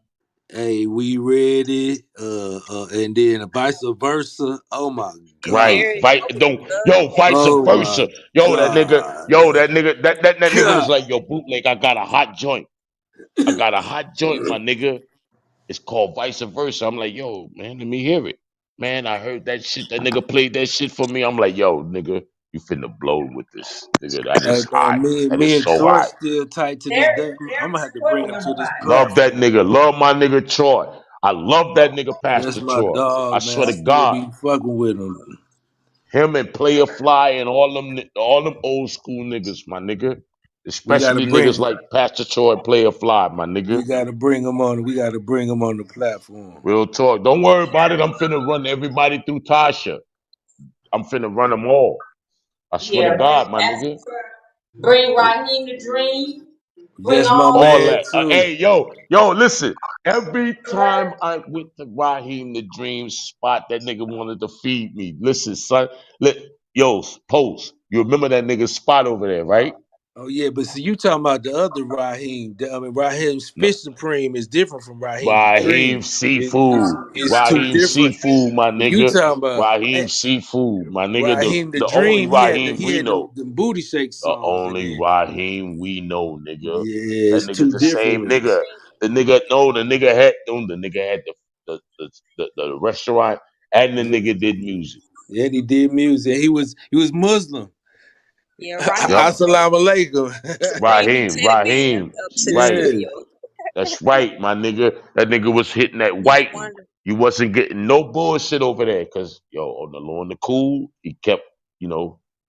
Hey, we ready? And then vice versa. Oh my Right. god. Jerry Fight Joker don't love yo, vice Oh my versa. god. That nigga, that nigga was God. like, yo, bootleg, I got a hot joint. I got a hot joint, my nigga. It's called Vice Versa. I'm like, yo, man, let me hear it. Man, I heard that shit. That nigga played that shit for me. I'm like, yo, nigga, you finna blow with this. Nigga, that Hey is hot. man, me, That is me and so Troy hot. still tight to this day. I'm gonna have to bring him to this Love that platform. nigga. Love my nigga Troy. I love that nigga That's Pastor my Troy. I dog, man. swear I to still God. be fucking with him. Him and Player Fly and all them old school niggas, my nigga. We gotta Especially niggas bring, like Pastor Troy, Player Fly, my we nigga. gotta bring him on. We gotta bring him on the platform. Real talk. Don't worry about it. I'm finna run everybody through Tasha. I'm finna run them all. I swear to Yeah, bring God, my nigga. Raheem the Dream. Bring That's my all All man that. too. Hey, yo, listen. Every time I went to Raheem the Dream spot, that nigga wanted to feed me. Listen, son. Yo, Post. You remember that nigga spot over there, right? Oh yeah, but see, you talking about the other Raheem? I mean, Raheem's No. Fish Supreme is different from Raheem the Raheem Dream. Seafood. It's two Raheem different. Seafood, my You nigga. talking about Raheem Seafood, my nigga. Raheem the The only Dream? He had Raheem we them, know. them booty shake The songs, and only then Raheem we know, nigga. yeah, That it's nigga's two the different same ones. nigga. The nigga had the restaurant and the nigga did music. Yeah, he did music. He was Muslim. Yeah, Yep. Raheem came Assalamu alaikum. came and Raheem, tell me Raheem. up to the Right. Yeah. studio. That's right, my nigga. That nigga was hitting that Yeah, whiting. wonderful. You wasn't getting no bullshit over there. Cause yo, on the cool, he kept,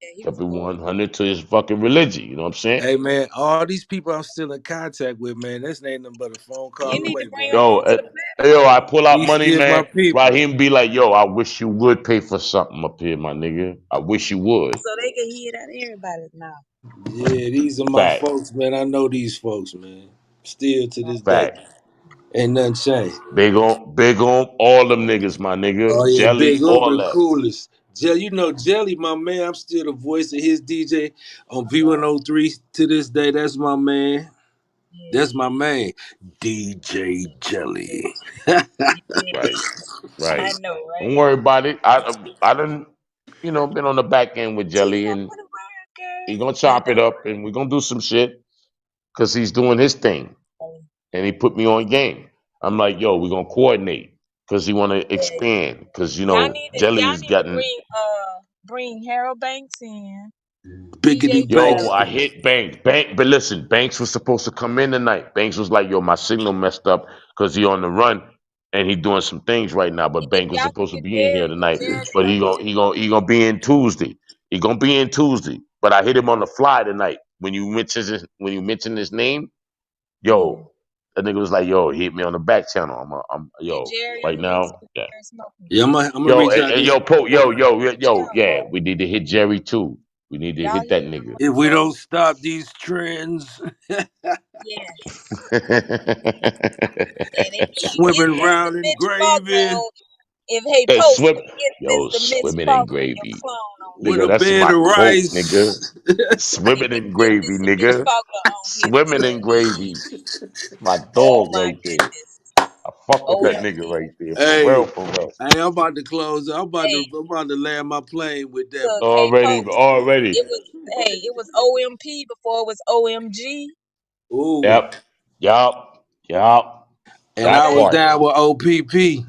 Yeah, he kept was it cool. 100 to his fucking religion. You know what I'm saying? Hey man, all these people I'm still in contact with, man, that's ain't nothing but a phone You call need away, to bring boy. them Yo, onto the yo, I platform. pull out These money, still my man. people. Raheem be like, yo, I wish you would pay for something up here, my nigga. I wish you would. So they can hear it out of everybody's mouth. Yeah, these are my Fact, folks, man. I know these folks, man. Still to this day. fact. Ain't nothing changed. Big on all them niggas, my Oh nigga. yeah, Jelly, Big Umber all the that. coolest. Jelly, my man. I'm still the voice of his DJ on V103 to this day. That's my man. That's Yeah, my man. DJ Jelly. Right, I right. know, Don't right? worry about it. I done, been on the back end with Jelly, Tina and for the world, girl. he gonna You chop it know. up, and we gonna do some shit because he's doing his thing, and he put me on game. I'm like, yo, we gonna coordinate because he wanna Yeah, expand because y'all Jelly's need to gotten. bring Harold Banks in, Biggity DJ Yo, Banks. I Jelly. hit Banks. But listen, Banks was supposed to come in tonight. Banks was like, yo, my signal messed up because he on the run and he doing some things right now. But Banks was Y'all can supposed to be in here get tonight. Jerry But up here. he gonna be in Tuesday. He gonna be in Tuesday. But I hit him on the fly tonight. When you mentioned his name, Yeah. yo, that nigga was like, yo, he hit me on the back channel. Get yo, Jerry up right here so now, yeah. Jerry smoking. Yeah, I'm gonna Yo, reach out this. yo, yo, Y'all yeah, we need to hit Jerry too. We need to y'all hit hit that him nigga. up, If we bro. don't stop these trends, Yeah. And swimming it's the around in Mitch Falco gravy on. If hey Hey, post, yo, it's the Mitch swimming in Falco, your gravy, clone on with here. nigga. a That's bed my of quote, nigga. rice. If Swimming it's in if gravy, it's the Mitch nigga. Falco on here, Swimming in because gravy. My oh dog my right there. goodness. I fuck with that nigga OMG. right there, for real, Hey, for real. hey, I'm about to close. Hey, I'm about to land my plane with that. look, hey Already, post. already. It was OMP before it was OMG. Ooh, Yep, yup, yup. and I That was Okay. part. down with OPP.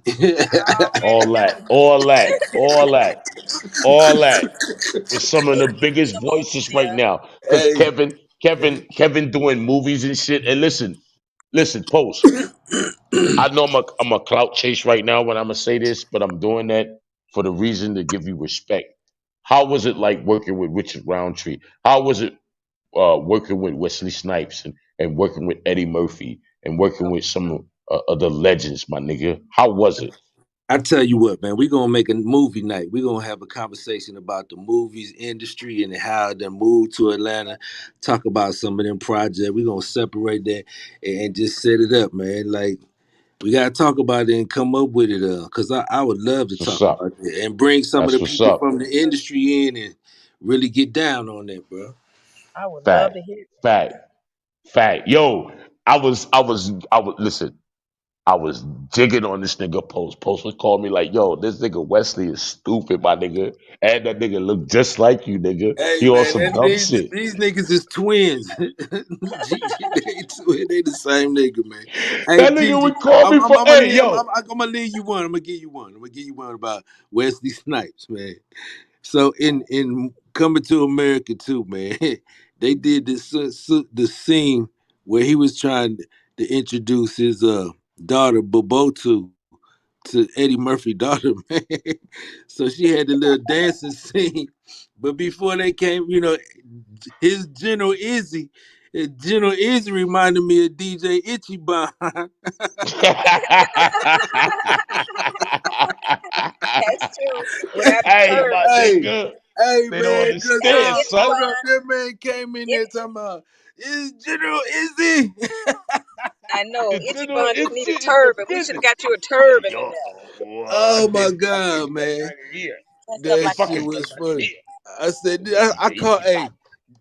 Already All know. that, all that, all that, all that. With some of the It's getting biggest them over voices right there. now. Cause Hey, Kevin doing movies and shit. And listen, listen, Post. I know I'm a clout chase right now when I'm gonna say this, but I'm doing that for the reason to give you respect. How was it like working with Richard Roundtree? How was it working with Wesley Snipes and working with Eddie Murphy and working with some of the legends, my nigga? How was it? I tell you what, man, we're gonna make a movie night. We're gonna have a conversation about the movies industry and how they moved to Atlanta. Talk about some of them projects. We're gonna separate that and just set it up, man. Like we gotta talk about it and come up with it, cause I would love to That's what's talk up. about that and bring some of That's the what's people up. from the industry in and really get down on that, bro. I would love Fact, to hear. fact, fact. Yo, I was. Listen. I was digging on this nigga Post. Post was calling me like, yo, this nigga Wesley is stupid, my nigga. And that nigga look just like you, nigga. Hey He on man, some and dumb shit. these niggas is twins. Gigi, they the same nigga, man. Hey That nigga Gigi, would call me for, I'm gonna hey, leave, yo. I'm gonna leave you one. I'm gonna give you one. I'm gonna give you one about Wesley Snipes, man. So in Coming to America too, man, they did this the scene where he was trying to introduce his daughter Bobotu to Eddie Murphy daughter, man. So she had the little dancing scene. But before they came, his General Izzy reminded me of DJ Ichiban. That's true. Without the Hey, turban. my hey, nigga. hey, They don't man, cause Hey, understand, it's son. hold up, fun. that man came in there It's talking about is General Izzy. I know. General Ichiban just need Izzy a in the turban. We should business. have got you a Hey, turban in yo, there. Oh my this God, fucking man. right here. Dressed up This That like a shit fucking was right funny. here. I said, This is I DJ call, Ichiban. hey,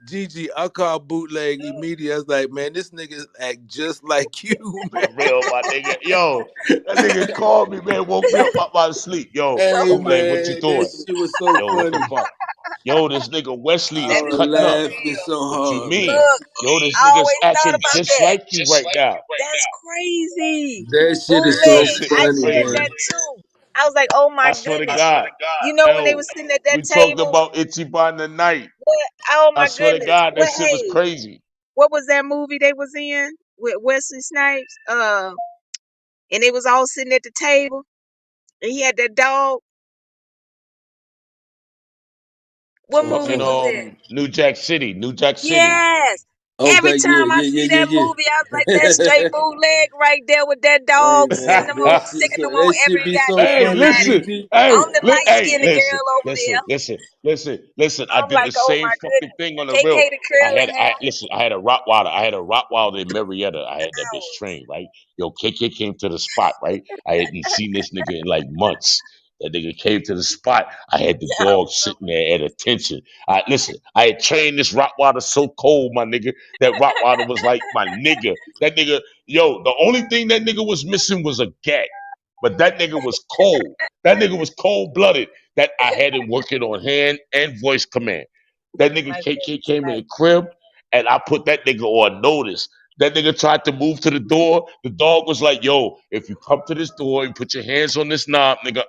Gigi, I call bootleg immediately. I was like, man, this nigga act just like you, man. For real, my nigga. Yo, that nigga called me, man. Woke me up out my sleep. Yo, Hey, bootleg, what you man, that doing? shit was so Yo, what the funny. fuck? Yo, this nigga Wesley I is that was is cutting so up. laughing real. so What you hard, man. mean? Look, Yo, this I nigga's always thought acting about just that. like you right now. That's crazy. That shit is Yo, so Bootleg. shit I was funny, said crazy. man. that too. I was like, oh my I swear to goodness. God. You know when they Yo, was sitting at that we talked table? about Ichiban tonight. What? Oh I my swear to goodness. God, that Well, shit was hey, crazy. what was that movie they was in with Wesley Snipes? And they was all sitting at the table, and he had that dog. What movie Fucking was that? New Jack City. New Jack City. Yes. Every Okay, yeah, time I yeah, see yeah, that yeah, movie, I was like, that straight yeah. bootleg right there with that Hey, dog, sending man, them on, sticking them on that shit every be so goddamn Hey, funny, body. listen. Gigi. Hey, I'm the light hey, skinned listen, girl over there. listen. I I'm did like, the oh same my fucking goodness. thing on the real. KK the curly hair. I had a Rottweiler. I had a Rottweiler in Marietta. I had that bitch Hours. trained, right? Yo, KK came to the spot, right? I hadn't seen this nigga in like months. That nigga came to the spot. I had the Yeah, I dog remember. sitting there at attention. I had trained this Rottweiler so cold, my nigga. That Rottweiler was like my nigga. That nigga, yo, the only thing that nigga was missing was a gat. But that nigga was cold. That nigga was cold blooded. That I had him working on hand and voice command. That nigga Like KK Wesley came in the Snipes. crib and I put that nigga on notice. That nigga tried to move to the door. The dog was like, yo, if you come to this door and put your hands on this knob, nigga,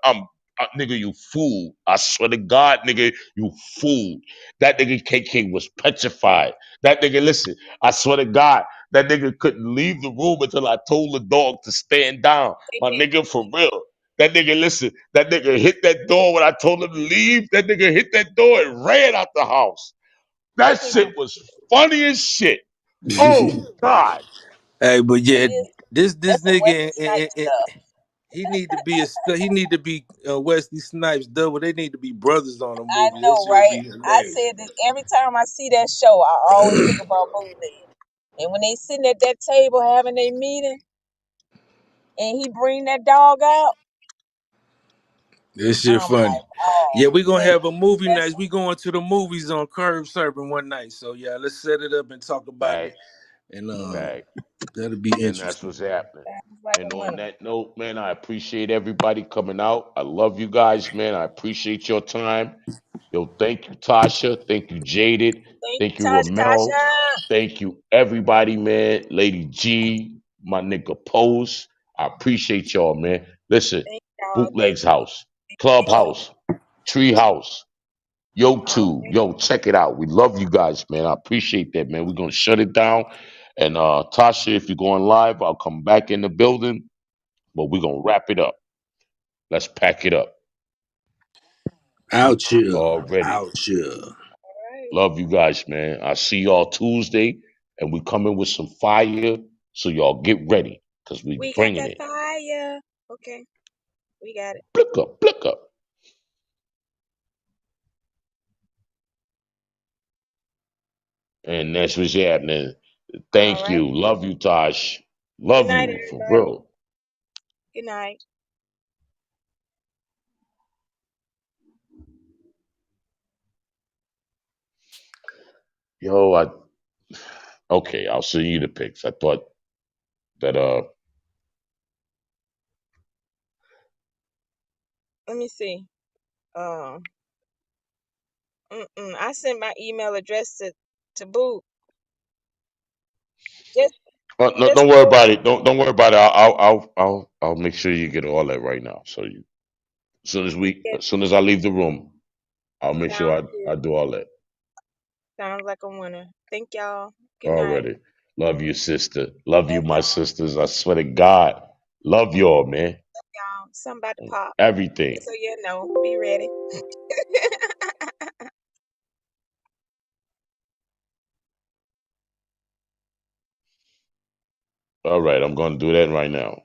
nigga, you fool. I swear to God, nigga, you fool. That nigga KK was petrified. That nigga, listen, I swear to God, that nigga couldn't leave the room until I told the dog to stand down. My KK, nigga, for real. That nigga, listen, that nigga hit that door when I told him to leave. That nigga hit that door and ran out the house. That KK shit gonna was funny as shit. Oh God. Hey, but that yeah, is this that's some nigga, Wesley Snipes stuff. he need to be he need to be Wesley Snipes double. They need to be brothers on a I movie. That know, shit would right? be I hilarious. said that every time I see that show, I always think about Bootleg. And when they sitting at that table having their meeting, and he bring that dog out, This shit I'm funny. like, oh Yeah, we gonna man, have a movie that's night. We going to the movies on CurbService one night. So yeah, let's set it up and talk about it. Fact, And fact. that'll be And that's interesting. what's happening. sounds like And a on winner. that note, man, I appreciate everybody coming out. I love you guys, man. I appreciate your time. Yo, thank you, Tasha. Thank you, Jaded. Thank you, Thank you, Tasha Ramel. Tasha. Thank you, everybody, man. Lady G, my nigga Pose. I appreciate y'all, man. Listen, Thank y'all. Thank Bootleg's house, y'all. Clubhouse, Treehouse, Yo All too. right. Yo, check it out. We love you guys, man. I appreciate that, man. We're gonna shut it down. And Tasha, if you're going live, I'll come back in the building, but we're gonna wrap it up. Let's pack it up Out here. already. Out here. Right. Love you guys, man. I see y'all Tuesday, and we coming with some fire. So y'all get ready, cause we We got bringing that it. fire. Okay, we got it. Blick up, blick up. And that's what's happening. All Thank right. you. Love you, Tosh. Good Love night, you for everybody. real. Good night. Yo, okay, I'll send you the pics. I thought that Let me see. Um, I sent my email address to Boo. Just no, just don't worry about it. Don't worry about it. I'll make sure you get all that right now. So you, get as soon as I leave the room, I'll make sure sounds I good. do all that. Sounds like a winner. Thank y'all. Good night. Already. Love you, sister. Love you, Love my y'all. sisters. I swear to God. Love y'all, man. Y'all. Something about to pop. Everything. So you know, be ready. All right, I'm gonna do that right now.